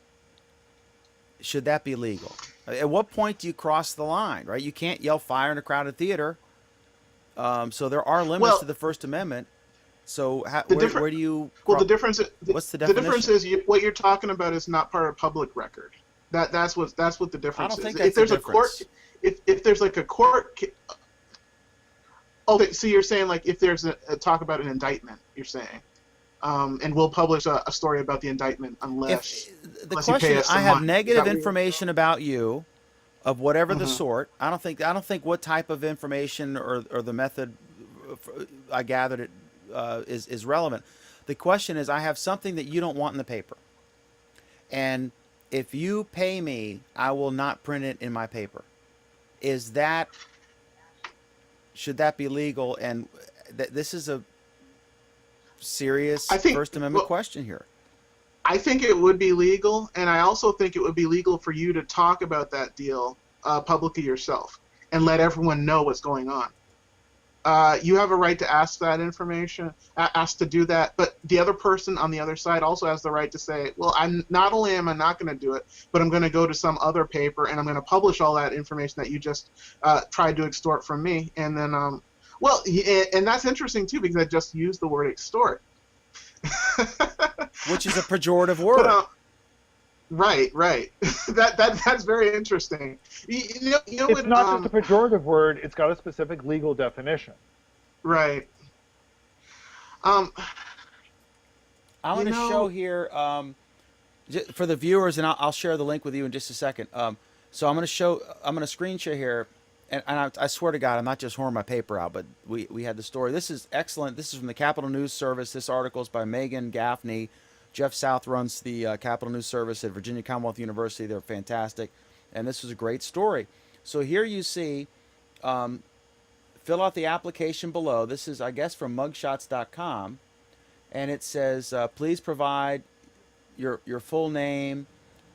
Should that be legal? At what point do you cross the line, right? You can't yell fire in a crowded theater. So there are limits to the First Amendment. So where do you? Well, the difference. What's the definition? The difference is what you're talking about is not part of public record. That's what the difference is. I don't think that's if there's the a court, difference. if there's like a court. Okay, so you're saying like if there's a talk about an indictment, you're saying, and we'll publish a story about the indictment unless. The question is, I have negative information about you, of whatever the sort. I don't think what type of information or the method I gathered it is relevant. The question is, I have something that you don't want in the paper, and if you pay me, I will not print it in my paper. Should that be legal? And this is a serious First Amendment question here. I think it would be legal, and I also think it would be legal for you to talk about that deal publicly yourself and let everyone know what's going on. You have a right to ask that information, ask to do that, but the other person on the other side also has the right to say, well, not only am I not going to do it, but I'm going to go to some other paper and I'm going to publish all that information that you just tried to extort from me. And then, and that's interesting too, because I just used the word extort. Which is a pejorative word. Right, right. That's very interesting. You know It's what? not just a pejorative word; it's got a specific legal definition. Right. Um, I'm you going to know, show here for the viewers, and I'll share the link with you in just a second. So I'm going to screen share here, and I swear to God, I'm not just whoring my paper out, but we had the story. This is excellent. This is from the Capitol News Service. This article is by Megan Gaffney. Jeff South runs the Capitol News Service at Virginia Commonwealth University. They're fantastic, and this was a great story. So here you see, fill out the application below. This is, I guess, from mugshots.com, and it says, please provide your full name,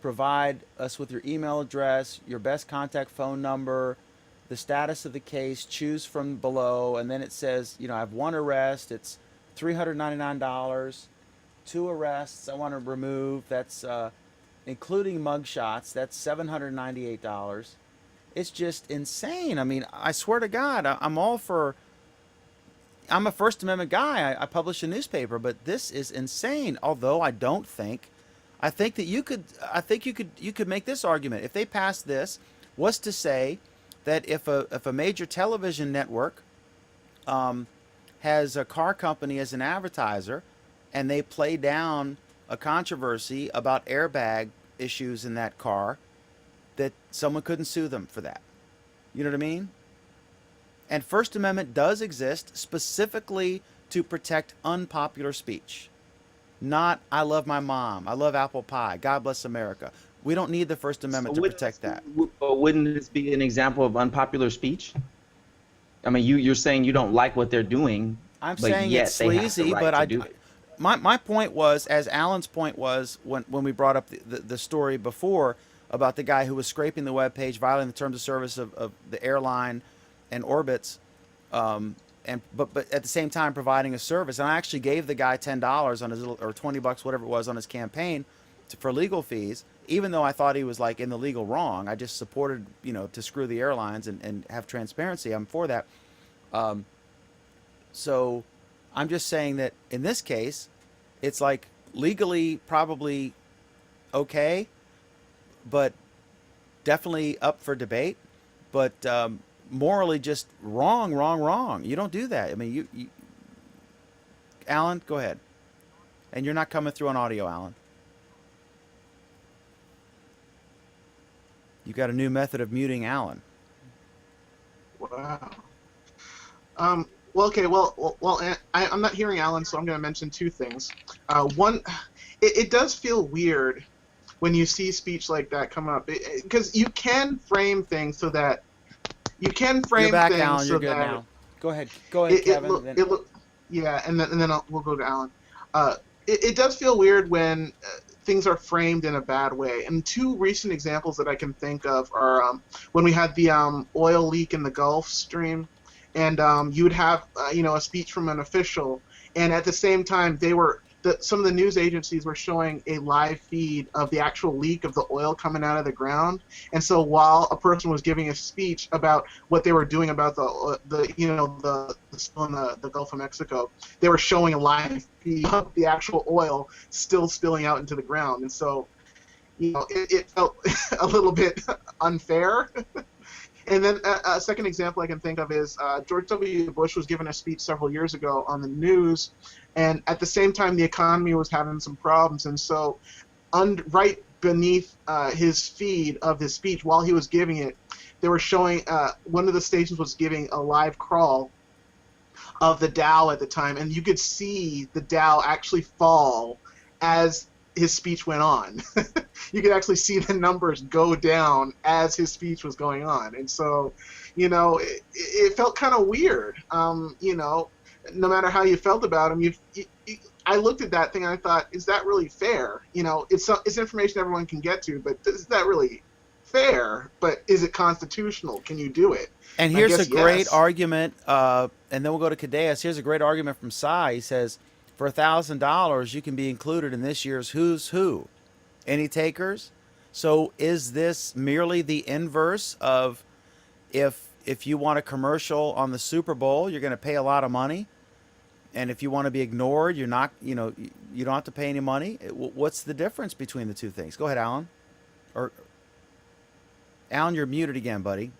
provide us with your email address, your best contact phone number, the status of the case, choose from below, and then it says, I have one arrest, it's $399, two arrests I want to remove, that's including mugshots, that's $798. It's just insane. I mean, I swear to God, I'm all for. I'm a First Amendment guy. I publish a newspaper, but this is insane. Although I don't think, I think that you could. I think you could make this argument if they passed this. Was to say that if a major television network has a car company as an advertiser, and they play down a controversy about airbag issues in that car, that someone couldn't sue them for that. You know what I mean? And First Amendment does exist specifically to protect unpopular speech. Not, I love my mom, I love apple pie, God bless America. We don't need the First Amendment to protect that. Wouldn't this be an example of unpopular speech? I mean, you're saying you don't like what they're doing. I'm but saying yet it's they have the sleazy, right but to do it. my point was, as Alan's point was when we brought up the story before about the guy who was scraping the web page, violating the terms of service of the airline and Orbitz, but at the same time providing a service. And I actually gave the guy $10 on his little, or $20, whatever it was, on his campaign for legal fees, even though I thought he was like in the legal wrong. I just supported, to screw the airlines and have transparency. I'm for that. So I'm just saying that in this case, it's like legally probably okay, but definitely up for debate, but morally just wrong. You don't do that. I mean, you Alan, go ahead. And you're not coming through on audio, Alan. You got a new method of muting Alan. wow. Well, okay. Well, I'm not hearing Alan, so I'm going to mention two things. One, it does feel weird when you see speech like that come up, because you can frame things so that you're back, things Alan. so You're good that now. Go ahead, Kevin. Yeah, and then we'll go to Alan. It does feel weird when things are framed in a bad way. And two recent examples that I can think of are when we had the oil leak in the Gulf Stream, and you would have a speech from an official, and at the same time some of the news agencies were showing a live feed of the actual leak of the oil coming out of the ground. And so while a person was giving a speech about what they were doing about the spill in the Gulf of Mexico, they were showing a live feed of the actual oil still spilling out into the ground. And so, it felt a little bit unfair. And then a second example I can think of is George W. Bush was given a speech several years ago on the news, and at the same time the economy was having some problems. And so right beneath his feed of his speech, while he was giving it, they were showing one of the stations was giving a live crawl of the Dow at the time, and you could see the Dow actually fall as his speech went on. You could actually see the numbers go down as his speech was going on. And so, it felt kind of weird. No matter how you felt about him, I looked at that thing and I thought, is that really fair? It's information everyone can get to, but is that really fair? But is it constitutional? Can you do it? And here's a great argument, and then we'll go to Cadeas. Here's a great argument from Cy. He says, for $1,000, you can be included in this year's Who's Who. Any takers? So is this merely the inverse of if you want a commercial on the Super Bowl, you're going to pay a lot of money, and if you want to be ignored, you're not. you don't have to pay any money. What's the difference between the two things? Go ahead, Alan. Or Alan, you're muted again, buddy.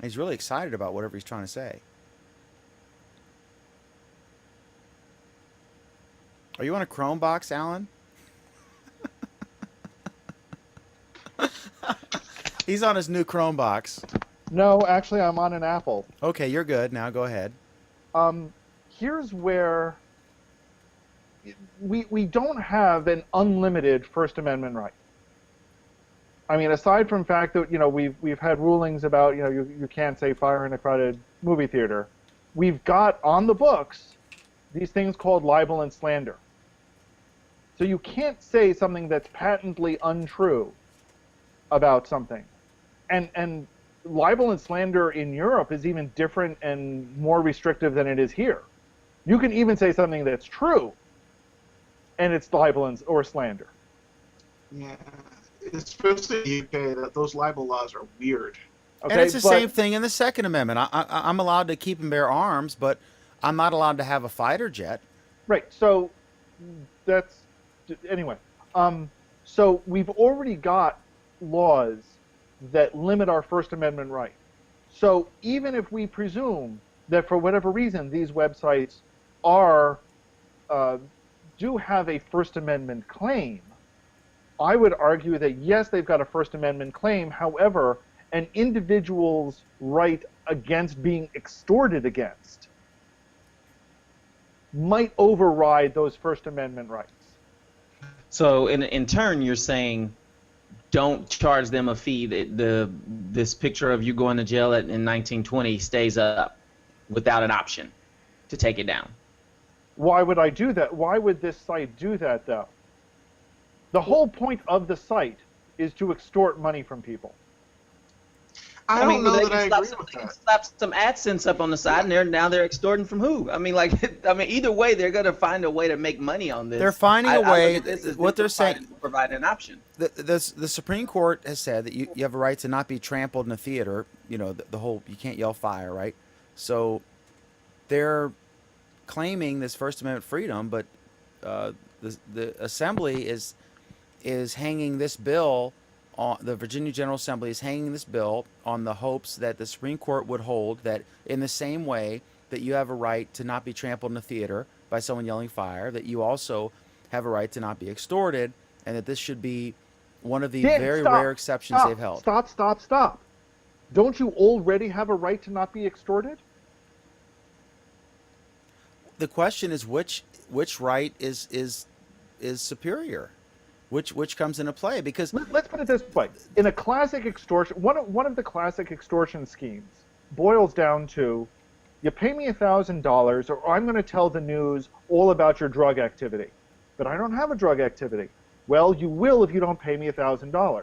He's really excited about whatever he's trying to say. Are you on a Chrome box, Alan? He's on his new Chrome box. No, actually, I'm on an Apple. Okay, you're good. Now go ahead. Here's where we don't have an unlimited First Amendment right. I mean, aside from the fact that we've had rulings about you can't say fire in a crowded movie theater, we've got on the books these things called libel and slander. So you can't say something that's patently untrue about something, and libel and slander in Europe is even different and more restrictive than it is here. You can even say something that's true, and it's libel or slander. Yeah, especially in the UK, that those libel laws are weird. Okay, and it's the same thing in the Second Amendment. I'm allowed to keep and bear arms, but I'm not allowed to have a fighter jet. Right. So that's anyway. So we've already got laws that limit our First Amendment right. So even if we presume that for whatever reason these websites do have a First Amendment claim, I would argue that yes, they've got a First Amendment claim. However, an individual's right against being extorted against might override those First Amendment rights. So in turn, you're saying don't charge them a fee. This picture of you going to jail in 1920 stays up without an option to take it down. Why would I do that? Why would this site do that, though? The whole point of the site is to extort money from people. I don't know they that I can agree with they can that. slap some AdSense up on the side, and now they're extorting from who? I mean, either way, they're going to find a way to make money on this. They're finding a way. look at this as What them they're saying, provide an option. the Supreme Court has said that you have a right to not be trampled in a theater. The whole, you can't yell fire, right? So they're claiming this First Amendment freedom, but the Assembly is hanging this bill on, the Virginia General Assembly is hanging this bill on the hopes that the Supreme Court would hold that in the same way that you have a right to not be trampled in a theater by someone yelling fire, that you also have a right to not be extorted, and that this should be one of the very rare exceptions they've held. Stop. Don't you already have a right to not be extorted? The question is which right is superior? Which comes into play? Because Let's put it this way: in a classic extortion, one of the classic extortion schemes boils down to, you pay me $1,000, or I'm going to tell the news all about your drug activity, but I don't have a drug activity. Well, you will if you don't pay me $1,000.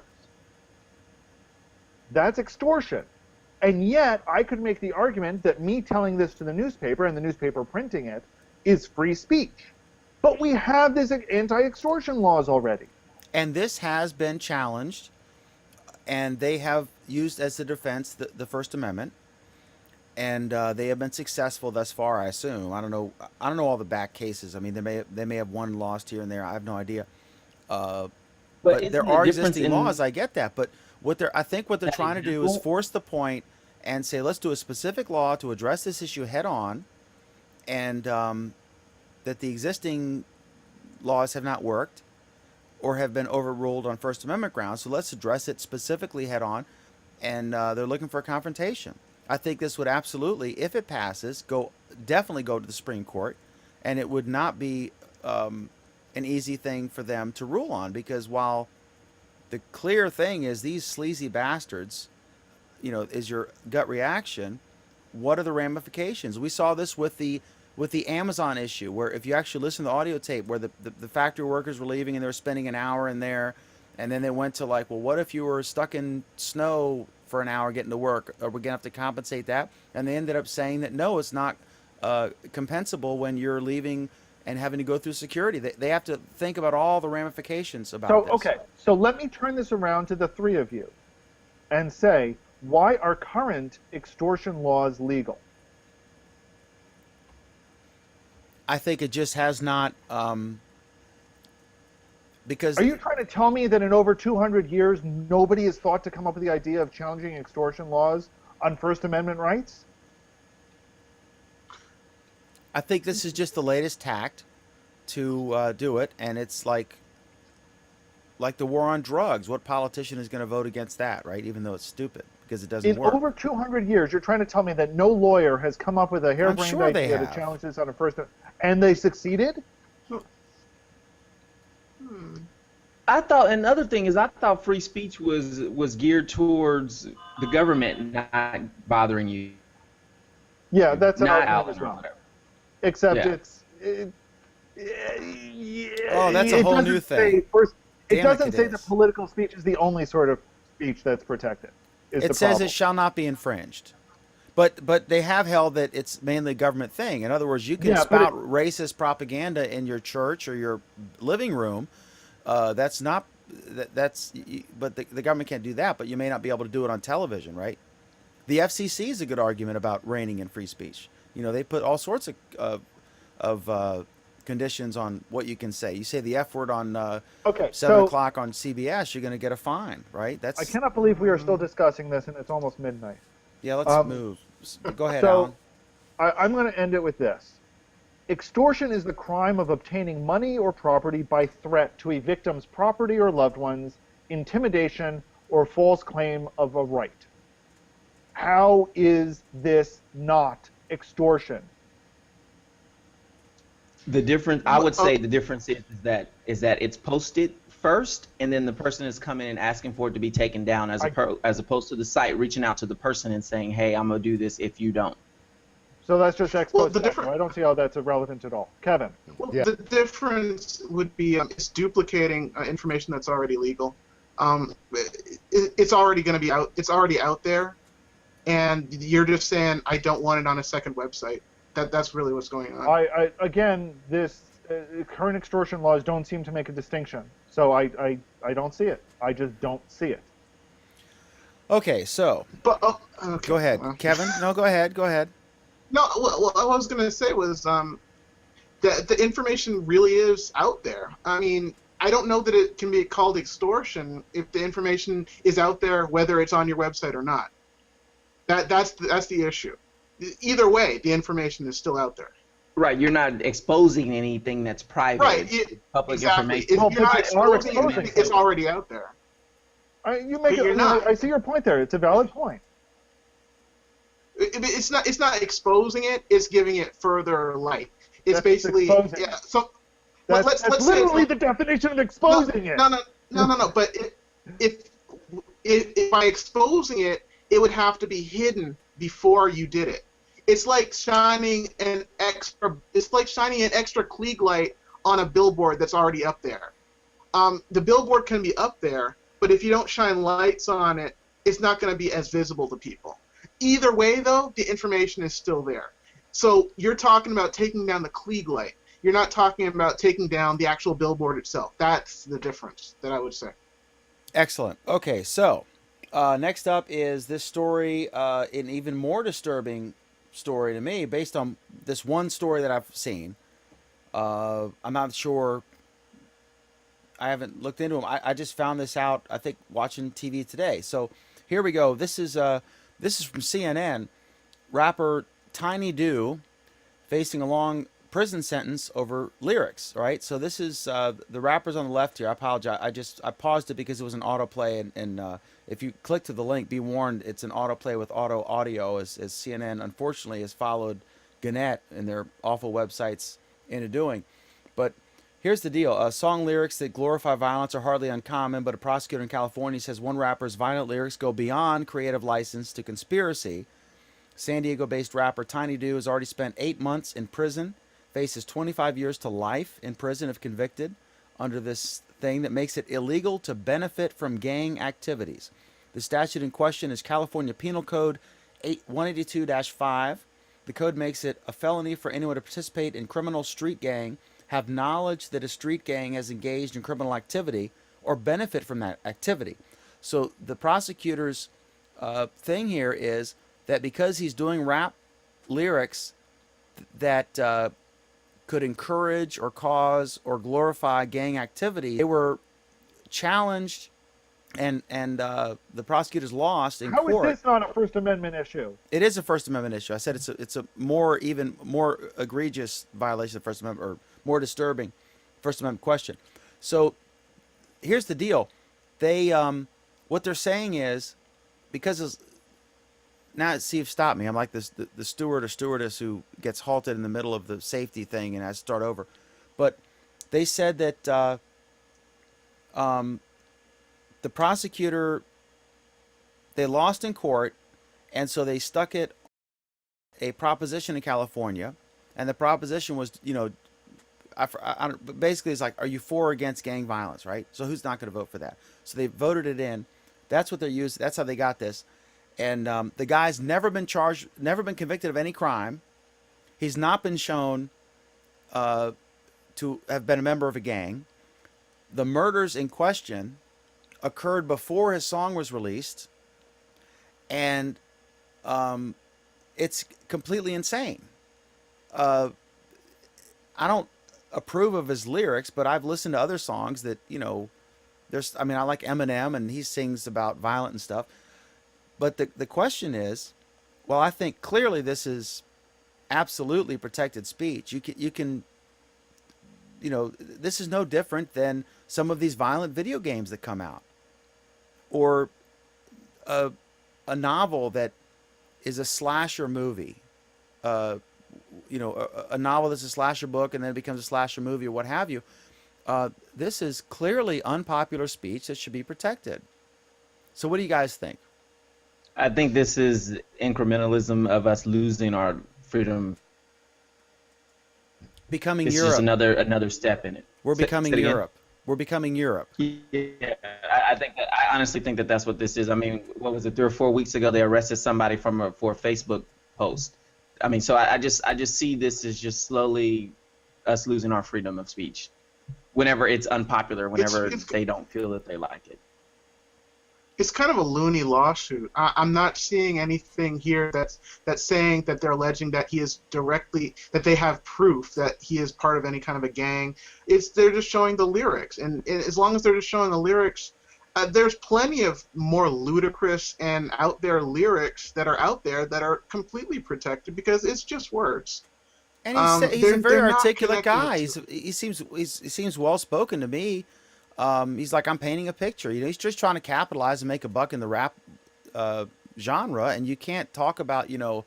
That's extortion. And yet, I could make the argument that me telling this to the newspaper and the newspaper printing it is free speech. But we have these anti-extortion laws already. And this has been challenged, and they have used as the defense the First Amendment, and they have been successful thus far, I assume. I don't know all the back cases. I mean, they may have won, lost here and there. I have no idea. But there are existing laws. I get that, but I think what they're trying to do is force the point and say, let's do a specific law to address this issue head on, and that the existing laws have not worked or have been overruled on First Amendment grounds. So let's address it specifically head on, and they're looking for a confrontation. I think this would absolutely, if it passes, definitely go to the Supreme Court, and it would not be an easy thing for them to rule on, because while the clear thing is these sleazy bastards, is your gut reaction, what are the ramifications? We saw this with the Amazon issue, where if you actually listen to the audio tape where the factory workers were leaving and they were spending an hour in there, and then they went to well, what if you were stuck in snow for an hour getting to work? Are we going to have to compensate that? And they ended up saying that no, it's not compensable when you're leaving and having to go through security. They have to think about all the ramifications about this. Okay, so let me turn this around to the three of you and say, why are current extortion laws legal? I think it just has not, because Are you trying to tell me that in over 200 years, nobody has thought to come up with the idea of challenging extortion laws on First Amendment rights? I think this is just the latest tact to do it, and it's like the war on drugs. What politician is going to vote against that, right? Even though it's stupid because it doesn't In work. over 200 years, you're trying to tell me that no lawyer has come up with a harebrained sure they idea to have. challenge this on a First Amendment, and they succeeded? I thought another thing is I thought free speech was geared towards the government not bothering you, Yeah, that's an not argument as Allen or well. whatever. Except Yeah. Oh, that's a whole new thing. It Damn it, doesn't it say is. that political speech is the only sort of speech that's protected. Is It the says problem. it shall not be infringed. But they have held that it's mainly a government thing. In other words, you can Yeah, but spout racist propaganda in your church or your living room. That's not that's but the government can't do that. But you may not be able to do it on television, right? The FCC is a good argument about reining in free speech. You know, they put all sorts of conditions on what you can say. You say the F word on Okay, 7 o'clock on CBS, you're going to get a fine, right? That's I cannot believe we are still discussing this, and it's almost midnight. yeah. Let's move. Go ahead, So, Alan. I'm going to end it with this. Extortion is the crime of obtaining money or property by threat to a victim's property or loved ones, intimidation, or false claim of a right. How is this not extortion? The difference, I would say, the difference is that it's posted first, and then the person is coming and asking for it to be taken down, as opposed to the site reaching out to the person and saying, "Hey, I'm gonna do this if you don't." So that's just ex Well, post the facto. different- I don't see how that's irrelevant at all. Kevin. Well, Yeah. the difference would be it's duplicating information that's already legal. It's already going to be out. It's already out there, and you're just saying I don't want it on a second website. That's really what's going on. Again, this current extortion laws don't seem to make a distinction. So I don't see it. I just don't see it. Okay, so But okay, go ahead, well. Kevin. No, go ahead. Go ahead. No, what I was going to say was that the information really is out there. I mean, I don't know that it can be called extortion if the information is out there, whether it's on your website or not. That's the issue. Either way, the information is still out there. Right, you're not exposing anything that's private. Right, It's public exactly. information. If Well, you're not but they are exposing exposing anything, it's it. already out there. You make But it. you're not. I see your point there. It's a valid point. It's not exposing it. It's giving it further light. It's That's basically exposing. yeah. So That's, let's that's say literally the definition of exposing it. No. But if by exposing it, it would have to be hidden before you did it. It's like shining an extra. It's like shining an extra Klieg light on a billboard that's already up there. The billboard can be up there, but if you don't shine lights on it, it's not going to be as visible to people. Either way, though, the information is still there. So you're talking about taking down the Klieg light. You're not talking about taking down the actual billboard itself. That's the difference that I would say. Excellent. Okay, so next up is this story, an even more disturbing story to me, based on this one story that I've seen. I'm not sure. I haven't looked into them. I just found this out, I think, watching TV today. So here we go. This is from CNN. Rapper Tiny Do facing a long prison sentence over lyrics. Right. So this is the rappers on the left here. I apologize. I paused it because it was an autoplay, and if you click to the link, be warned, it's an autoplay with auto audio, as CNN unfortunately has followed Gannett and their awful websites into doing. But here's the deal. Song lyrics that glorify violence are hardly uncommon, but a prosecutor in California says one rapper's violent lyrics go beyond creative license to conspiracy. San Diego-based rapper Tiny Do has already spent 8 months in prison, faces 25 years to life in prison if convicted under this thing that makes it illegal to benefit from gang activities. The statute in question is California Penal Code 182-5. The code makes it a felony for anyone to participate in criminal street gang, have knowledge that a street gang has engaged in criminal activity, or benefit from that activity. So the prosecutor's thing here is that because he's doing rap lyrics that could encourage or cause or glorify gang activity. They were challenged, and the prosecutors lost in How court. is this not a First Amendment issue? It is a First Amendment issue. I said it's a more even more egregious violation of the First Amendment, or more disturbing First Amendment question. So here's the deal. They what they're saying is, because now Steve, stop me. I'm like this the steward or stewardess who gets halted in the middle of the safety thing and has to start over. But they said that the prosecutor, they lost in court, and so they stuck it a proposition in California, and the proposition was, basically it's like, are you for or against gang violence, right? So who's not going to vote for that? So they voted it in. That's what they're using. That's how they got this. And the guy's never been charged, never been convicted of any crime. He's not been shown to have been a member of a gang. The murders in question occurred before his song was released, and it's completely insane. I don't approve of his lyrics, but I've listened to other songs that, I like Eminem, and he sings about violent and stuff. But the question is, well, I think clearly this is absolutely protected speech. You can this is no different than some of these violent video games that come out, or a novel that is a slasher movie, a novel that's a slasher book and then it becomes a slasher movie or what have you. This is clearly unpopular speech that should be protected. So what do you guys think? I think this is incrementalism of us losing our freedom. Becoming This Europe. is another step in it. We're Say- becoming say it again? Europe. We're becoming Europe. Yeah, I honestly think that that's what this is. I mean, what was it? 3 or 4 weeks ago, they arrested somebody for a Facebook post. I mean, so I just see this as just slowly us losing our freedom of speech. Whenever it's unpopular, whenever they don't feel that they like it. It's kind of a loony lawsuit. I'm not seeing anything here that's saying that they're alleging that he is that they have proof that he is part of any kind of a gang. They're just showing the lyrics, and as long as they're just showing the lyrics, there's plenty of more ludicrous and out there lyrics that are out there that are completely protected because it's just words. And he's a very they're not articulate guy. connecting He seems well spoken to me. He's like, I'm painting a picture. He's just trying to capitalize and make a buck in the rap genre, and you can't talk about I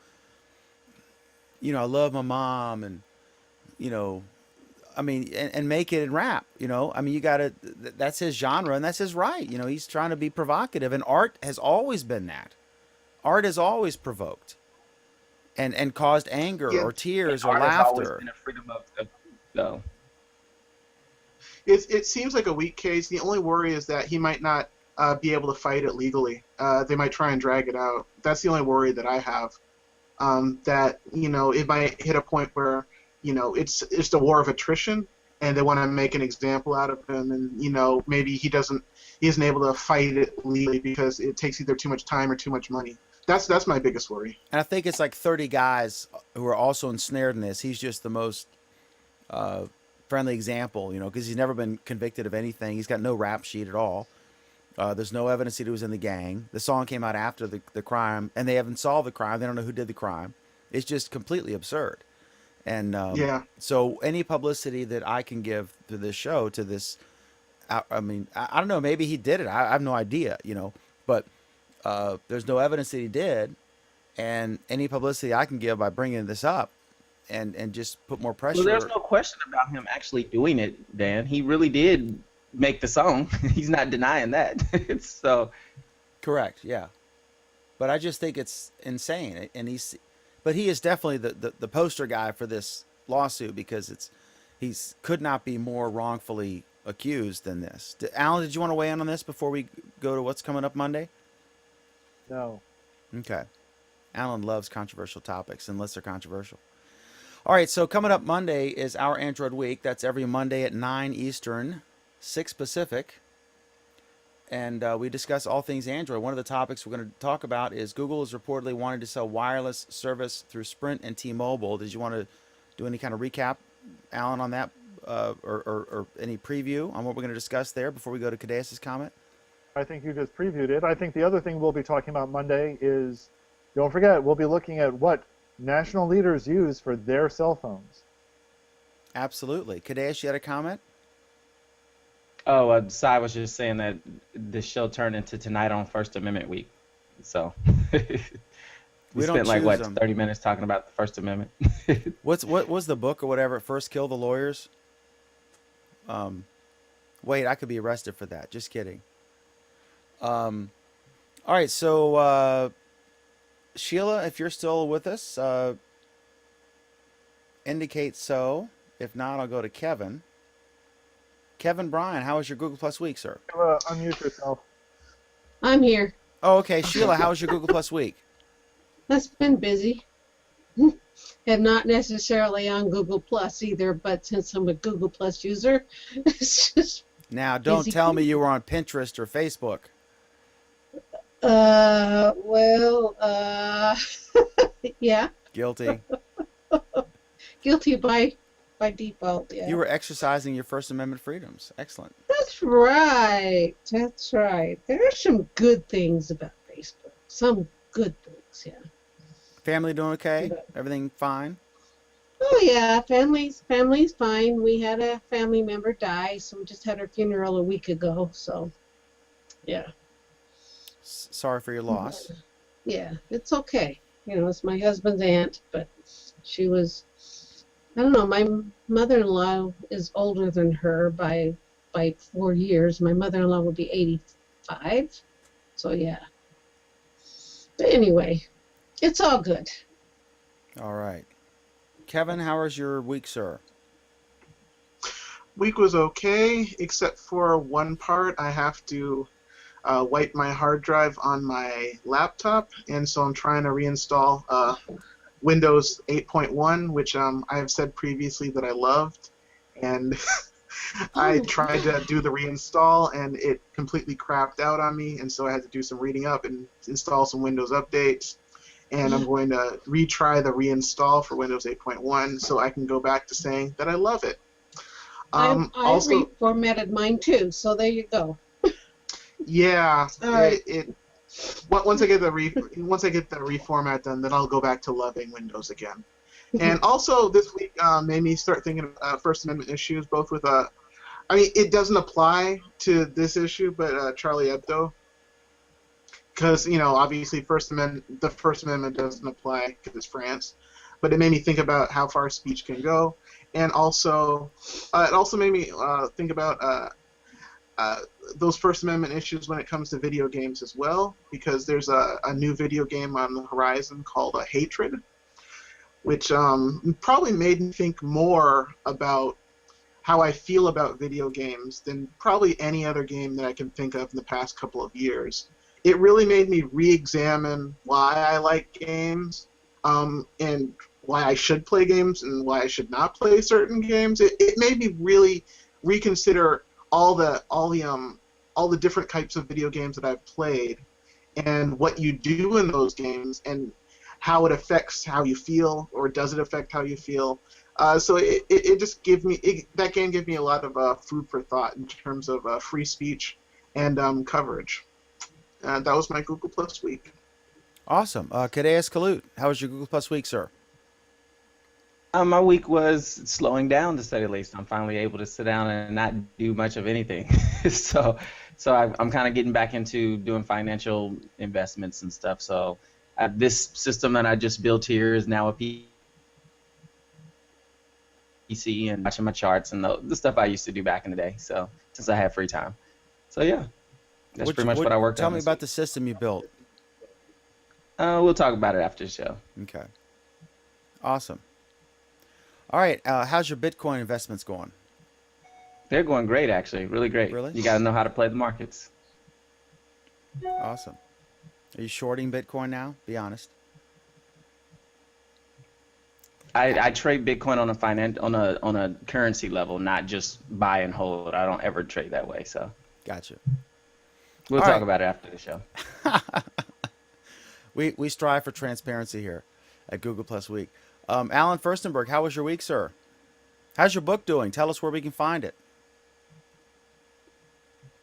love my mom, and and make it in rap. You gotta. That's his genre, and that's his right. He's trying to be provocative, and art has always been that. Art has always provoked, and caused anger or tears or Art has always laughter. been a freedom of go. It seems like a weak case. The only worry is that he might not be able to fight it legally. They might try and drag it out. That's the only worry that I have. That it might hit a point where it's a war of attrition, and they want to make an example out of him, and maybe he isn't able to fight it legally because it takes either too much time or too much money. That's my biggest worry. And I think it's like 30 guys who are also ensnared in this. He's just the most friendly example, because he's never been convicted of anything. He's got no rap sheet at all. There's no evidence that he was in the gang. The song came out after the crime, and they haven't solved the crime. They don't know who did the crime. It's just completely absurd. And so any publicity that I can give to this show, to this, I don't know, maybe he did it. I have no idea, but there's no evidence that he did. And any publicity I can give by bringing this up and just put more pressure. Well, there's no question about him actually doing it, Dan. He really did make the song. He's not denying that. So correct, yeah. But I just think it's insane, and he is definitely the poster guy for this lawsuit, because he's could not be more wrongfully accused than this. Alan, did you want to weigh in on this before we go to what's coming up Monday? No. Okay. Alan loves controversial topics, unless they're controversial. All right, so coming up Monday is Our Android Week. That's every Monday at 9 Eastern, 6 Pacific. And we discuss all things Android. One of the topics we're going to talk about is Google is reportedly wanting to sell wireless service through Sprint and T-Mobile. Did you want to do any kind of recap Alan, on that, or any preview on what we're going to discuss there before we go to Cadeas's comment? I think you just previewed it. I think the other thing we'll be talking about Monday is, don't forget, we'll be looking at what national leaders use for their cell phones. Absolutely. Cadeas, you had a comment? Oh, Cy was just saying that the show turned into Tonight on First Amendment Week. So we don't spent like, choose what, them. 30 minutes talking about the First Amendment? What was the book or whatever? First Kill the Lawyers? Wait, I could be arrested for that. Just kidding. All right, so Sheila, if you're still with us, indicate so. If not, I'll go to Kevin. Kevin Bryan, how was your Google Plus week, sir? Unmute yourself. I'm here. Oh, okay. Sheila, how was your Google Plus week? That's been busy. And not necessarily on Google Plus either, but since I'm a Google Plus user, it's just Now, don't Easy tell me peasy. you were on Pinterest or Facebook. well, yeah, Guilty. guilty by default. Yeah, You were exercising your First Amendment freedoms. Excellent. that's right. That's right. There are some good things about Facebook. Some good things, yeah. Family doing okay? Good. Everything fine? Oh yeah, family's fine. We had a family member die, so we just had her funeral a week ago. So, yeah, Sorry for your loss. yeah, it's okay. You know, it's my husband's aunt, but she was, I don't know. My mother-in-law is older than her by 4 years. My mother-in-law will be 85. So yeah. But anyway, it's all good. All right. Kevin, how was your week, sir? Week was okay, except for one part. I have to wipe my hard drive on my laptop, and so I'm trying to reinstall Windows 8.1, which I have said previously that I loved, and I tried to do the reinstall, and it completely crapped out on me, and so I had to do some reading up and install some Windows updates, and I'm going to retry the reinstall for Windows 8.1 so I can go back to saying that I love it. I Also, reformatted mine too, so there you go. yeah, All right. once I get the reformat done, then I'll go back to loving Windows again. And also this week made me start thinking of First Amendment issues, both with I mean, it doesn't apply to this issue, but Charlie Hebdo, because obviously the First Amendment doesn't apply because it's France, but it made me think about how far speech can go, and also it also made me think about those First Amendment issues when it comes to video games as well, because there's a new video game on the horizon called Hatred, which probably made me think more about how I feel about video games than probably any other game that I can think of in the past couple of years. It really made me re-examine why I like games, and why I should play games and why I should not play certain games. It made me really reconsider all the different types of video games that I've played, and what you do in those games, and how it affects how you feel, or does it affect how you feel. So it just that game gave me a lot of food for thought in terms of free speech and coverage. That was my Google Plus week. Awesome. Cadeas Kalut, how was your Google Plus week, sir? My week was slowing down, to say the least. I'm finally able to sit down and not do much of anything. so I'm kind of getting back into doing financial investments and stuff. So this system that I just built here is now a PC, and watching my charts and the stuff I used to do back in the day. So since I have free time. So yeah, that's pretty much what I worked on. Tell me this about week. the system you built. We'll talk about it after the show. Okay. Awesome. All right. How's your Bitcoin investments going? They're going great, actually. Really great. Really? You got to know how to play the markets. Awesome. Are you shorting Bitcoin now? Be honest. I trade Bitcoin on a currency level, not just buy and hold. I don't ever trade that way. So Gotcha. we'll All talk right. about it after the show. We strive for transparency here at Google Plus Week. Alan Furstenberg, how was your week, sir? How's your book doing? Tell us where we can find it.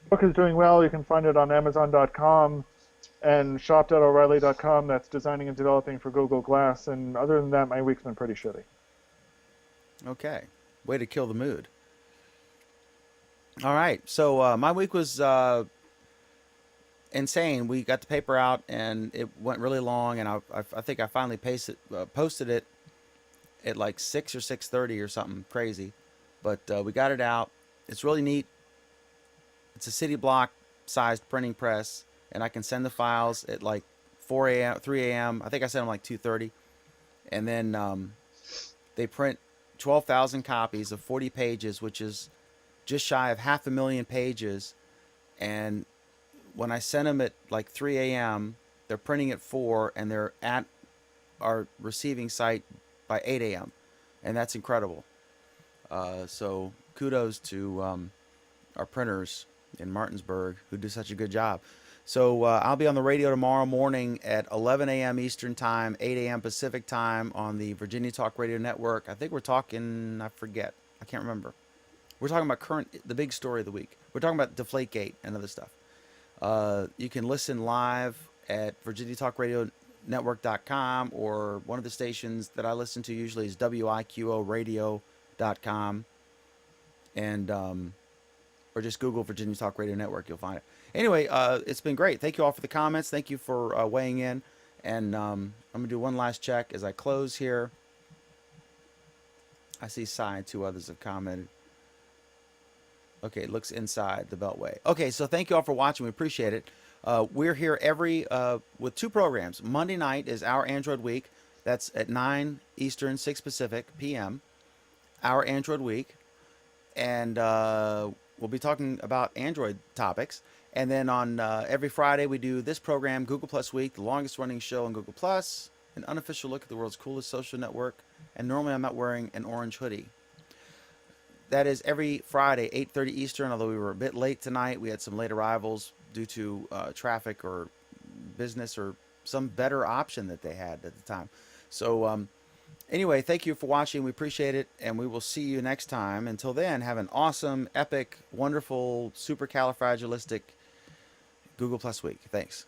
Book is doing well. You can find it on Amazon.com and shop.o'reilly.com. That's designing and developing for Google Glass. And other than that, my week's been pretty shitty. Okay. Way to kill the mood. All right. So my week was insane. We got the paper out, and it went really long, and I think I finally posted it at like 6 or 6:30 or something crazy. But we got it out. It's really neat. It's a city block sized printing press, and I can send the files at like 4 a.m., 3 a.m. I think I sent them like 2:30. And then they print 12,000 copies of 40 pages, which is just shy of 500,000 pages. And when I send them at like 3 a.m., they're printing at 4, and they're at our receiving site by 8 a.m. And that's incredible. So kudos to our printers in Martinsburg who do such a good job. So I'll be on the radio tomorrow morning at 11 a.m. Eastern Time, 8 a.m. Pacific Time on the Virginia Talk Radio Network. I think we're talking, I forget, I can't remember. We're talking about the big story of the week. We're talking about Deflategate and other stuff. You can listen live at VirginiaTalkRadioNetwork.com, or one of the stations that I listen to usually is WIQORadio.com. And or just Google Virginia Talk Radio Network, you'll find it. Anyway, it's been great. Thank you all for the comments. Thank you for weighing in. And I'm going to do one last check as I close here. I see Cy and 2 others have commented. Okay, it looks inside the Beltway. Okay, so thank you all for watching. We appreciate it. We're here with 2 programs. Monday night is Our Android Week. That's at 9 Eastern, 6 Pacific p.m. Our Android Week. And we'll be talking about Android topics. And then on every Friday, we do this program, Google Plus Week, the longest running show on Google Plus, an unofficial look at the world's coolest social network. And normally I'm not wearing an orange hoodie. That is every Friday, 8:30 Eastern, although we were a bit late tonight. We had some late arrivals due to traffic or business or some better option that they had at the time. So anyway, thank you for watching. We appreciate it, and we will see you next time. Until then, have an awesome, epic, wonderful, supercalifragilistic Google Plus week. Thanks.